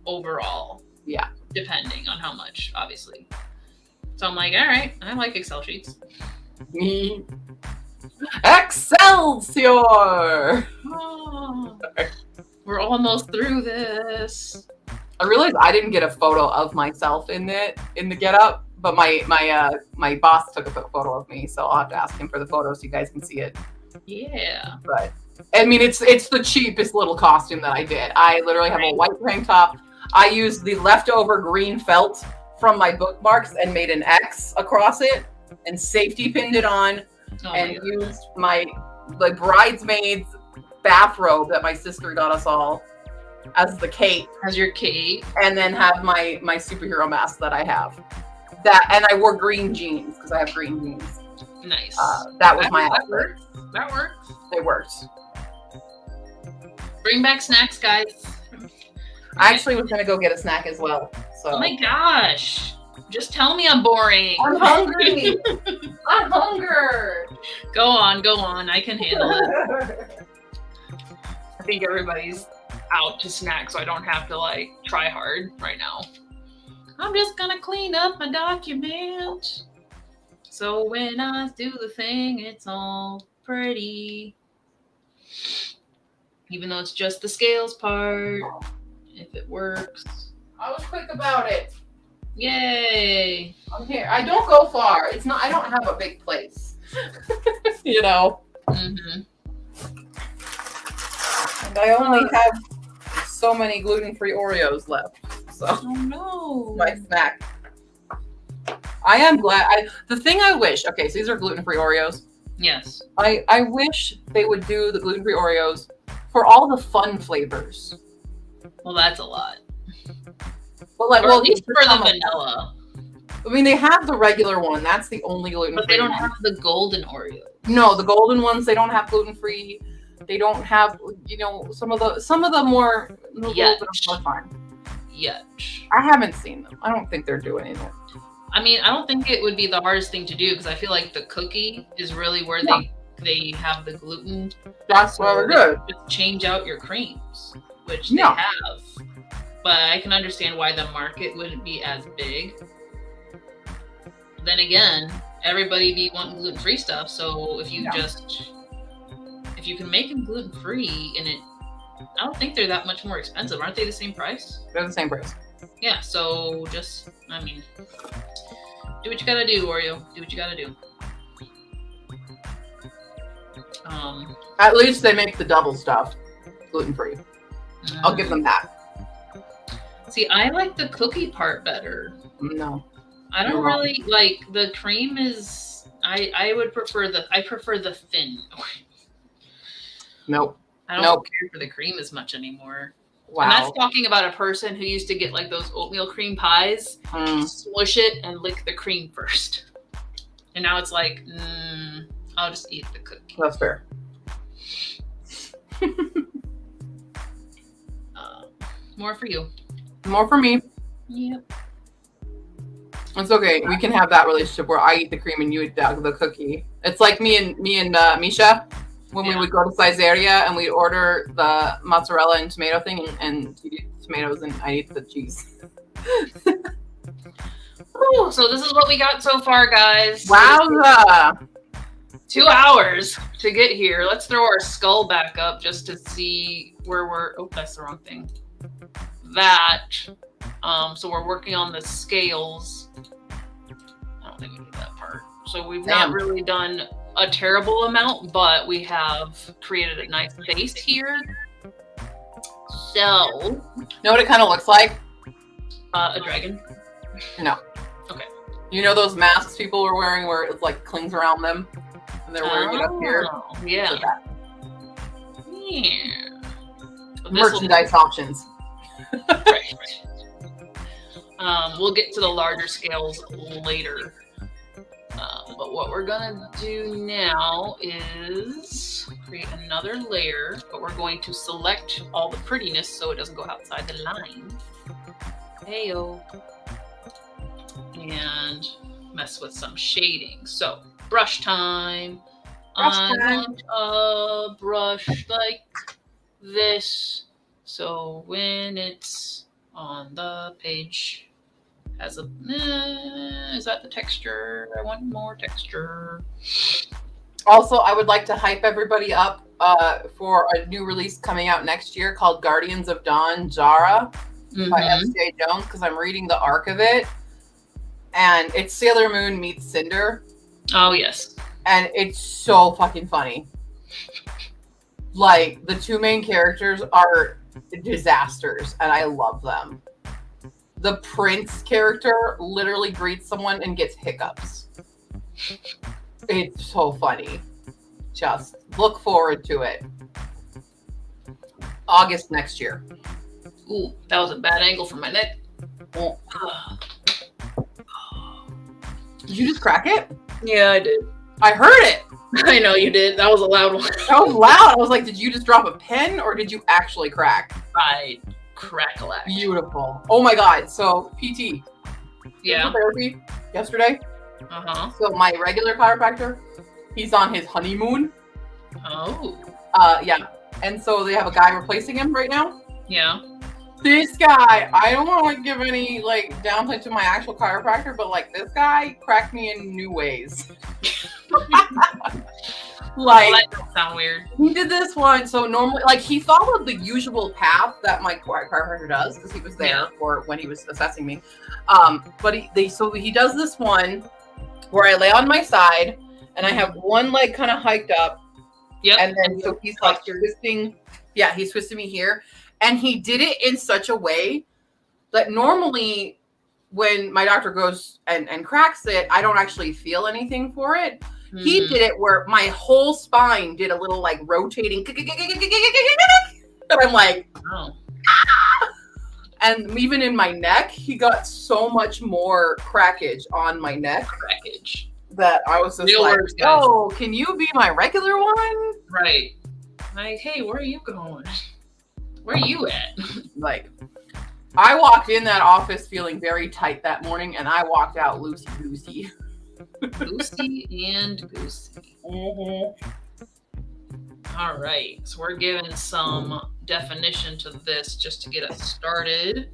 Speaker 1: overall.
Speaker 2: Yeah.
Speaker 1: Depending on how much, obviously. So I'm like, all right, I like Excel sheets.
Speaker 2: Excelsior!
Speaker 1: Oh, we're almost through this.
Speaker 2: I realized I didn't get a photo of myself in the get up, but my boss took a photo of me, so I'll have to ask him for the photo so you guys can see it.
Speaker 1: Yeah.
Speaker 2: But I mean, it's the cheapest little costume that I did. I literally have a white tank top. I used the leftover green felt from my bookmarks and made an X across it and safety pinned it on, and used my bridesmaids bathrobe that my sister got us all as the cape,
Speaker 1: As your cape.
Speaker 2: and then have my superhero mask that I have. That, and I wore green jeans because I have green jeans.
Speaker 1: Nice.
Speaker 2: That was my
Speaker 1: that
Speaker 2: outfit.
Speaker 1: works. That works.
Speaker 2: It worked.
Speaker 1: Bring back snacks, guys.
Speaker 2: I actually was gonna go get a snack as well. So
Speaker 1: Oh my gosh. Just tell me I'm boring.
Speaker 2: I'm hungry. I'm hungry.
Speaker 1: Go on. I can handle it. I think everybody's out to snack, so I don't have to like try hard right now. I'm just gonna clean up my document. So when I do the thing, it's all pretty. Even though it's just the scales part, if it works.
Speaker 2: I was quick about it.
Speaker 1: Yay!
Speaker 2: I'm here. I don't go far. It's not. I don't have a big place. You know.
Speaker 1: Mm-hmm.
Speaker 2: And I only have so many gluten-free Oreos left. So
Speaker 1: Oh no!
Speaker 2: my snack. I am glad. The thing I wish. Okay, so these are gluten-free Oreos.
Speaker 1: Yes.
Speaker 2: I wish they would do the gluten-free Oreos for all the fun flavors.
Speaker 1: Well, that's a lot.
Speaker 2: But like,
Speaker 1: Or
Speaker 2: well,
Speaker 1: at least
Speaker 2: there's
Speaker 1: for the
Speaker 2: some-
Speaker 1: vanilla.
Speaker 2: I mean, they have the regular one. That's the only gluten-free.
Speaker 1: But they don't
Speaker 2: one.
Speaker 1: have the golden Oreo.
Speaker 2: No, the golden ones, they don't have gluten-free. They don't have, some of the more a little
Speaker 1: Yet.
Speaker 2: bit of more fun.
Speaker 1: Yet.
Speaker 2: I haven't seen them. I don't think they're doing it.
Speaker 1: I mean, I don't think it would be the hardest thing to do because I feel like the cookie is really where
Speaker 2: Yeah.
Speaker 1: they have the gluten.
Speaker 2: That's
Speaker 1: So
Speaker 2: what we're
Speaker 1: they
Speaker 2: good.
Speaker 1: Just change out your creams, which
Speaker 2: Yeah.
Speaker 1: they have. But I can understand why the market wouldn't be as big. Then again, everybody be wanting gluten-free stuff. So if you
Speaker 2: Yeah.
Speaker 1: if you can make them gluten-free and I don't think they're that much more expensive. Aren't they the same price?
Speaker 2: They're the same price.
Speaker 1: Yeah, so just, I mean, do what you gotta do, Oreo. Do what you gotta do.
Speaker 2: At least they make the double stuff gluten-free. I'll give them that.
Speaker 1: See, I like the cookie part better.
Speaker 2: No.
Speaker 1: I don't
Speaker 2: You're wrong.
Speaker 1: really like the cream is. I would prefer the thin.
Speaker 2: Nope.
Speaker 1: I don't
Speaker 2: Nope.
Speaker 1: care for the cream as much anymore.
Speaker 2: Wow.
Speaker 1: And that's talking about a person who used to get like those oatmeal cream pies, smush it and lick the cream first. And now it's like, I'll just eat the cookie.
Speaker 2: That's fair.
Speaker 1: More for you.
Speaker 2: More for me.
Speaker 1: Yep.
Speaker 2: It's okay. We can have that relationship where I eat the cream and you eat the cookie. It's like me and Misha when we
Speaker 1: Yeah.
Speaker 2: would go to Caesarea and we'd order the mozzarella and tomato thing, and she'd eat tomatoes and I eat the cheese.
Speaker 1: Ooh, so this is what we got so far, guys.
Speaker 2: Wowza!
Speaker 1: 2 hours to get here. Let's throw our skull back up just to see where we're. Oh, that's the wrong thing. That. So we're working on the scales. I don't think we need that part. So we've not
Speaker 2: Damn.
Speaker 1: really done a terrible amount, but we have created a nice base here. So,
Speaker 2: You know what it kind of looks like?
Speaker 1: a dragon.
Speaker 2: No.
Speaker 1: Okay.
Speaker 2: You know those masks people were wearing where it like clings around them and they're wearing it up here?
Speaker 1: Oh, yeah.
Speaker 2: So that.
Speaker 1: Yeah. But this will be-
Speaker 2: Merchandise options.
Speaker 1: Right. We'll get to the larger scales later. But what we're gonna do now is create another layer, but we're going to select all the prettiness so it doesn't go outside the line. Heyo. And mess with some shading. So, brush time.
Speaker 2: Brush
Speaker 1: I
Speaker 2: time.
Speaker 1: want a brush like this. So when it's on the page, has a is that the texture? I want more texture.
Speaker 2: Also, I would like to hype everybody up for a new release coming out next year called Guardians of Dawn Zara by S.J. Jones, because I'm reading the arc of it. And it's Sailor Moon meets Cinder.
Speaker 1: Oh yes.
Speaker 2: And it's so fucking funny. Like, the two main characters are disasters, and I love them. The Prince character literally greets someone and gets hiccups. It's so funny. Just look forward to it. August next year.
Speaker 1: Ooh, that was a bad angle for my neck.
Speaker 2: Oh. Did you just crack it?
Speaker 1: Yeah, I did.
Speaker 2: I heard it.
Speaker 1: I know you did. That was a loud one.
Speaker 2: That was loud. I was like, did you just drop a pen or did you actually crack?
Speaker 1: I crack-a-lack.
Speaker 2: Beautiful. Oh my God. So PT.
Speaker 1: Yeah.
Speaker 2: Therapy yesterday.
Speaker 1: Uh-huh.
Speaker 2: So my regular chiropractor, he's on his honeymoon.
Speaker 1: Oh.
Speaker 2: Yeah. And so they have a guy replacing him right now.
Speaker 1: Yeah.
Speaker 2: This guy, I don't want to like give any like downside to my actual chiropractor, but like this guy cracked me in new ways.
Speaker 1: Well, that don't sound weird.
Speaker 2: He did this one. So normally, like he followed the usual path that my chiropractor does because he was there for when he was assessing me. But he does this one where I lay on my side and I have one leg kind of hiked up.
Speaker 1: Yep.
Speaker 2: And then so he's like twisting. Yeah, he's twisting me here. And he did it in such a way that normally when my doctor goes and cracks it, I don't actually feel anything for it. Mm-hmm. He did it where my whole spine did a little like rotating. And I'm like, oh. Ah! And even in my neck, he got so much more crackage on my neck.
Speaker 1: Crackage.
Speaker 2: That I was just like, oh, can you be my regular one?
Speaker 1: Right. Like, hey, where are you going? Where are you at?
Speaker 2: Like, I walked in that office feeling very tight that morning, and I walked out loosey-goosey.
Speaker 1: Loosey and goosey. Mm-hmm. All right. So we're giving some definition to this just to get us started.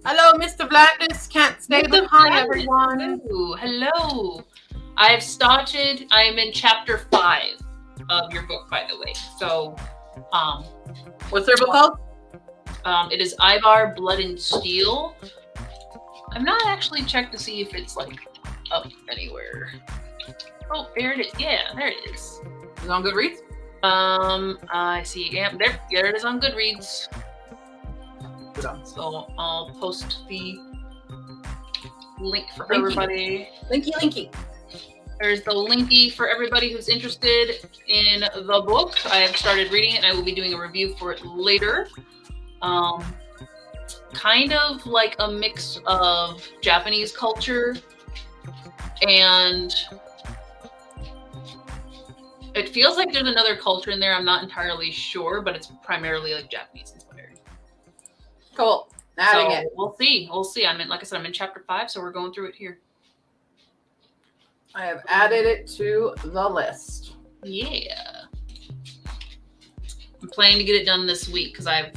Speaker 2: Hello, Mr. Blandis. Can't stay behind, everyone.
Speaker 1: Hello. I am in chapter 5 of your book, by the way. So,
Speaker 2: what's their book called?
Speaker 1: It is Ivar Blood and Steel. I've not actually checked to see if it's like up anywhere. Oh, there it is. Yeah, there it is.
Speaker 2: Is it on Goodreads?
Speaker 1: I see. Yeah, there it is on Goodreads. So I'll post the link for everybody.
Speaker 2: Linky.
Speaker 1: There's the linky for everybody who's interested in the book. I have started reading it and I will be doing a review for it later. Kind of like a mix of Japanese culture and it feels like there's another culture in there. I'm not entirely sure, but it's primarily like Japanese inspired.
Speaker 2: Cool. Adding it.
Speaker 1: We'll see. Like I said, I'm in chapter 5, so we're going through it here.
Speaker 2: I have added it to the list.
Speaker 1: Yeah. I'm planning to get it done this week because I have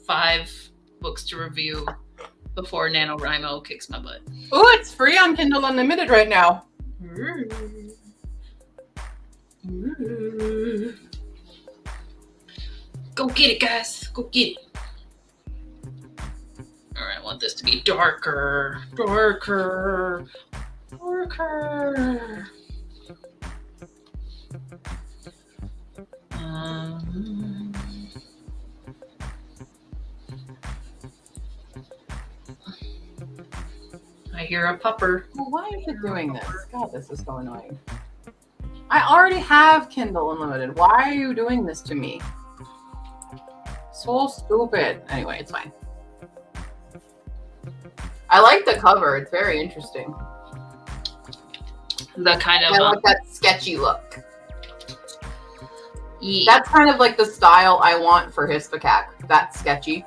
Speaker 1: 5 books to review before NaNoWriMo kicks my butt.
Speaker 2: Ooh, it's free on Kindle Unlimited right now.
Speaker 1: Go get it, guys. Go get it. All right, I want this to be darker. I hear a pupper.
Speaker 2: Well, why is it doing this? God, this is so annoying. I already have Kindle Unlimited. Why are you doing this to me? So stupid. Anyway, it's fine. I like the cover. It's very interesting.
Speaker 1: The kind of
Speaker 2: I like that sketchy look.
Speaker 1: Yeah.
Speaker 2: That's kind of like the style I want for Histocac. That's sketchy.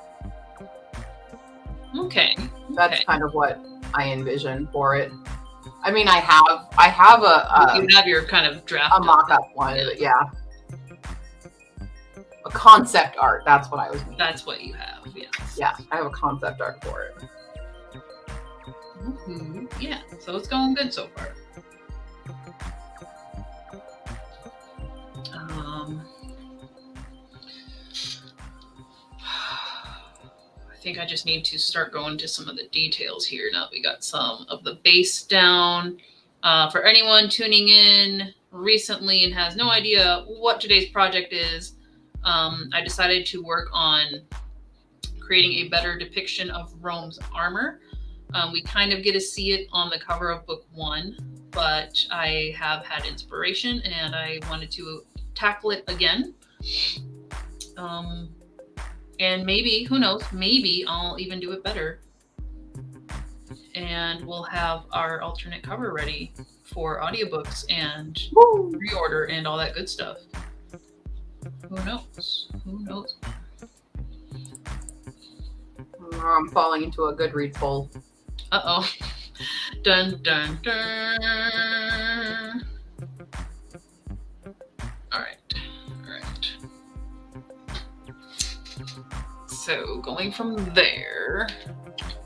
Speaker 1: Okay.
Speaker 2: That's kind of what I envision for it. I mean, I have a
Speaker 1: you have your kind of draft,
Speaker 2: a mock-up one, yeah. A concept art. That's what I was meaning.
Speaker 1: That's what you have. Yes.
Speaker 2: Yeah, I have a concept art for it.
Speaker 1: Mm-hmm. Yeah. So it's going good so far. I think I just need to start going to some of the details here now that we got some of the base down. For anyone tuning in recently and has no idea what today's project is, I decided to work on creating a better depiction of Rome's armor. We kind of get to see it on the cover of book 1, but I have had inspiration and I wanted to tackle it again. And maybe, who knows, maybe I'll even do it better. And we'll have our alternate cover ready for audiobooks and pre-order and all that good stuff. Who knows? Who knows?
Speaker 2: I'm falling into a Goodreads hole.
Speaker 1: Uh-oh. Dun, dun, dun. All right. So going from there,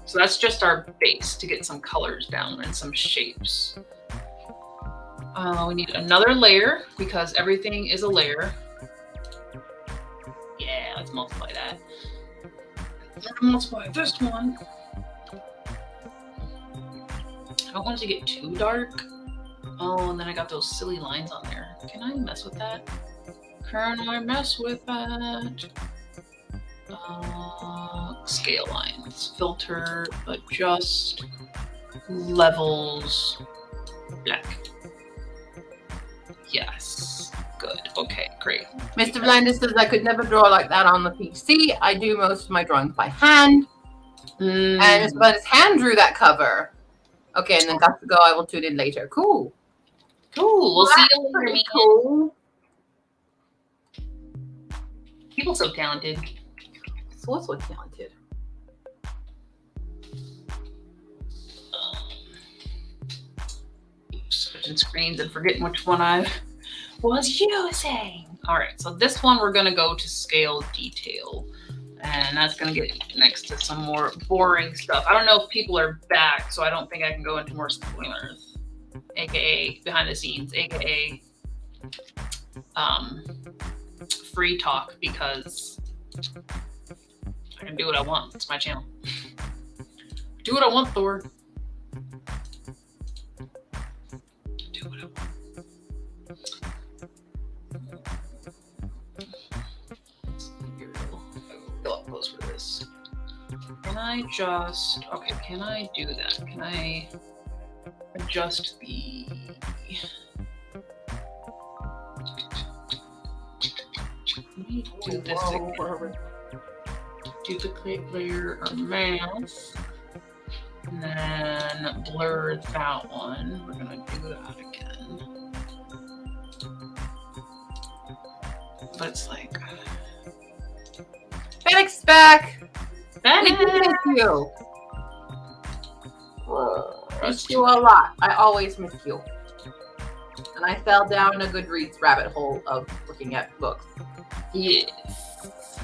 Speaker 1: so that's just our base to get some colors down and some shapes. We need another layer because everything is a layer. Yeah, let's multiply that. Multiply this one. I don't want it to get too dark. Oh, and then I got those silly lines on there. Can I mess with that? Can I mess with that? Scale lines, filter, adjust, levels, black. Yes, good. Okay, great.
Speaker 2: Mr. Blinders says I could never draw like that on the PC. I do most of my drawings by hand. And Mr. Blinders hand drew that cover. Okay, and then got to go. I will tune in later. Cool.
Speaker 1: We'll see you later.
Speaker 2: Pretty cool.
Speaker 1: People so talented.
Speaker 2: So talented.
Speaker 1: Switching screens and forgetting which one I was using. All right, so this one we're gonna go to scale detail, and that's gonna get next to some more boring stuff. I don't know if people are back, so I don't think I can go into more spoilers, aka behind the scenes, aka free talk, because I can do what I want. It's my channel. Do what I want, Thor. Do what I want. Go up close for this. Can I just... Okay, can I do that? Can I adjust the... Let me do this again. Duplicate layer or mask. And then blur that one. We're gonna do that again. But it's like...
Speaker 2: Fennec's back!
Speaker 1: Fennec!
Speaker 2: Miss you. Miss you a lot. I always miss you. And I fell down a Goodreads rabbit hole of looking at books.
Speaker 1: Yes.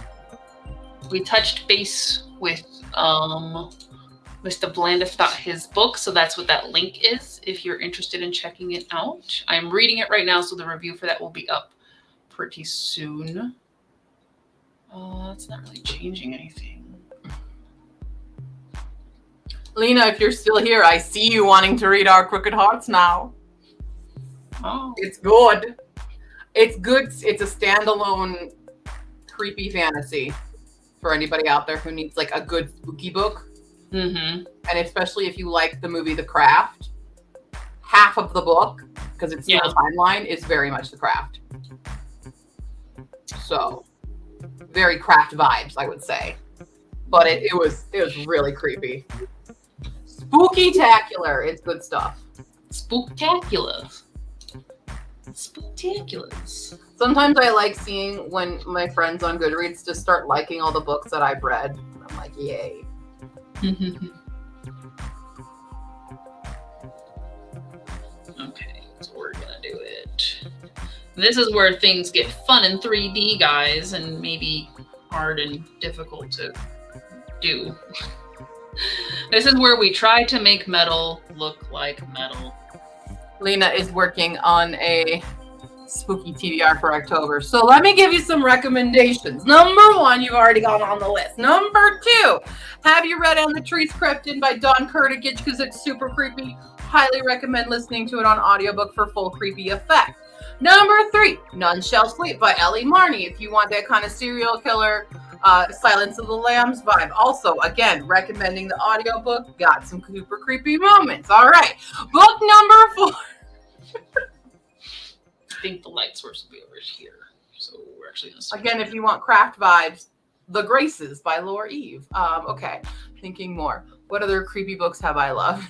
Speaker 1: We touched base with Mr. Blandis about his book, so that's what that link is if you're interested in checking it out. I'm reading it right now, so the review for that will be up pretty soon. That's not really changing anything.
Speaker 2: Lena, if you're still here, I see you wanting to read Our Crooked Hearts now.
Speaker 1: Oh.
Speaker 2: It's good. It's good. It's a standalone creepy fantasy for anybody out there who needs like a good spooky book.
Speaker 1: Mm-hmm.
Speaker 2: And especially if you like the movie The Craft, half of the book, because it's still a timeline, is very much The Craft. So, very Craft vibes, I would say. But it was really creepy. Spooky-tacular. It's good stuff.
Speaker 1: Spooktacular. Spectaculars.
Speaker 2: Sometimes I like seeing when my friends on Goodreads just start liking all the books that I've read. I'm like, yay.
Speaker 1: Okay, so we're gonna do it. This is where things get fun in 3D, guys, and maybe hard and difficult to do. This is where we try to make metal look like metal.
Speaker 2: Lena is working on a spooky TBR for October. So let me give you some recommendations. Number 1, you've already gone on the list. Number 2, have you read On the Trees Crept In by Dawn Kurtagich? Because it's super creepy. Highly recommend listening to it on audiobook for full creepy effect. Number 3, None Shall Sleep by Ellie Marney. If you want that kind of serial killer, Silence of the Lambs vibe. Also, again, recommending the audiobook. Got some super creepy moments. All right. Book number 4.
Speaker 1: I think the light source will be over here. So we're actually going to
Speaker 2: Again, if you want craft vibes, The Graces by Laura Eve. Okay, thinking more. What other creepy books have I loved?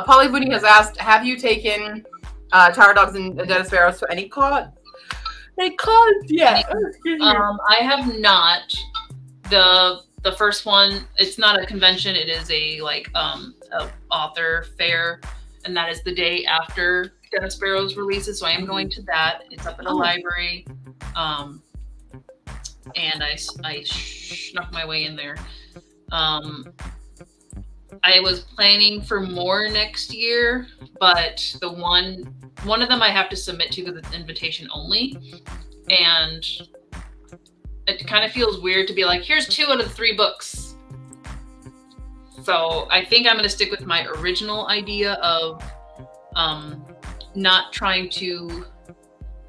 Speaker 2: Polly Booney has asked, have you taken Tower Dogs and Dead Sparrows to any cons? Any cons? Yeah.
Speaker 1: I have not. The first one, it's not a convention. It is a author fair, and that is the day after Dead Sparrows releases. So I am going to that. It's up at a library, and I snuck my way in there. I was planning for more next year, but the one of them I have to submit to because it's invitation only, and it kind of feels weird to be like, here's 2 out of the 3 books. So I think I'm going to stick with my original idea of not trying to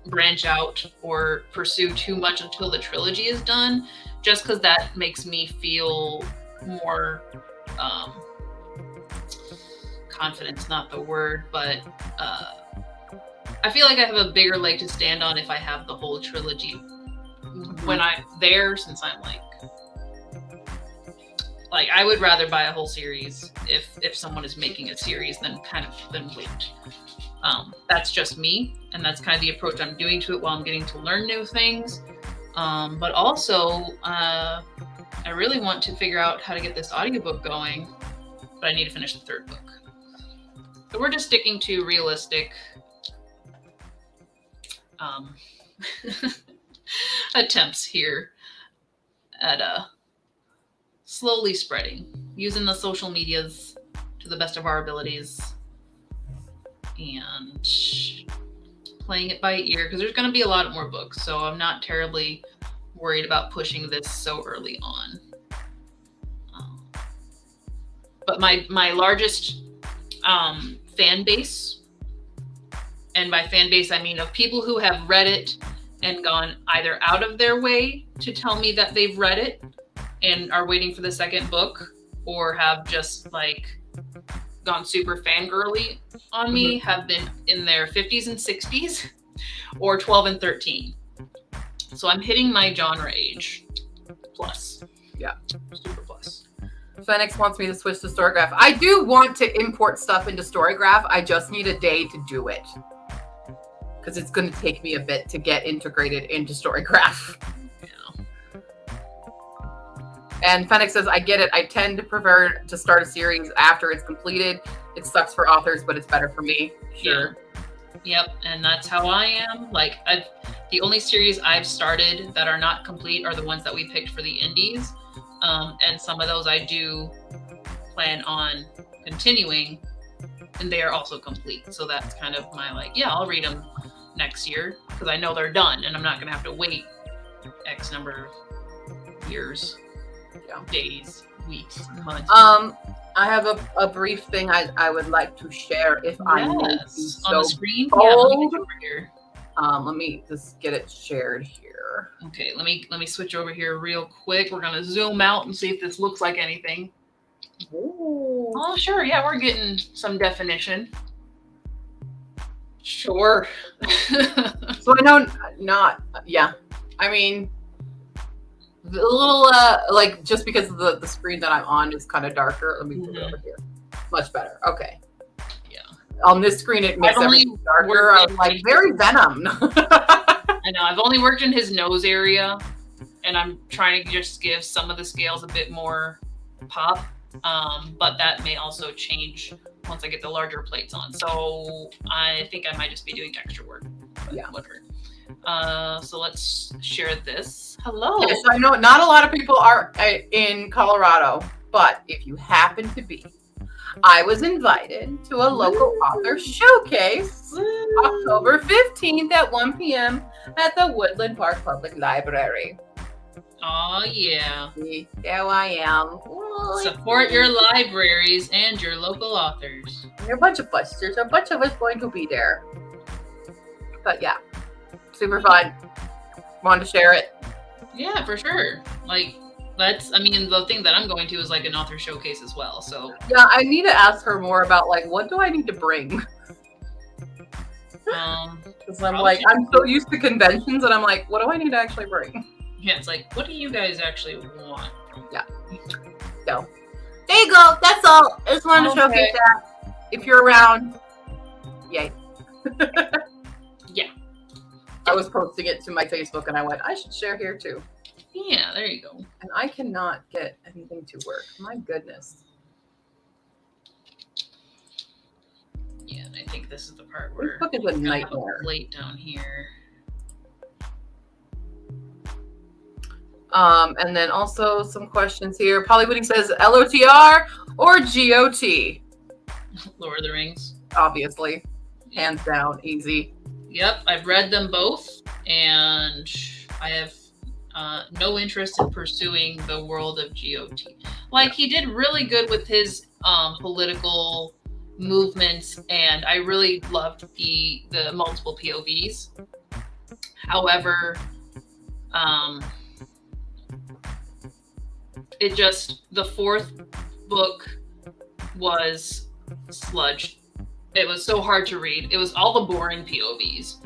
Speaker 1: branch out or pursue too much until the trilogy is done, just because that makes me feel more confidence, not the word, but I feel like I have a bigger leg to stand on if I have the whole trilogy when I'm there, since I'm like I would rather buy a whole series if someone is making a series than wait. That's just me, and that's kind of the approach I'm doing to it while I'm getting to learn new things. But also, I really want to figure out how to get this audiobook going, but I need to finish the 3rd book. So we're just sticking to realistic attempts here at slowly spreading, using the social medias to the best of our abilities and playing it by ear, because there's going to be a lot more books, so I'm not terribly worried about pushing this so early on. But my largest fan base, and by fan base I mean of people who have read it and gone either out of their way to tell me that they've read it and are waiting for the 2nd book, or have just gone super fangirly on me, have been in their 50s and 60s, or 12 and 13. So I'm hitting my genre age plus.
Speaker 2: Yeah.
Speaker 1: Super plus.
Speaker 2: Phoenix wants me to switch to Storygraph. I do want to import stuff into Storygraph. I just need a day to do it, because it's going to take me a bit to get integrated into Storygraph.
Speaker 1: Yeah.
Speaker 2: And Phoenix says, I get it. I tend to prefer to start a series after it's completed. It sucks for authors, but it's better for me. Sure.
Speaker 1: Yeah. Yep. And that's how I am. The only series I've started that are not complete are the ones that we picked for the indies. And some of those I do plan on continuing, and they are also complete. So that's kind of my I'll read them next year, because I know they're done and I'm not going to have to wait X number of years, days, weeks, months.
Speaker 2: I have a brief thing I would like to share, if I may be so
Speaker 1: on the screen.
Speaker 2: bold.
Speaker 1: Yeah, let me get over here.
Speaker 2: Let me just get it shared here.
Speaker 1: Okay, let me switch over here real quick. We're gonna zoom out and see if this looks like anything.
Speaker 2: Ooh.
Speaker 1: Oh, sure. Yeah, we're getting some definition. Sure.
Speaker 2: So I know not. Yeah, I mean, the little just because the screen that I'm on is kind of darker. Let me move it over here. Much better. Okay.
Speaker 1: Yeah.
Speaker 2: On this screen, it makes everything darker. I was very Venom.
Speaker 1: I know. I've only worked in his nose area, and I'm trying to just give some of the scales a bit more pop. But that may also change once I get the larger plates on. So I think I might just be doing extra work.
Speaker 2: Yeah.
Speaker 1: Whatever. So let's share this. Hello.
Speaker 2: Yes, I know not a lot of people are in Colorado, but if you happen to be, I was invited to a local author showcase October 15th at 1 p.m. at the Woodland Park Public Library.
Speaker 1: Oh, yeah.
Speaker 2: There I am.
Speaker 1: Support your libraries and your local authors.
Speaker 2: There are a bunch of us. There's a bunch of us going to be there. But yeah, super fun. Wanted to share it.
Speaker 1: Yeah, for sure. The thing that I'm going to is an author showcase as well. So
Speaker 2: yeah, I need to ask her more about what do I need to bring? Because I'm like, I'm so used to conventions, and I'm like, what do I need to actually bring?
Speaker 1: Yeah, it's like, what do you guys actually want?
Speaker 2: So, there you go. That's all. I just wanted to showcase that. If you're around, yay.
Speaker 1: Yeah.
Speaker 2: I was posting it to my Facebook, and I went, I should share here too.
Speaker 1: Yeah, there you go.
Speaker 2: And I cannot get anything to work. My goodness.
Speaker 1: Yeah, and I think this is the part where
Speaker 2: Facebook is a nightmare.
Speaker 1: Late down here.
Speaker 2: And then also some questions here. Polly Pudding says LOTR or GOT?
Speaker 1: Lord of the Rings.
Speaker 2: Obviously. Hands down, easy.
Speaker 1: Yep, I've read them both, and I have no interest in pursuing the world of GOT. Like, he did really good with his political movements, and I really loved the multiple POVs. However, it just, the fourth book was sludge. It was so hard to read. It was all the boring POVs.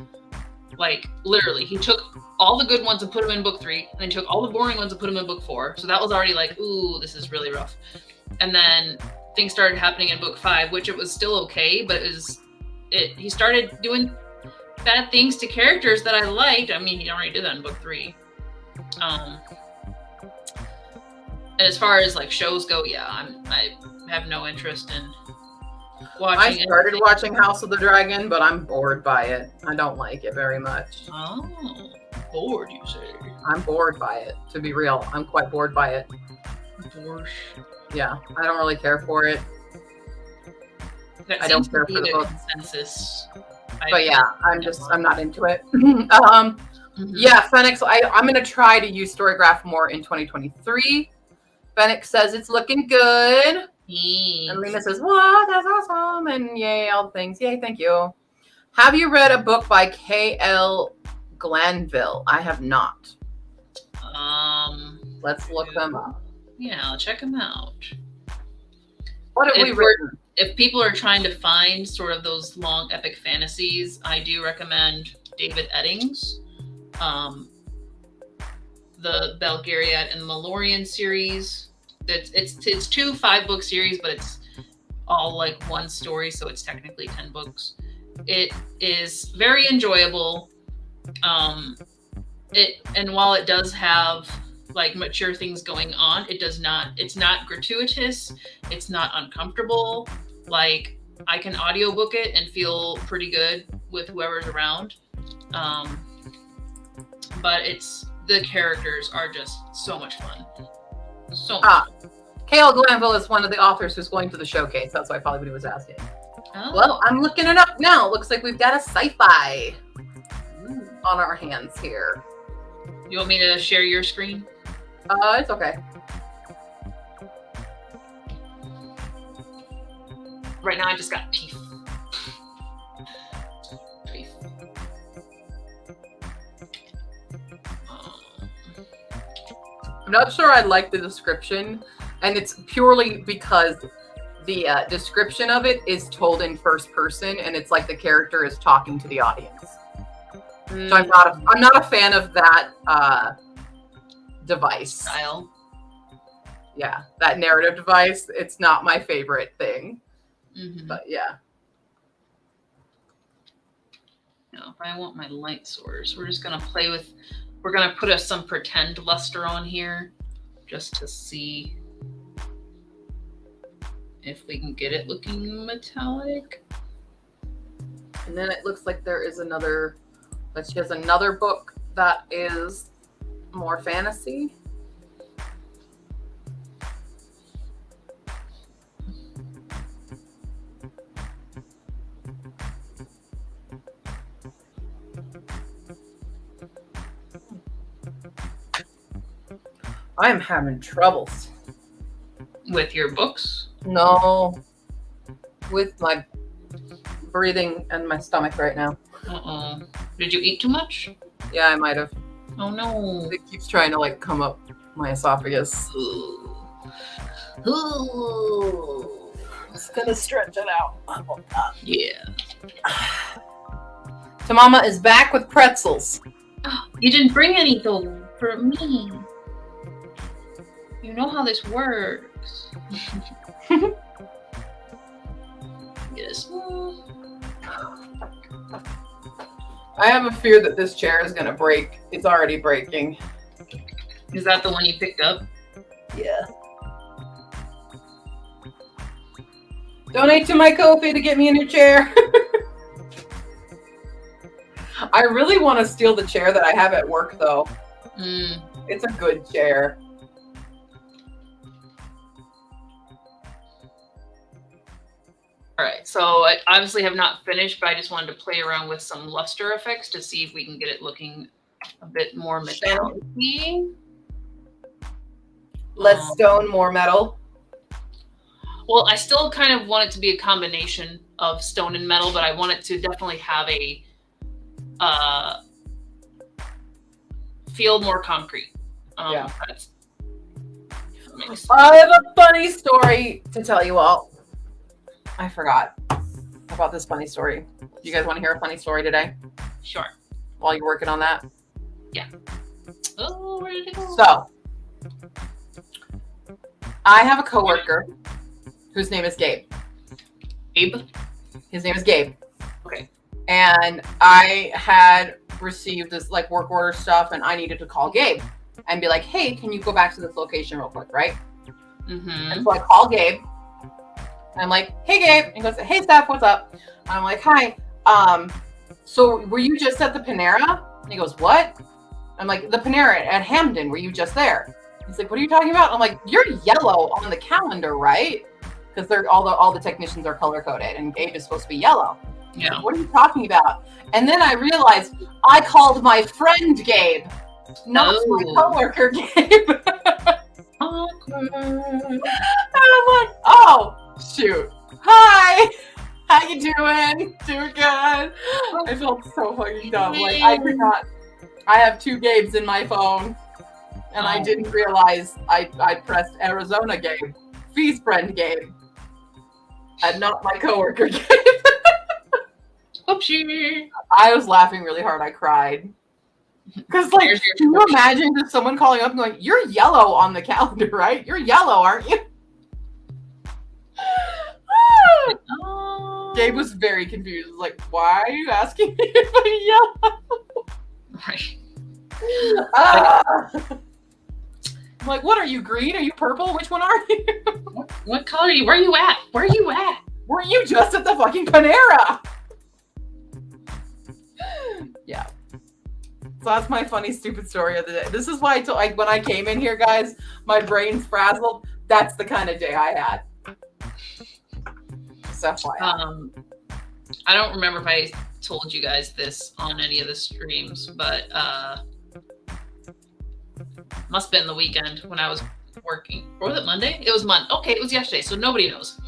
Speaker 1: Like, literally, he took all the good ones and put them in book 3, and then took all the boring ones and put them in book 4. So that was already like, ooh, this is really rough. And then things started happening in book 5, which it was still okay, but he started doing bad things to characters that I liked. I mean, he already did that in book 3. And as far as like shows go, yeah, I have no interest in watching.
Speaker 2: I started watching House of the Dragon, but I'm bored by it. I don't like it very much.
Speaker 1: Oh, bored, you say?
Speaker 2: I'm bored by it, to be real. I'm quite bored by it.
Speaker 1: Bored.
Speaker 2: Yeah, I don't really care for it.
Speaker 1: That
Speaker 2: I don't
Speaker 1: seems to
Speaker 2: care
Speaker 1: be
Speaker 2: for the
Speaker 1: the
Speaker 2: book.
Speaker 1: Consensus.
Speaker 2: But yeah, I'm not into it. Yeah, Phoenix, I'm going to try to use Storygraph more in 2023. Phoenix says it's looking good. And Lena says, what? That's awesome. And yay, all the things. Yay, thank you. Have you read a book by K.L. Glanville? I have not. Let's look them up.
Speaker 1: Yeah, I'll check them out.
Speaker 2: What have we written?
Speaker 1: If people are trying to find sort of those long epic fantasies, I do recommend David Eddings. The Belgariad and Malorian series. It's 2 5-book series, but it's all like one story, so it's technically 10 books. It is very enjoyable. And while it does have like mature things going on, it's not gratuitous, it's not uncomfortable. Like, I can audiobook it and feel pretty good with whoever's around. But the characters are just so much fun. So much fun.
Speaker 2: K.L. Glanville is one of the authors who's going to the showcase. That's why probably was asking.
Speaker 1: Oh.
Speaker 2: Well, I'm looking it up now. Looks like we've got a sci-fi on our hands here.
Speaker 1: You want me to share your screen?
Speaker 2: It's okay.
Speaker 1: Right now I just got teeth.
Speaker 2: I'm not sure I like the description, and it's purely because the description of it is told in first person, and it's like the character is talking to the audience. So I'm not a fan of that device.
Speaker 1: Style.
Speaker 2: Yeah, that narrative device. It's not my favorite thing. But yeah.
Speaker 1: Now, if I want my light source, we're just gonna we're gonna put some pretend luster on here just to see if we can get it looking metallic.
Speaker 2: And then it looks like there is another, but she has another book that is more fantasy. I am having troubles.
Speaker 1: With your books?
Speaker 2: No. With my breathing and my stomach right now.
Speaker 1: Uh-oh. Did you eat too much?
Speaker 2: Yeah, I might have.
Speaker 1: Oh no.
Speaker 2: It keeps trying to like come up my esophagus.
Speaker 1: Ooh. Ooh.
Speaker 2: Just gonna stretch it out.
Speaker 1: Yeah.
Speaker 2: Tamama is back with pretzels.
Speaker 1: You didn't bring any though for me. You know how this works. Yes.
Speaker 2: I have a fear that this chair is gonna break. It's already breaking.
Speaker 1: Is that the one you picked up?
Speaker 2: Yeah. Donate to my Ko-fi to get me a new chair. I really want to steal the chair that I have at work, though. It's a good chair.
Speaker 1: All right, so I obviously have not finished, but I just wanted to play around with some luster effects to see if we can get it looking a bit more metallic-y.
Speaker 2: Less stone, more metal.
Speaker 1: Well, I still kind of want it to be a combination of stone and metal, but I want it to definitely have a feel more concrete.
Speaker 2: Yeah.
Speaker 1: That's
Speaker 2: I have a funny story to tell you all. I forgot about this funny story. Do you guys want to hear a funny story today?
Speaker 1: Sure.
Speaker 2: While you're working on that?
Speaker 1: Yeah. Oh, where did it go?
Speaker 2: So, I have a coworker whose name is Gabe.
Speaker 1: Abe?
Speaker 2: His name is Gabe.
Speaker 1: Okay.
Speaker 2: And I had received this like work order stuff, and I needed to call Gabe and be like, "Hey, can you go back to this location real quick?" Right?
Speaker 1: Mm-hmm.
Speaker 2: And so I call Gabe. And I'm like, "Hey, Gabe." And he goes, "Hey, Steph, what's up?" I'm like, "Hi. So were you just at the Panera?" And he goes, "What?" I'm like, "The Panera at Hamden. Were you just there?" He's like, "What are you talking about?" I'm like, "You're yellow on the calendar, right?" Because they're all the technicians are color coded, and Gabe is supposed to be yellow.
Speaker 1: Yeah.
Speaker 2: Like, what are you talking about? And then I realized I called my friend Gabe, not my coworker Gabe.
Speaker 1: Awkward.
Speaker 2: And I'm like, "Oh shoot! Hi, how you doing? Doing good." I felt so fucking dumb. Like I could not. I have two Gabes in my phone, and I didn't realize I pressed Arizona Gabe, Fee's friend Gabe, and not my coworker Gabe.
Speaker 1: Oopsie.
Speaker 2: I was laughing really hard. I cried. Because, like, can you imagine just someone calling up and going, "You're yellow on the calendar, right? You're yellow, aren't you?" Gabe was very confused. Like, "Why are you asking me if I'm yellow?"
Speaker 1: Right.
Speaker 2: I'm like, "What are you, green? Are you purple? Which one are you?"
Speaker 1: What color are you? Where are you at? Where are you at?
Speaker 2: Were you just at the fucking Panera? Yeah. So that's my funny, stupid story of the day. This is why when I came in here, guys, my brain's frazzled. That's the kind of day I had. Stuff like
Speaker 1: I don't remember if I told you guys this on any of the streams, but must have been the weekend when I was working. Or was it Monday? It was Monday. Okay, it was yesterday, so nobody knows.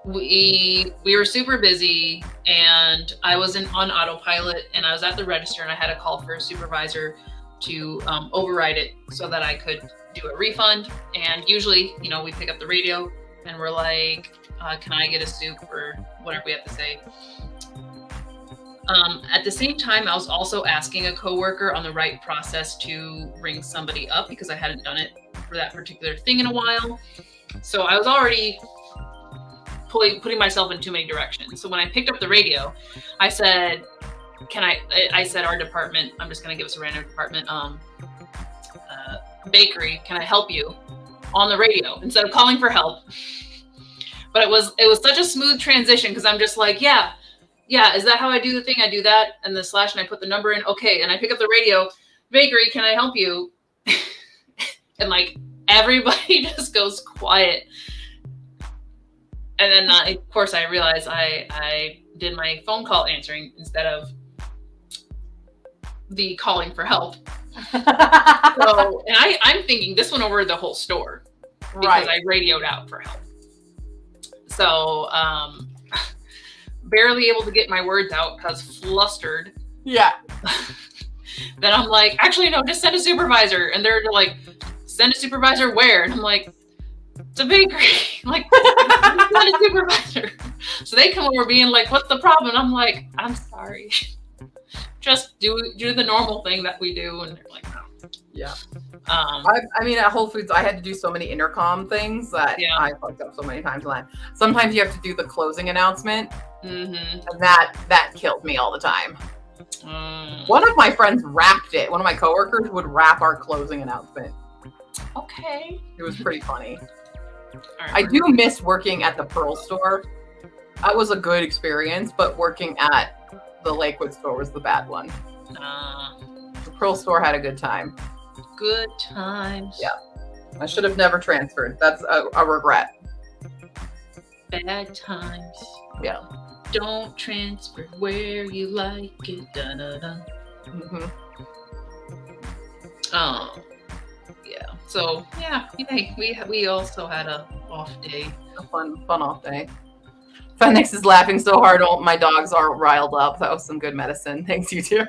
Speaker 1: We were super busy, and I was on autopilot, and I was at the register, and I had a call for a supervisor to override it so that I could do a refund. And usually, we pick up the radio and we're like, "Can I get a soup?" or whatever we have to say. At the same time, I was also asking a coworker on the right process to ring somebody up because I hadn't done it for that particular thing in a while. So I was already putting myself in too many directions. So when I picked up the radio, I said, I said, "Our department," I'm just going to give us a random department, "bakery, can I help you?" on the radio instead of calling for help. But it was such a smooth transition because I'm just like, yeah, is that how I do the thing? I do that and the slash and I put the number in. Okay. And I pick up the radio, "Bakery, can I help you?" And like everybody just goes quiet. And then, of course, I realized I did my phone call answering instead of the calling for help. So, and I'm thinking this went over the whole store because
Speaker 2: Right.
Speaker 1: I radioed out for help. So, barely able to get my words out because flustered.
Speaker 2: Yeah.
Speaker 1: Then I'm like, "Actually, no, just send a supervisor." And they're like, "Send a supervisor where?" And I'm like, "It's a bakery." I'm like, "Send a supervisor." So they come over being like, "What's the problem?" And I'm like, "I'm sorry. Just do the normal thing that we do." And they're like, "No."
Speaker 2: Yeah.
Speaker 1: Um,
Speaker 2: I mean, at Whole Foods, I had to do so many intercom things that
Speaker 1: Yeah.
Speaker 2: I fucked up so many times. Sometimes you have to do the closing announcement,
Speaker 1: mhm.
Speaker 2: and that killed me all the time.
Speaker 1: Mm.
Speaker 2: One of my friends rapped it. One of my coworkers would rap our closing announcement.
Speaker 1: Okay.
Speaker 2: It was pretty funny.
Speaker 1: All
Speaker 2: I
Speaker 1: right.
Speaker 2: do miss working at the Pearl store. That was a good experience, but working at the Lakewood store was the bad one. The Pearl store had a good time.
Speaker 1: Good times.
Speaker 2: Yeah. I should have never transferred. That's a regret.
Speaker 1: Bad times.
Speaker 2: Yeah.
Speaker 1: Don't transfer where you like it. Da-da-da.
Speaker 2: Mm-hmm.
Speaker 1: Yeah. So yeah, yay. We also had a off day.
Speaker 2: A fun off day. Phoenix is laughing so hard. My dogs are riled up. That was some good medicine. Thanks, you too.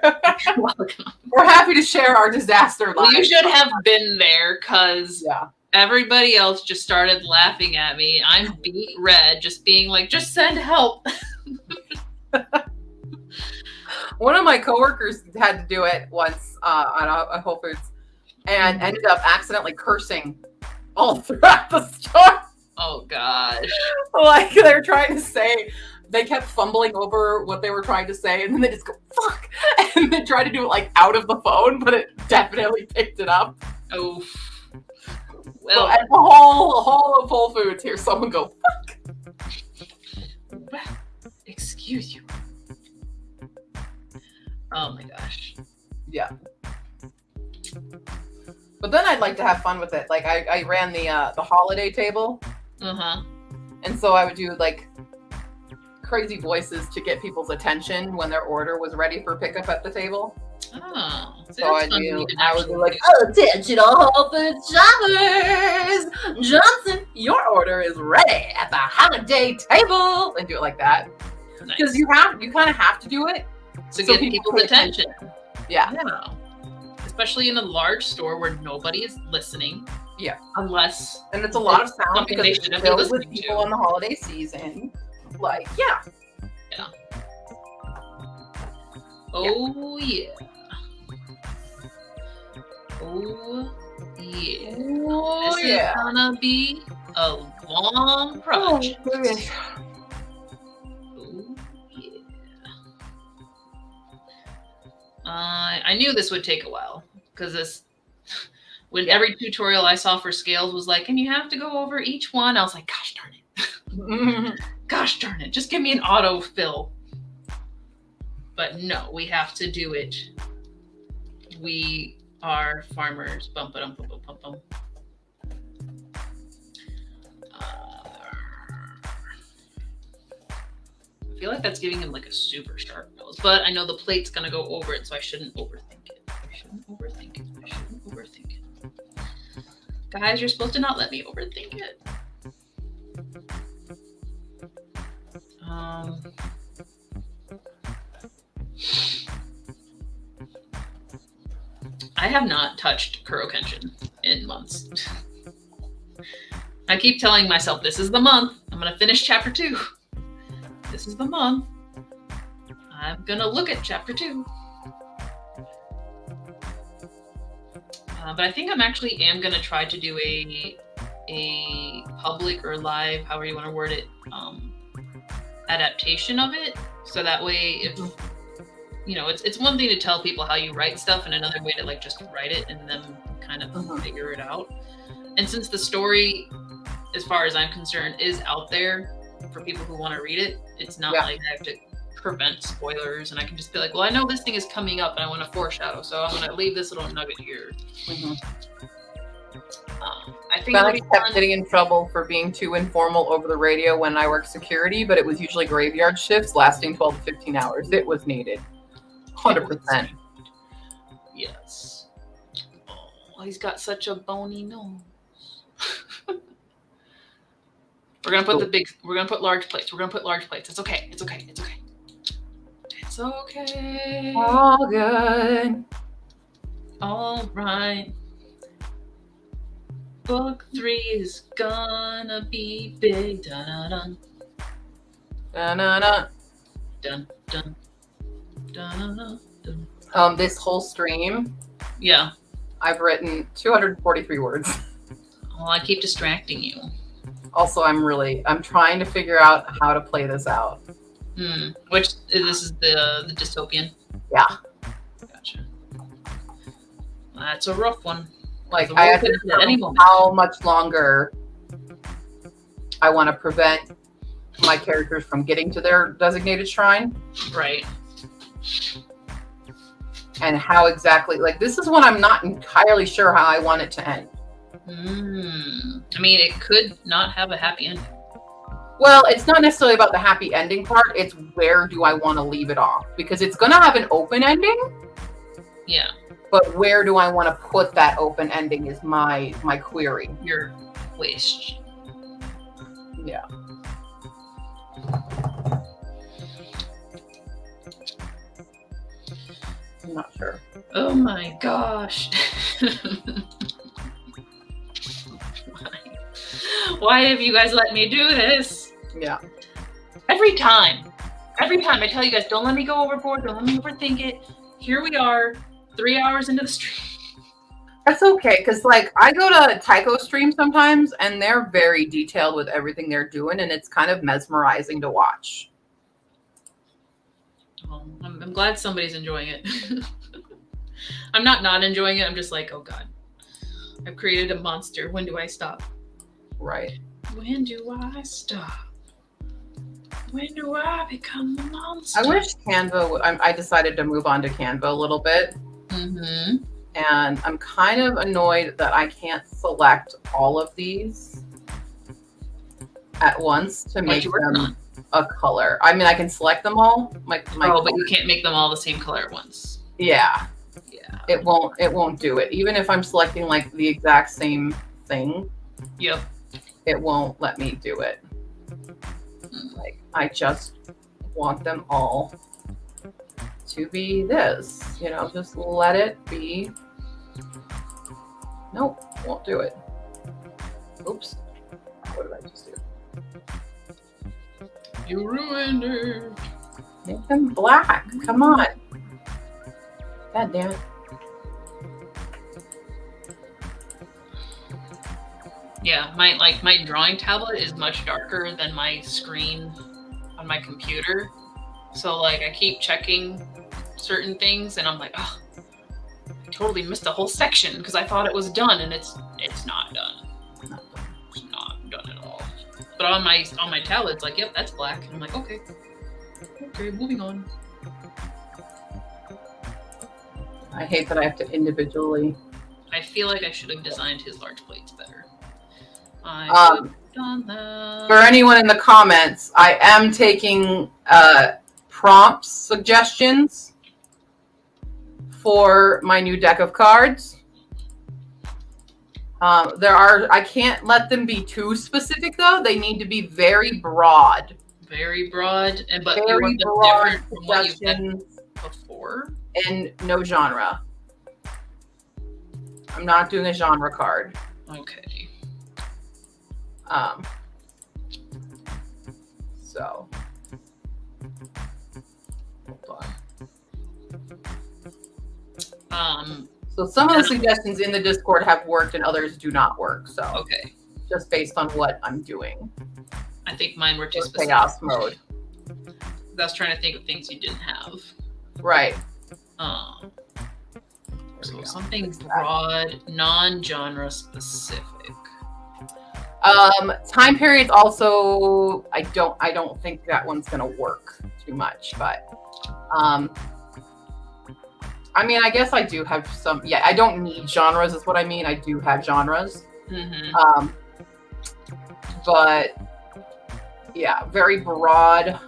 Speaker 2: We're happy to share our disaster
Speaker 1: Well, you
Speaker 2: lives.
Speaker 1: should have been there because
Speaker 2: Yeah.
Speaker 1: everybody else just started laughing at me. I'm beat red, just being like, just send help.
Speaker 2: One of my coworkers had to do it once on a Whole Foods and ended up accidentally cursing all throughout the store.
Speaker 1: Oh gosh.
Speaker 2: Like they were trying to say, they kept fumbling over what they were trying to say, and then they just go fuck, and they try to do it like out of the phone, but it definitely picked it up.
Speaker 1: Oh.
Speaker 2: So
Speaker 1: Well,
Speaker 2: at the whole of Whole Foods, hear someone go fuck.
Speaker 1: excuse you. Oh my gosh.
Speaker 2: Yeah. But then I'd like to have fun with it. Like I ran the holiday table, and so I would do like crazy voices to get people's attention when their order was ready for pickup at the table.
Speaker 1: Oh,
Speaker 2: So I would be like,
Speaker 3: Attention all Whole Foods shoppers! Johnson,
Speaker 2: your order is ready at the holiday table, and do it like that. Because you kind of have to do it.
Speaker 1: to
Speaker 2: so
Speaker 1: get
Speaker 2: people
Speaker 1: people's
Speaker 2: pay
Speaker 1: attention.
Speaker 2: Yeah.
Speaker 1: Yeah. Especially in a large store where nobody is listening.
Speaker 2: Yeah.
Speaker 1: Unless
Speaker 2: And it's a lot of sound
Speaker 1: something
Speaker 2: because
Speaker 1: they
Speaker 2: it's
Speaker 1: shouldn't be
Speaker 2: filled with
Speaker 1: listening
Speaker 2: people
Speaker 1: to.
Speaker 2: in the holiday season. Like, yeah.
Speaker 1: Oh yeah. Oh yeah.
Speaker 2: Oh,
Speaker 1: This
Speaker 2: yeah.
Speaker 1: is gonna be a long project.
Speaker 2: goodness.
Speaker 1: Oh yeah. I knew this would take a while because when every tutorial I saw for scales was like, and you have to go over each one, I was like, gosh darn it. Gosh darn it. Just give me an autofill. But no, we have to do it. We are farmers. Bum, ba-dum, bum, bum, bum, bum. I feel like that's giving him like a super sharp nose, but I know the plate's gonna go over it, so I shouldn't overthink it. I shouldn't overthink it. Guys, you're supposed to not let me overthink it. I have not touched Kuro Kenshin in months. I keep telling myself, this is the month. I'm going to finish chapter 2. This is the month. I'm going to look at chapter 2. But I think I'm actually am going to try to do a public or live, however you want to word it, adaptation of it. So that way, if it's one thing to tell people how you write stuff, and another way to like just write it and then kind of figure it out. And since the story, as far as I'm concerned, is out there for people who want to read it, it's not like I have to prevent spoilers, and I can just be like, well, I know this thing is coming up and I want to foreshadow, so I'm going to leave this little nugget here. I think
Speaker 2: I kept getting in trouble for being too informal over the radio when I worked security, but it was usually graveyard shifts lasting 12 to 15 hours. It was needed. 100%.
Speaker 1: Yes. Oh, he's got such a bony nose. We're gonna put large plates. It's okay. It's okay.
Speaker 2: All good.
Speaker 1: All right. Book 3 is gonna be big. Dun-dun-dun.
Speaker 2: Da-na-na.
Speaker 1: Dun, dun, dun, dun.
Speaker 2: This whole stream,
Speaker 1: Yeah.
Speaker 2: I've written 243 words.
Speaker 1: Well, I keep distracting you.
Speaker 2: Also, I'm trying to figure out how to play this out.
Speaker 1: Which this is the dystopian.
Speaker 2: Yeah.
Speaker 1: Gotcha. That's a rough one.
Speaker 2: Like,
Speaker 1: The
Speaker 2: I
Speaker 1: world
Speaker 2: have to
Speaker 1: could end at any
Speaker 2: determine
Speaker 1: moment.
Speaker 2: how much longer I want to prevent my characters from getting to their designated shrine,
Speaker 1: Right.
Speaker 2: and how exactly, like, this is one I'm not entirely sure how I want it to end.
Speaker 1: I mean, it could not have a happy ending.
Speaker 2: Well, it's not necessarily about the happy ending part, it's where do I want to leave it off, because it's going to have an open ending,
Speaker 1: Yeah.
Speaker 2: but where do I want to put that open ending is my query.
Speaker 1: Your wish.
Speaker 2: Yeah. I'm not sure.
Speaker 1: Oh my gosh. Why have you guys let me do this?
Speaker 2: Yeah.
Speaker 1: Every time I tell you guys, don't let me go overboard, don't let me overthink it. Here we are, 3 hours into the stream.
Speaker 2: That's okay, because like I go to Tycho stream sometimes and they're very detailed with everything they're doing, and it's kind of mesmerizing to watch.
Speaker 1: Oh, I'm glad somebody's enjoying it. I'm not enjoying it. I'm just like, oh god, I've created a monster. When do I stop?
Speaker 2: Right.
Speaker 1: When do I stop? When do I become the monster?
Speaker 2: I wish Canva, I decided to move on to Canva a little bit,
Speaker 1: Mm-hmm.
Speaker 2: and I'm kind of annoyed that I can't select all of these at once to make
Speaker 1: you working
Speaker 2: them a color. I mean, I can select them all.
Speaker 1: But you can't make them all the same color at once.
Speaker 2: Yeah.
Speaker 1: Yeah.
Speaker 2: It won't do it. Even if I'm selecting like the exact same thing,
Speaker 1: Yep.
Speaker 2: it won't let me do it. Like, I just want them all to be this, just let it be. Nope, won't do it. Oops. What did I just do?
Speaker 1: You ruined it.
Speaker 2: Make them black. Come on. God damn it.
Speaker 1: Yeah, my drawing tablet is much darker than my screen on my computer. So like I keep checking certain things and I'm like, oh, I totally missed a whole section because I thought it was done and it's not done. It's not done at all. But on my tablet, it's like, yep, that's black. And I'm like, okay, moving on.
Speaker 2: I hate that I have to individually.
Speaker 1: I feel like I should have designed his large plates better. I
Speaker 2: Um,
Speaker 1: should have done that.
Speaker 2: For anyone in the comments, I am taking prompt suggestions for my new deck of cards. I can't let them be too specific though. They need to be very broad.
Speaker 1: Very broad, but you
Speaker 2: Very
Speaker 1: want them
Speaker 2: broad
Speaker 1: different from what you've had
Speaker 2: suggestions
Speaker 1: before.
Speaker 2: and no genre. I'm not doing a genre card.
Speaker 1: Okay.
Speaker 2: So hold on. So some of the suggestions in the Discord have worked and others do not work. So
Speaker 1: Okay.
Speaker 2: just based on what I'm doing.
Speaker 1: I think mine were too
Speaker 2: Or
Speaker 1: specific.
Speaker 2: chaos mode.
Speaker 1: I was trying to think of things you didn't have.
Speaker 2: Right.
Speaker 1: So something broad, non-genre specific.
Speaker 2: Time periods also, I don't think that one's gonna work too much, but I mean, I guess I do have some. Yeah, I don't need genres, is what I mean. I do have genres,
Speaker 1: Mm-hmm.
Speaker 2: but yeah, very broad.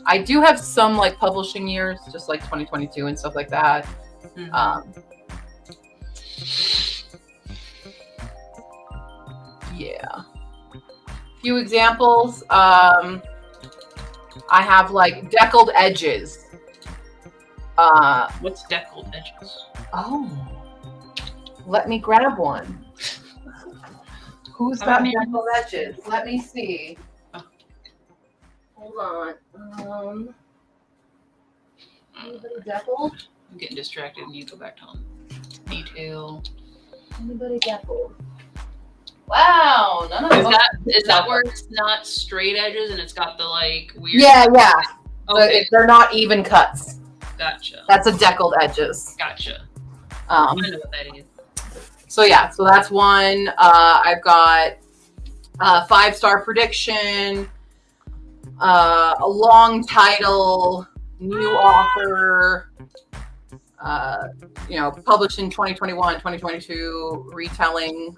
Speaker 2: I do have some like publishing years, just like 2022 and stuff like that. Yeah. Few examples. I have like deckled edges.
Speaker 1: What's deckled edges?
Speaker 2: Oh, let me grab one. Who's got deckled edges? Let me see.
Speaker 3: Hold on. Anybody deckled?
Speaker 1: I'm getting distracted and you go back to home. Detail.
Speaker 3: Anybody deckled? Wow, none of
Speaker 1: Is
Speaker 3: them.
Speaker 1: that where it's not straight edges and it's got the like weird?
Speaker 2: Yeah.
Speaker 1: Okay,
Speaker 2: They're not even cuts.
Speaker 1: gotcha.
Speaker 2: That's a deckled edges.
Speaker 1: Gotcha. I know what that is.
Speaker 2: So yeah, so that's one. I've got a 5-star prediction, a long title, new author, published in 2021, 2022, retelling,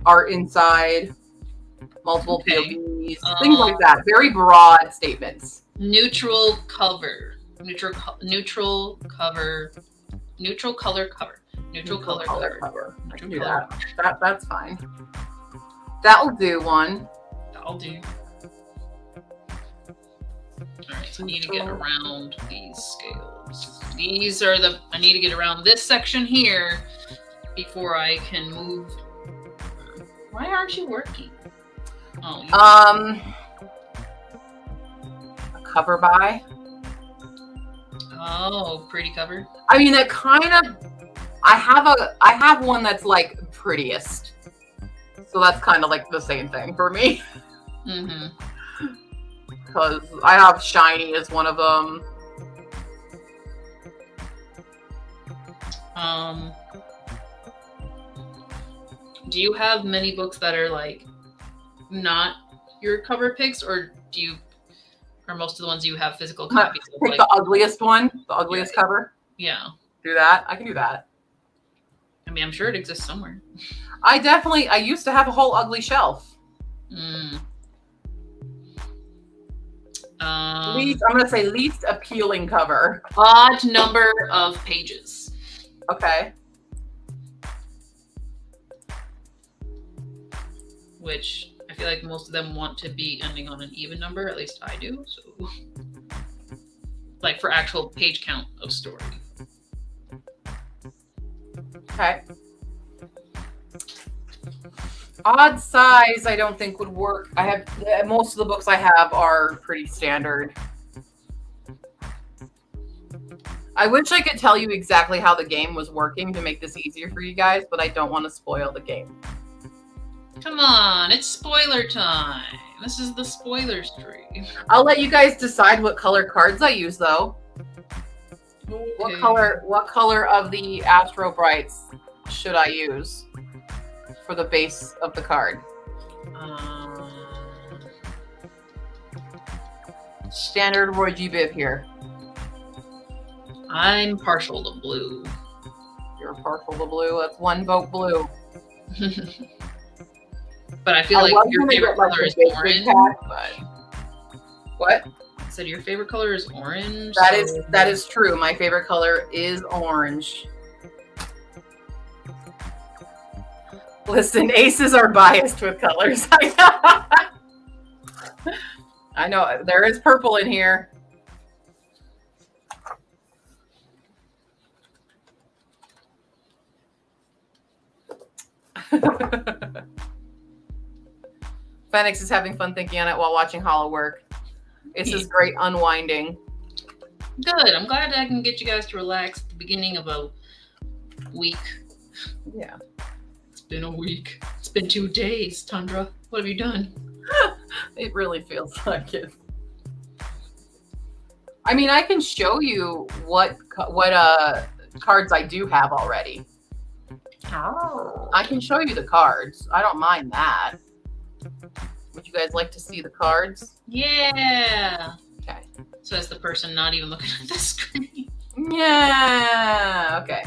Speaker 2: art inside, multiple
Speaker 1: Okay.
Speaker 2: POVs, things like that. Very broad statements.
Speaker 1: Neutral cover. Neutral color cover. Neutral color cover.
Speaker 2: I can do that. That's fine. That'll do one.
Speaker 1: I'll do. Alright, so I need to get around these scales. I need to get around this section here before I can move. Why aren't you working? Oh,
Speaker 2: A cover by.
Speaker 1: oh, pretty cover.
Speaker 2: I mean, that kind of. I have one that's like prettiest, so that's kind of like the same thing for me.
Speaker 1: Mm-hmm.
Speaker 2: Because I have shiny as one of them.
Speaker 1: Do you have many books that are like not your cover picks, or are most of the ones you have physical copies of?
Speaker 2: Pick
Speaker 1: Like,
Speaker 2: the ugliest one, the ugliest cover.
Speaker 1: yeah.
Speaker 2: Do that. I can do that.
Speaker 1: I mean, I'm sure it exists somewhere.
Speaker 2: I used to have a whole ugly shelf.
Speaker 1: Mm.
Speaker 2: I'm gonna say least appealing cover.
Speaker 1: Odd number of pages.
Speaker 2: Okay.
Speaker 1: Which I feel like most of them want to be ending on an even number. At least I do. So, like for actual page count of story.
Speaker 2: Okay. Odd size, I don't think would work. Most of the books I have are pretty standard. I wish I could tell you exactly how the game was working to make this easier for you guys, but I don't want to spoil the game.
Speaker 1: Come on, it's spoiler time. This is the spoiler stream.
Speaker 2: I'll let you guys decide what color cards I use, though.
Speaker 1: Okay.
Speaker 2: What color of the Astro Brights should I use for the base of the card? Standard Roy G. Biv here.
Speaker 1: I'm partial to blue.
Speaker 2: You're partial to blue. That's one vote blue.
Speaker 1: But I feel like your favorite color is orange.
Speaker 2: What?
Speaker 1: I said your favorite color is orange.
Speaker 2: That is true. My favorite color is orange. Listen, aces are biased with colors. I know. There is purple in here. Phoenix is having fun thinking on it while watching Hollow work. This is great unwinding.
Speaker 1: Good. I'm glad I can get you guys to relax at the beginning of a week.
Speaker 2: Yeah.
Speaker 1: It's been a week. It's been 2 days, Tundra. What have you done?
Speaker 2: It really feels like it. I mean, I can show you what cards I do have already.
Speaker 1: Oh.
Speaker 2: I can show you the cards. I don't mind that. Would you guys like to see the cards?
Speaker 1: Yeah.
Speaker 2: Okay.
Speaker 1: Says the person not even looking at the screen.
Speaker 2: Yeah. Okay.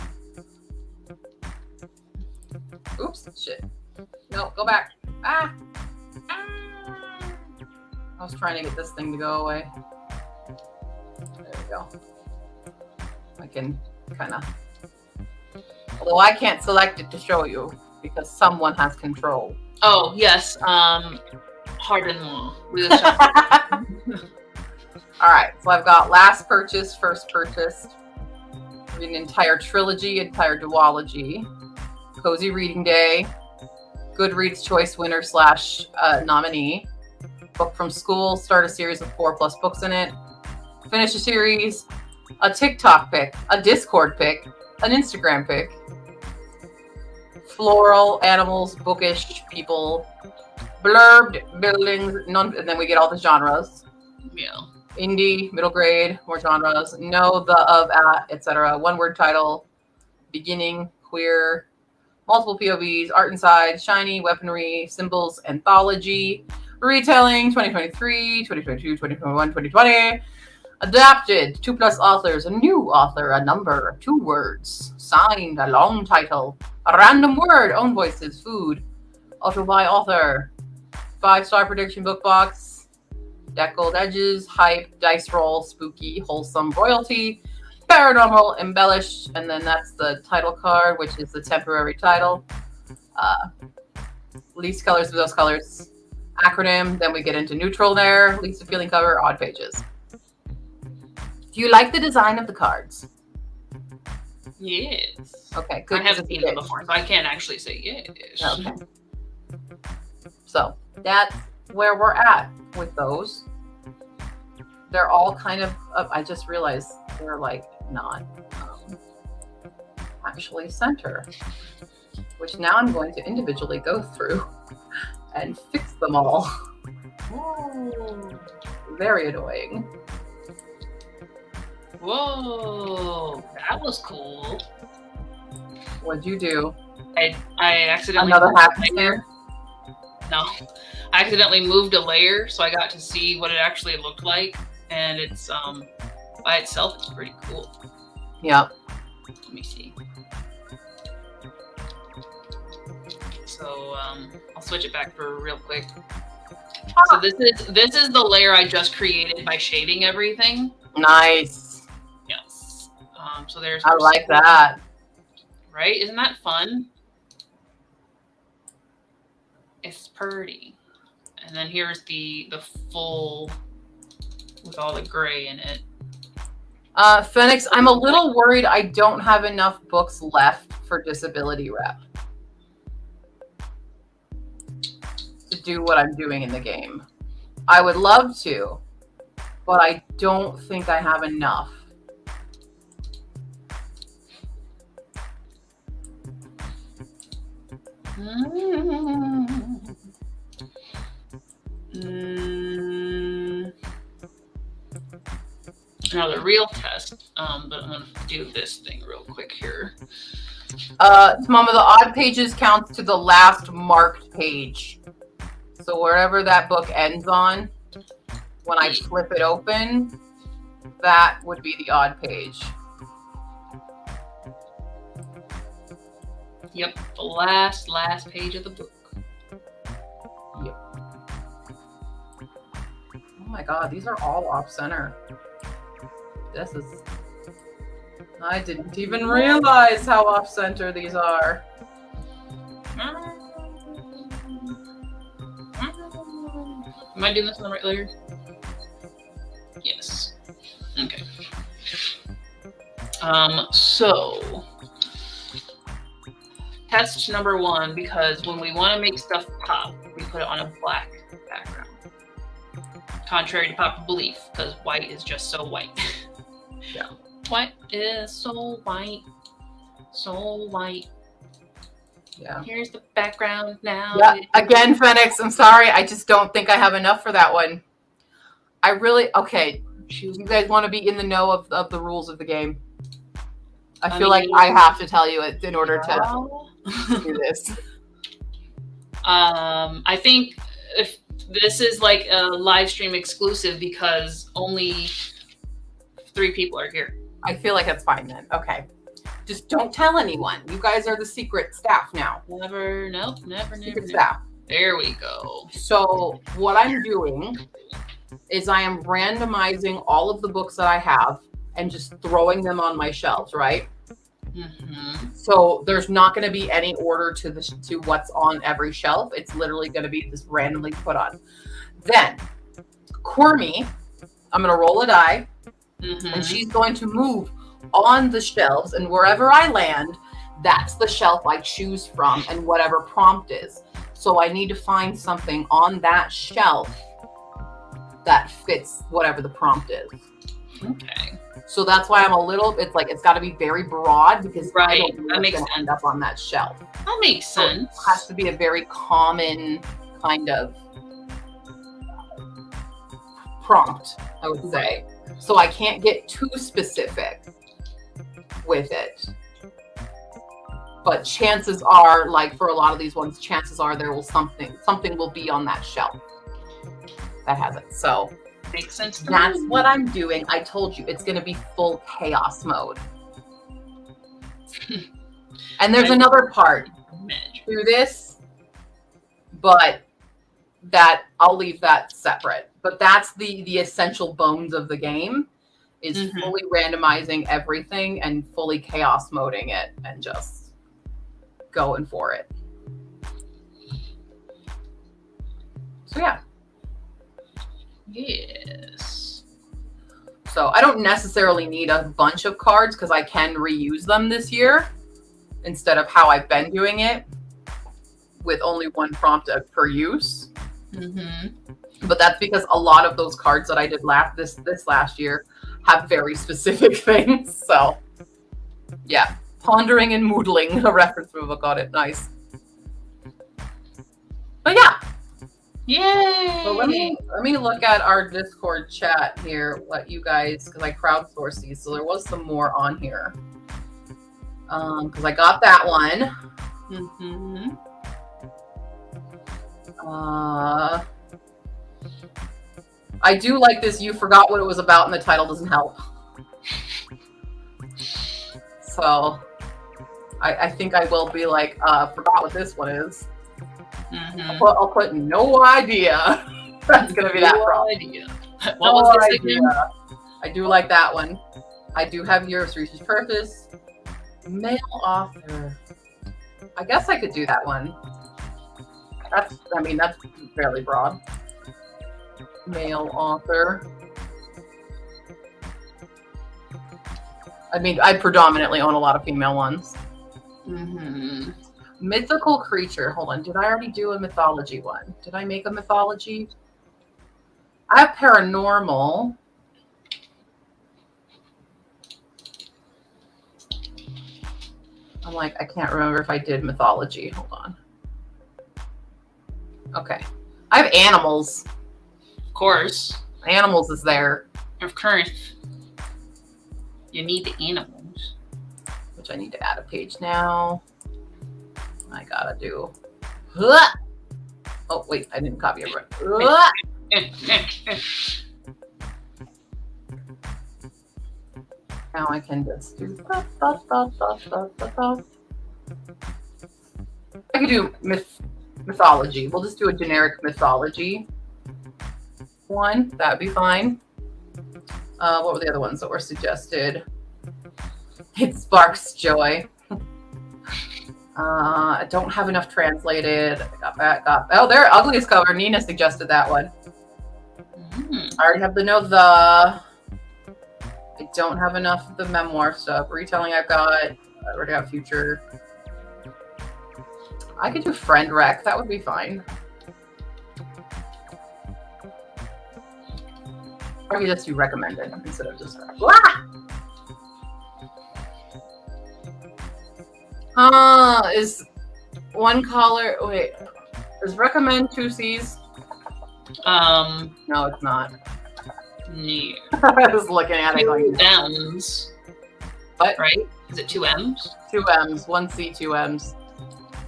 Speaker 2: Oops. Shit. No, go back. Ah. I was trying to get this thing to go away. There we go. I can kind of... Although I can't select it to show you because someone has control.
Speaker 1: Oh, yes. Harden-moi.
Speaker 2: All right. So I've got last purchase, first purchase. Read an entire trilogy, entire duology. Cozy Reading Day. Goodreads Choice Winner / nominee. book from school, start a series with 4+ books in it, finish a series, a TikTok pick, a Discord pick, an Instagram pick, floral, animals, bookish, people, blurbed, buildings, and then we get all the genres.
Speaker 1: Yeah.
Speaker 2: Indie, middle grade, more genres, no, the, of, at, etc. One word title, beginning, queer, multiple POVs, art inside, shiny, weaponry, symbols, anthology, retelling, 2023, 2022, 2021, 2020. Adapted, 2+ authors, a new author, a number, 2 words, signed, a long title, a random word, own voices, food, auto by author, 5-star prediction book box, deck gold edges, hype, dice roll, spooky, wholesome, royalty, paranormal, embellished, and then that's the title card, which is the temporary title. Least colors of those colors. Acronym, then we get into neutral there, least appealing cover, odd pages. Do you like the design of the cards?
Speaker 1: Yes.
Speaker 2: Okay, good.
Speaker 1: I haven't seen them before, so I can't actually say yes.
Speaker 2: Okay. So that's where we're at with those. They're all kind of, I just realized they're like not actually center, which now I'm going to individually go through and fix them all.
Speaker 1: Whoa.
Speaker 2: Very annoying.
Speaker 1: Whoa, that was cool.
Speaker 2: What'd you do?
Speaker 1: I accidentally
Speaker 2: Another
Speaker 1: moved a
Speaker 2: happy
Speaker 1: layer.
Speaker 2: here?
Speaker 1: No, I accidentally moved a layer, so I got to see what it actually looked like, and it's by itself, it's pretty cool.
Speaker 2: Yeah.
Speaker 1: Let me see. So I'll switch it back for real quick. So this is the layer I just created by shading everything.
Speaker 2: Nice.
Speaker 1: Yes. So there's.
Speaker 2: I like that.
Speaker 1: Right? Isn't that fun? It's pretty. And then here's the full with all the gray in it.
Speaker 2: Phoenix, I'm a little worried I don't have enough books left for disability rep to do what I'm doing in the game. I would love to, but I don't think I have enough.
Speaker 1: Now the real test, but I'm gonna do this thing real quick here.
Speaker 2: Mama, the odd pages counts to the last marked page. So wherever that book ends on, when I flip it open, that would be the odd page.
Speaker 1: Yep, the last page of the book.
Speaker 2: Yep. Oh my god, these are all off center. This is... I didn't even realize how off center these are.
Speaker 1: Am I doing this on the right layer? Yes. Okay. So test number 1, because when we want to make stuff pop, we put it on a black background. Contrary to popular belief, because white is just so white.
Speaker 2: Yeah.
Speaker 1: White is so white. So white.
Speaker 2: Yeah.
Speaker 1: Here's the background now.
Speaker 2: Yeah. Again, Phoenix, I'm sorry. I just don't think I have enough for that one. I really... Okay. You guys want to be in the know of the rules of the game? I feel like I have to tell you it in order to do this.
Speaker 1: I think if this is like a live stream exclusive because only 3 people are here.
Speaker 2: I feel like that's fine then. Okay. Just don't tell anyone. You guys are the secret staff now.
Speaker 1: Never.
Speaker 2: Secret staff.
Speaker 1: There we go.
Speaker 2: So what I'm doing is I am randomizing all of the books that I have and just throwing them on my shelves, right?
Speaker 1: Mm-hmm.
Speaker 2: So there's not going to be any order to what's on every shelf. It's literally going to be just randomly put on. Then, Cormy, I'm going to roll a die, and she's going to move on the shelves, and wherever I land, that's the shelf I choose from and whatever prompt is. So I need to find something on that shelf that fits whatever the prompt is.
Speaker 1: Okay.
Speaker 2: So that's why I'm a little, it's like, it's got to be very broad because I
Speaker 1: Right.
Speaker 2: don't know
Speaker 1: That
Speaker 2: what's
Speaker 1: makes
Speaker 2: going to
Speaker 1: sense.
Speaker 2: end up on that shelf.
Speaker 1: That makes
Speaker 2: So
Speaker 1: sense.
Speaker 2: it has to be a very common kind of prompt, I would say. So I can't get too specific with it. But chances are, like for a lot of these ones, chances are there will something will be on that shelf that has it. So
Speaker 1: Makes sense. to
Speaker 2: that's
Speaker 1: me.
Speaker 2: what I'm doing. I told you it's going to be full chaos mode. And there's another part
Speaker 1: Magic.
Speaker 2: to this, but that I'll leave that separate. But that's the essential bones of the game is
Speaker 1: Mhm.
Speaker 2: fully randomizing everything and fully chaos moding it and just going for it. So yeah.
Speaker 1: Yes.
Speaker 2: So I don't necessarily need a bunch of cards because I can reuse them this year instead of how I've been doing it with only one prompt per use.
Speaker 1: Mm-hmm.
Speaker 2: But that's because a lot of those cards that I did this last year have very specific things. So yeah, pondering and moodling, a reference from a book on it. Nice. But yeah.
Speaker 1: Yay!
Speaker 2: So let me look at our Discord chat here, what you guys, because I crowdsourced these, so there was some more on here. Because I got that one.
Speaker 1: Mm-hmm.
Speaker 2: I do like this. You forgot what it was about, and the title doesn't help. So I think I will be like, forgot what this one is.
Speaker 1: Mm-hmm.
Speaker 2: I'll put no idea. That's gonna be that problem.
Speaker 1: idea. What was this again?
Speaker 2: I do like that one. I do have Yours Reaches Purpose. Male author. I guess I could do that one. That's fairly broad. Male author. I mean, I predominantly own a lot of female ones.
Speaker 1: Mm-hmm.
Speaker 2: Mythical creature. Hold on. Did I already do a mythology one? Did I make a mythology? I have paranormal. I'm like, I can't remember if I did mythology. Hold on. Okay. I have animals.
Speaker 1: Of course.
Speaker 2: Animals is there,
Speaker 1: Of course. You need the animals.
Speaker 2: which I need to add a page now. I gotta do. Oh, wait. I didn't copy it right. Now I can just do. I could do mythology. We'll just do a generic mythology one. That'd be fine. What were the other ones that were suggested? It sparks joy. I don't have enough translated. I got that. Oh, there. Ugliest cover. Nina suggested that one.
Speaker 1: Mm.
Speaker 2: I already have I don't have enough of the memoir stuff. Retelling I already got future. I could do friend rec. That would be fine. Or we just do recommended instead of just is one color wait. Is recommend 2 C's? No, it's not.
Speaker 1: Yeah.
Speaker 2: I was looking at it
Speaker 1: Two
Speaker 2: going,
Speaker 1: M's.
Speaker 2: What?
Speaker 1: Right? Is it two M's?
Speaker 2: 2 M's, 1 C, 2 M's.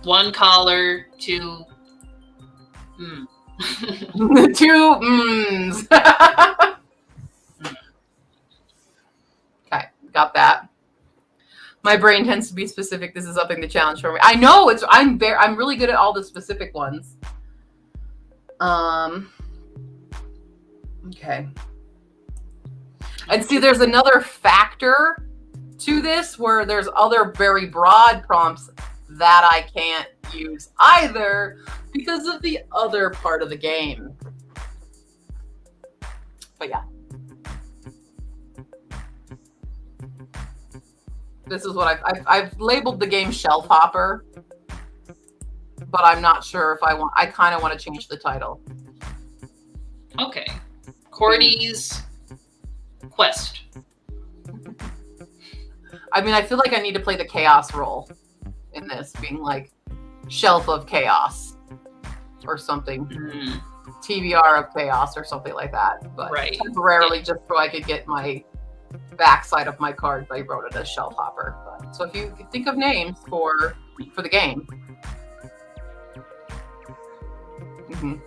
Speaker 1: One collar, two.
Speaker 2: 2 M's. Okay, got that. My brain tends to be specific. This is upping the challenge for me. I know I'm really good at all the specific ones. Okay. And see, there's another factor to this where there's other very broad prompts that I can't use either because of the other part of the game. But yeah. This is what I've labeled the game Shelf Hopper, but I'm not sure if I kind of want to change the title.
Speaker 1: Okay. Cordy's quest.
Speaker 2: I mean, I feel like I need to play the chaos role in this, being like shelf of chaos or something.
Speaker 1: Mm,
Speaker 2: TBR of chaos or something like that. But
Speaker 1: Right.
Speaker 2: temporarily, just so I could get my backside of my cards, I wrote it as shelf hopper. But, so if you think of names for the game. Mhm.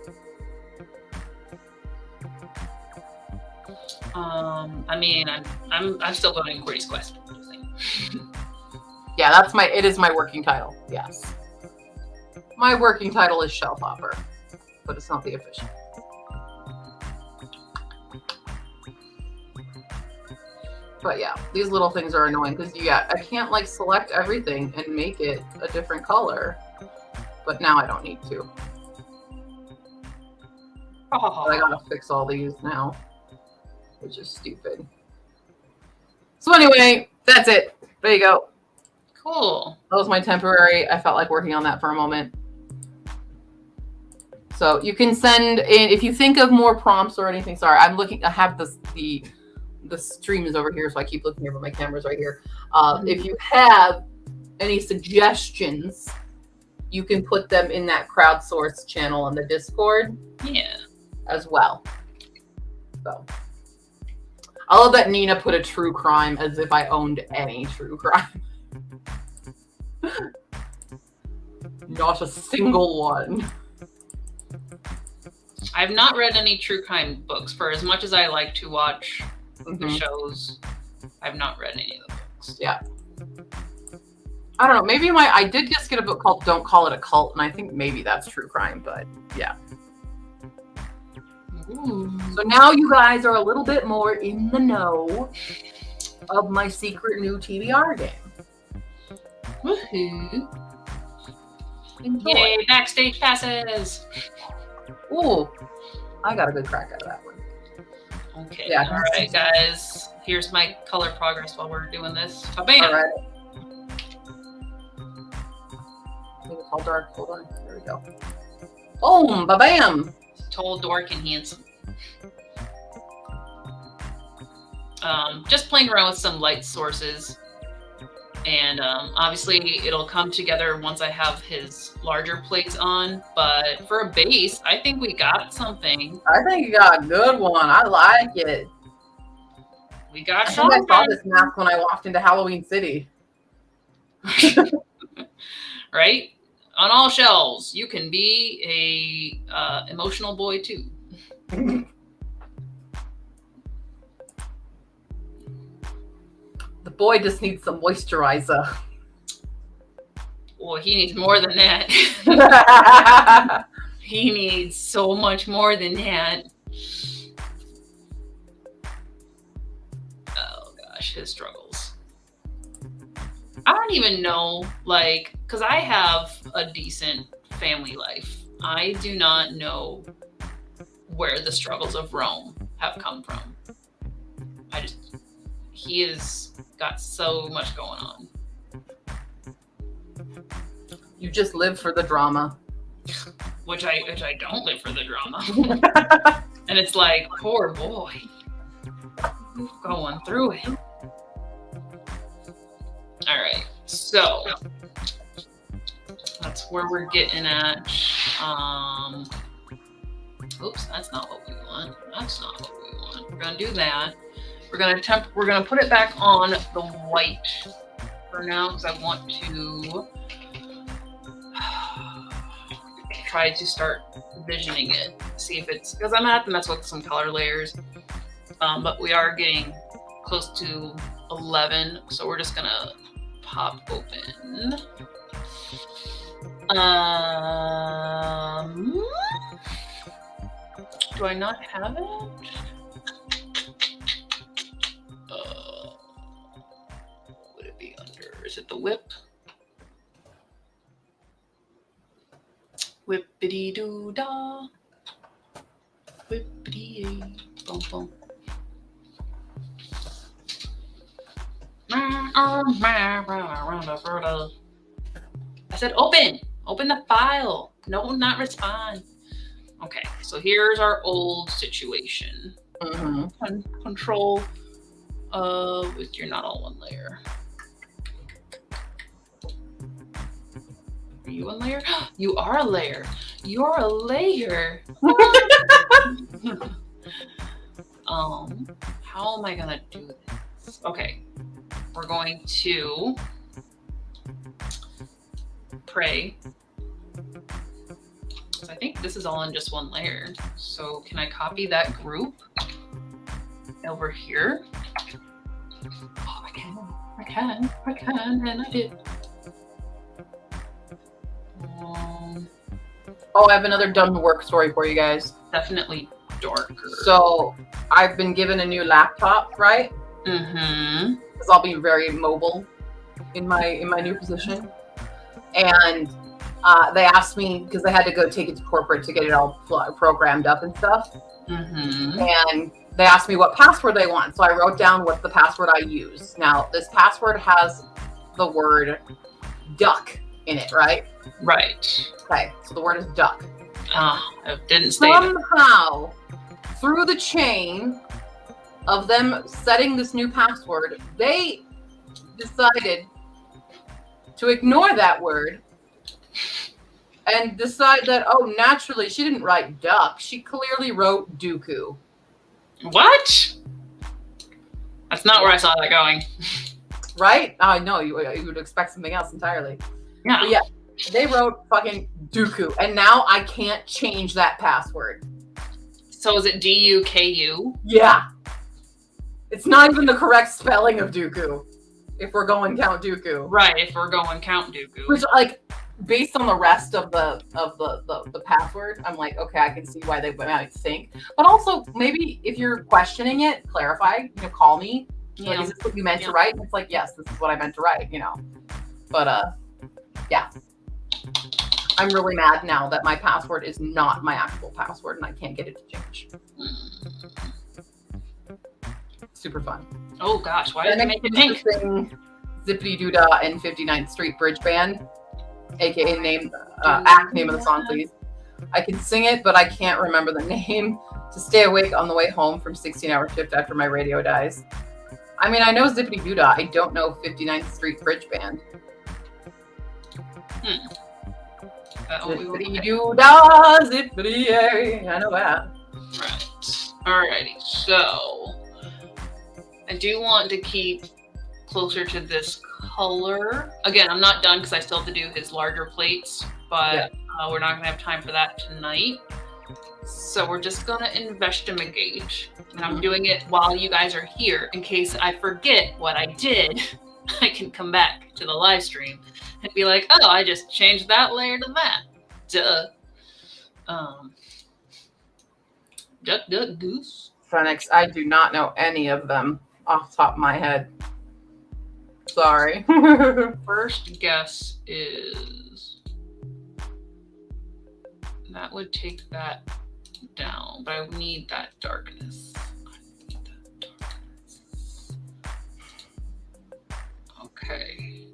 Speaker 1: I mean, I'm still voting Cordy's quest. Just saying.
Speaker 2: Yeah, it is my working title. Yes. My working title is shelf hopper, but it's not the official. But yeah, these little things are annoying because I can't like select everything and make it a different color. But now I don't need to. But I gotta fix all these now, which is stupid. So anyway, that's it. There you go.
Speaker 1: Cool.
Speaker 2: That was my temporary. I felt like working on that for a moment. So you can send in if you think of more prompts or anything. Sorry, I'm looking. I have the stream is over here, so I keep looking over. My camera's right here. If you have any suggestions, you can put them in that crowdsource channel on the Discord
Speaker 1: Yeah.
Speaker 2: as well. So I love that Nina put a true crime as if I owned any true crime. Not a single one.
Speaker 1: I've not read any true crime books. For as much as I like to watch the shows, I've not read any of the books.
Speaker 2: Yeah. I don't know. Maybe I did just get a book called Don't Call It a Cult, and I think maybe that's true crime, but yeah.
Speaker 1: Ooh.
Speaker 2: So now you guys are a little bit more in the know of my secret new TBR game.
Speaker 1: Woohoo.
Speaker 2: Enjoy.
Speaker 1: Yay, backstage passes.
Speaker 2: Ooh, I got a good crack out of that one.
Speaker 1: Okay.
Speaker 2: Yeah.
Speaker 1: All right, guys. Here's my color progress while we're doing this. Bam.
Speaker 2: All right. I think it's all dark. Hold on. There we go. Boom, ba-bam.
Speaker 1: Tall, dark, and handsome. Just playing around with some light sources. And obviously it'll come together once I have his larger plates on. But for a base, I think we got something.
Speaker 2: I think you got a good one. I like it.
Speaker 1: We got
Speaker 2: I think
Speaker 1: something.
Speaker 2: I saw this mask when I walked into Halloween City.
Speaker 1: Right? On all shelves, you can be a emotional boy too.
Speaker 2: The boy just needs some moisturizer.
Speaker 1: Well, he needs more than that. He needs so much more than that. Oh gosh, his struggles. I don't even know, like, because I have a decent family life. I do not know where the struggles of Rome have come from. He has got so much going on.
Speaker 2: You just live for the drama.
Speaker 1: Which I don't live for the drama. And it's like, poor boy. Going through it. Alright, so that's where we're getting at. Oops, that's not what we want. That's not what we want. We're gonna do that. We're gonna put it back on the white for now because I want to try to start visioning it. See if it's because I'm gonna have to mess with some color layers. But we are getting close to 11, so we're just gonna pop open. Do I not have it? Would it be under? Is it the whip? Whippity doo dah. Whippity boom boom. I said open. Open the file. No, not respond. Okay, so here's our old situation. Control. You're not all one layer. Are you one layer? You are a layer. You're a layer. How am I gonna do this? Okay, we're going to pray. I think this is all in just one layer. So can I copy that group over here? Oh, I can, and I did.
Speaker 2: Oh, I have another done work story for you guys.
Speaker 1: Definitely darker.
Speaker 2: So I've been given a new laptop, right?
Speaker 1: Mm-hmm.
Speaker 2: Because I'll be very mobile in my new position. And they asked me, because they had to go take it to corporate to get it all programmed up and stuff.
Speaker 1: Mm-hmm.
Speaker 2: And they asked me what password they want. So I wrote down what the password I use. Now, this password has the word duck in it, right?
Speaker 1: Right.
Speaker 2: Okay, so the word is duck.
Speaker 1: I didn't state it.
Speaker 2: Somehow, through the chain of them setting this new password, they decided to ignore that word and decide that, oh, naturally, she didn't write duck. She clearly wrote Dooku.
Speaker 1: What? That's not where I saw that going.
Speaker 2: Right? I know, you would expect something else entirely.
Speaker 1: Yeah.
Speaker 2: But yeah, they wrote fucking Dooku, and now I can't change that password.
Speaker 1: So is it D-U-K-U?
Speaker 2: Yeah. It's not even the correct spelling of Dooku, if we're going Count Dooku.
Speaker 1: Right, if we're going Count Dooku.
Speaker 2: Which, like, based on the rest of the password, I'm like, okay, I can see why they might think. But also, maybe if you're questioning it, clarify. Call me. Like, is this what you meant to write? And it's like, yes, this is what I meant to write. But yeah. I'm really mad now that my password is not my actual password, and I can't get it to change. Super fun.
Speaker 1: Oh gosh, why did they make it pink?
Speaker 2: Zippity Doodah and 59th Street Bridge Band, aka name of the song, please. I can sing it, but I can't remember the name. To stay awake on the way home from 16-hour shift after my radio dies. I mean, I know Zippity Doodah. I don't know 59th Street Bridge Band. Zippity Doodah, zippity yay. I know that.
Speaker 1: Right. Alrighty. So I do want to keep closer to this color. Again, I'm not done because I still have to do his larger plates, but we're not going to have time for that tonight. So we're just going to investigate. And I'm doing it while you guys are here in case I forget what I did. I can come back to the live stream and be like, oh, I just changed that layer to that. Duh. Duck, duck, goose.
Speaker 2: Phoenix, I do not know any of them off the top of my head. Sorry.
Speaker 1: First guess is that would take that down, but I need that darkness. Okay.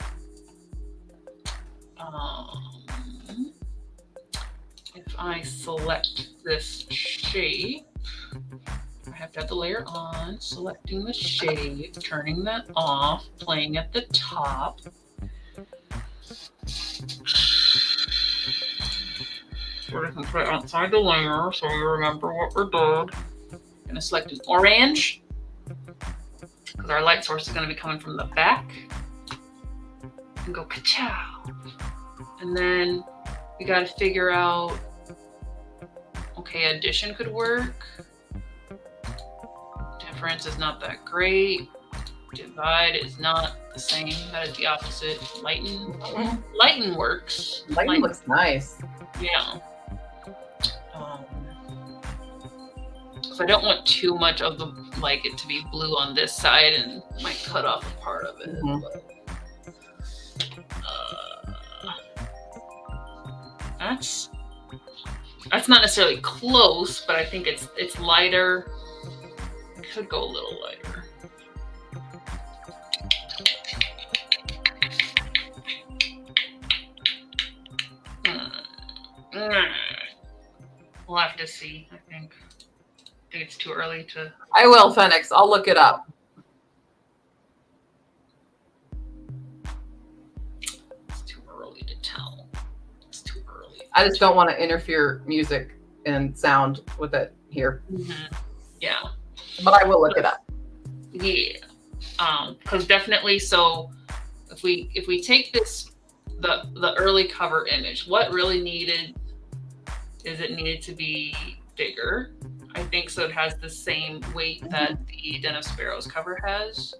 Speaker 1: If I select this shape, I have to have the layer on, selecting the shape, turning that off, playing at the top. We're going to put it outside the layer so we remember what we're doing. I'm going to select an orange because our light source is going to be coming from the back. And go ka-chow. And then we got to figure out, okay, addition could work. Difference is not that great. Divide is not the same. That is the opposite. Lighten works.
Speaker 2: Lighten looks nice.
Speaker 1: Yeah. So I don't want too much of the it to be blue on this side and might cut off a part of it.
Speaker 2: Mm-hmm.
Speaker 1: But, that's not necessarily close, but I think it's lighter. It could go a little lighter. We'll have to see, I think. think it's too early to.
Speaker 2: I will, Phoenix. I'll look it up.
Speaker 1: It's too early to tell. It's too early.
Speaker 2: I just don't want to interfere music and sound with it here.
Speaker 1: Yeah.
Speaker 2: But I will look it up.
Speaker 1: Yeah. Because definitely. So if we take this the early cover image, what really needed is it needed to be bigger. I think so. It has the same weight that the Den of Sparrows cover has.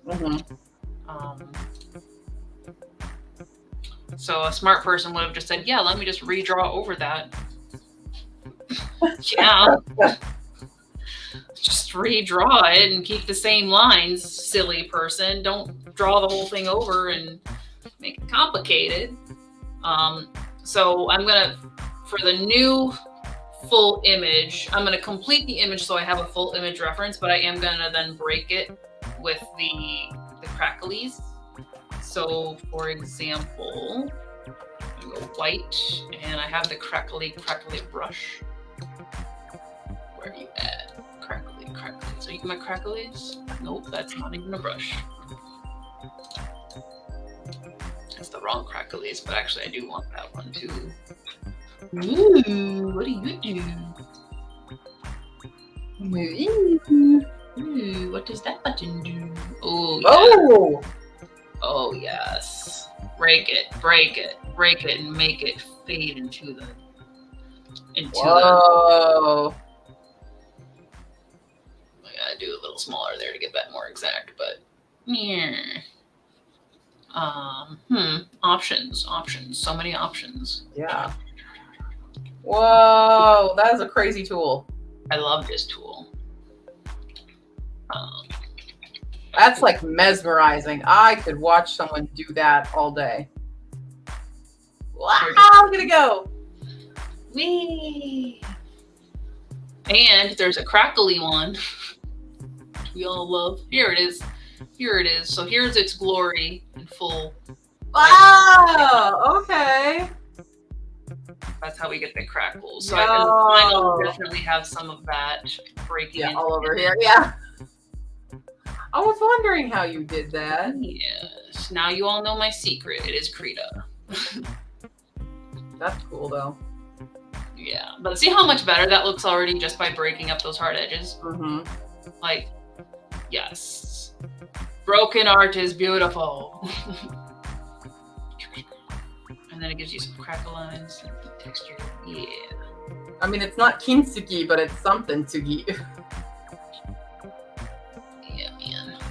Speaker 1: So a smart person would have just said, yeah, let me just redraw over that. Yeah. Just redraw it and keep the same lines, silly person. Don't draw the whole thing over and make it complicated. So I'm going to, for the new full image, I'm going to complete the image so I have a full image reference, but I am going to then break it with the cracklies. So for example, I'm going to go white and I have the crackly brush. Where are you at? Crackly. So you get my cracklies? Nope, that's not even a brush. That's the wrong cracklies, but actually I do want that one too. Ooh, what do you do? Ooh, what does that button do? Oh, yeah.
Speaker 2: Oh!
Speaker 1: Oh, yes. Break it, and make it fade into the.
Speaker 2: Whoa.
Speaker 1: I gotta do a little smaller there to get that more exact, but yeah. Options. So many options.
Speaker 2: Yeah. Whoa, that is a crazy tool.
Speaker 1: I love this tool.
Speaker 2: That's like mesmerizing. I could watch someone do that all day. Wow, look at it go.
Speaker 1: Whee! And there's a crackly one we all love. Here it is. So here's its glory in full.
Speaker 2: Wow, okay.
Speaker 1: That's how we get the crackles. So I can finally definitely have some of that breaking
Speaker 2: Yeah,
Speaker 1: into
Speaker 2: all over here. Yeah. I was wondering how you did that.
Speaker 1: Yes. Now you all know my secret. It is Krita.
Speaker 2: That's cool though.
Speaker 1: Yeah. But see how much better that looks already just by breaking up those hard edges?
Speaker 2: Mm-hmm.
Speaker 1: Like, yes. Broken art is beautiful. And then it gives you some crackle lines and texture. Yeah.
Speaker 2: I mean, it's not kintsugi, but it's something tsugi.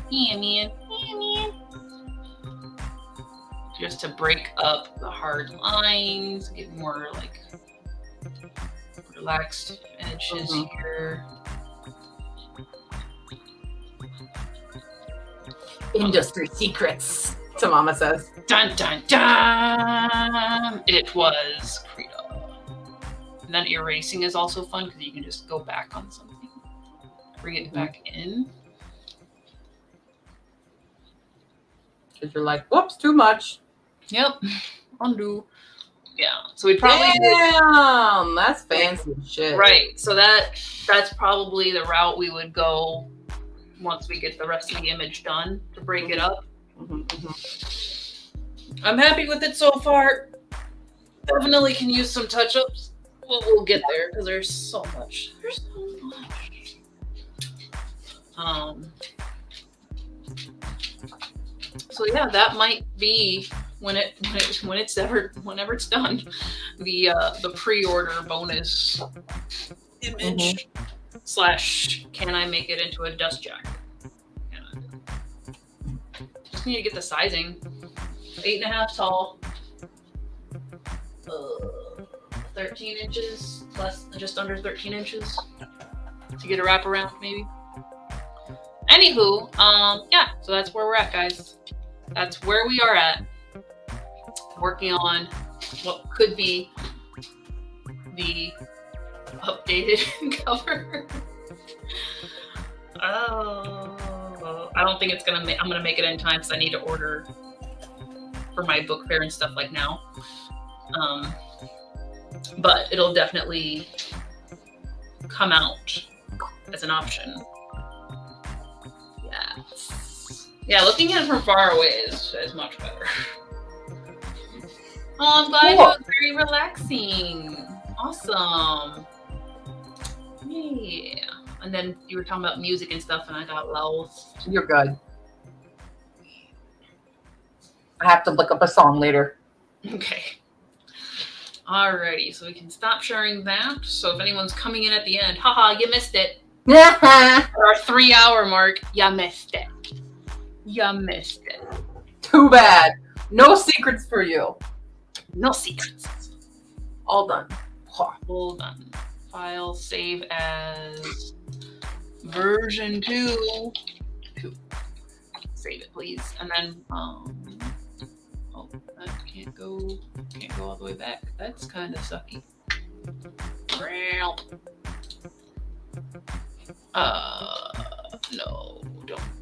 Speaker 1: Yeah, man. Just to break up the hard lines, get more like relaxed edges here.
Speaker 2: Industry secrets, so Mama says.
Speaker 1: Dun dun dun! It was Krita. And then erasing is also fun because you can just go back on something, bring it back in.
Speaker 2: Because you're like, whoops, too much.
Speaker 1: Yep, undo. Yeah, so we probably
Speaker 2: Damn, that's fancy shit.
Speaker 1: right. So that's probably the route we would go once we get the rest of the image done to break it up. I'm happy with it so far. Definitely can use some touch-ups. We'll get there because there's so much. So yeah, that might be whenever it's done, the pre-order bonus image / can I make it into a dust jacket? Just need to get the sizing. 8.5 tall, 13 inches, just under 13 inches to get a wraparound maybe. Anywho, yeah, so that's where we're at, guys. That's where we are at. Working on what could be the updated cover. Oh, I don't think it's gonna. I'm gonna make it in time because I need to order for my book fair and stuff like now. But it'll definitely come out as an option. Yes. Yeah, looking at it from far away is much better. Oh, I'm glad it was very relaxing. Awesome. Yeah. And then you were talking about music and stuff, and I got lost.
Speaker 2: You're good. I have to look up a song later.
Speaker 1: Okay. Alrighty, so we can stop sharing that. So if anyone's coming in at the end, haha, you missed it. At our 3-hour mark, you missed it. You missed it.
Speaker 2: Too bad. No secrets for you.
Speaker 1: No secrets.
Speaker 2: All done.
Speaker 1: Hold on. File save as version 2. Save it, please. And then, oh, that can't go all the way back. That's kind of sucky. No,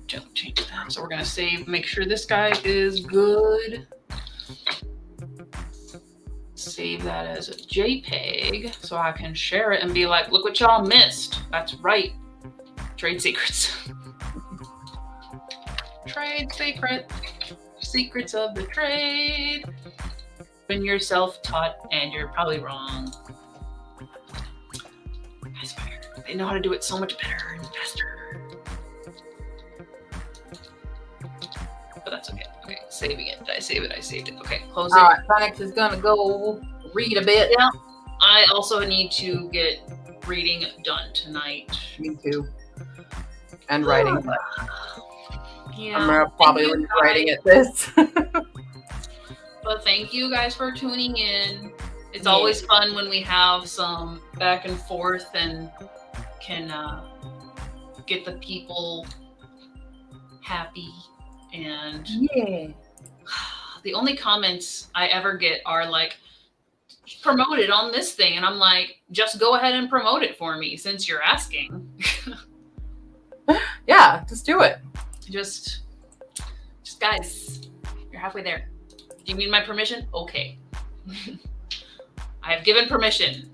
Speaker 1: don't change that. So we're gonna save, make sure this guy is good. Save that as a JPEG so I can share it and be like, look what y'all missed. That's right. Trade secrets. Trade secret. Secrets of the trade. When you're self-taught and you're probably wrong. I swear, they know how to do it so much better and faster. But that's okay. Okay, saving it. Did I save it? I saved it. Okay, close it.
Speaker 2: All right, Phoenix is gonna go read a bit.
Speaker 1: Yeah. I also need to get reading done tonight.
Speaker 2: Me too. And writing.
Speaker 1: Yeah.
Speaker 2: I'm gonna probably be writing at this.
Speaker 1: But thank you guys for tuning in. It's
Speaker 2: Yeah.
Speaker 1: always fun when we have some back and forth and can get the people happy. And
Speaker 2: Yeah.
Speaker 1: the only comments I ever get are like, promote it on this thing. And I'm like, just go ahead and promote it for me since you're asking.
Speaker 2: Yeah, just do it.
Speaker 1: Just guys, you're halfway there. Do you need my permission? Okay. I have given permission.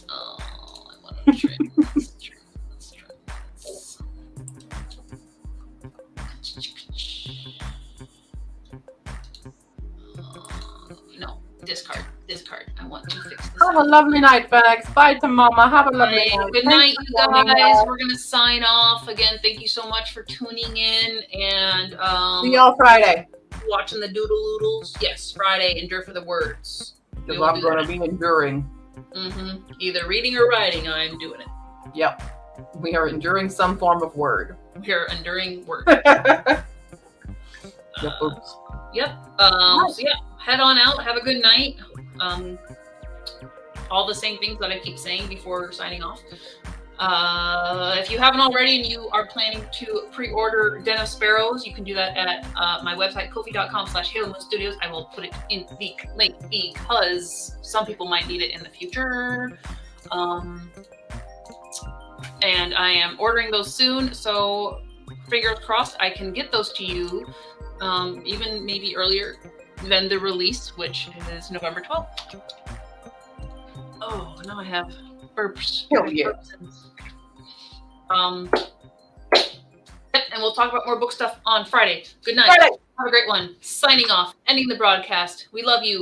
Speaker 1: Oh, I want to try this. Let's try this. No, discard. I want to fix this.
Speaker 2: Have a lovely night, Phoenix. Bye to Mama. Have a lovely night.
Speaker 1: Good night,
Speaker 2: Thanks
Speaker 1: you
Speaker 2: for joining
Speaker 1: guys.
Speaker 2: us.
Speaker 1: We're gonna sign off again. Thank you so much for tuning in and
Speaker 2: See y'all Friday.
Speaker 1: watching the doodle oodles. Yes, Friday. Endure for the words.
Speaker 2: Because I'm going to be enduring.
Speaker 1: Either reading or writing. I'm doing it.
Speaker 2: Yep. We are enduring some form of word.
Speaker 1: We're enduring words.
Speaker 2: Yep. Oops.
Speaker 1: Yep. So yeah, head on out. Have a good night. All the same things that I keep saying before signing off. If you haven't already and you are planning to pre-order Den of Sparrows, you can do that at my website, ko-fi.com/HaloMoonStudios. I will put it in the link because some people might need it in the future. And I am ordering those soon, so fingers crossed I can get those to you even maybe earlier than the release, which is November 12th. Oh, now I have burps.
Speaker 2: Hell yeah.
Speaker 1: Yep, and we'll talk about more book stuff on Friday. Good night.
Speaker 2: Friday.
Speaker 1: Have a great one. Signing off. Ending the broadcast. We love you.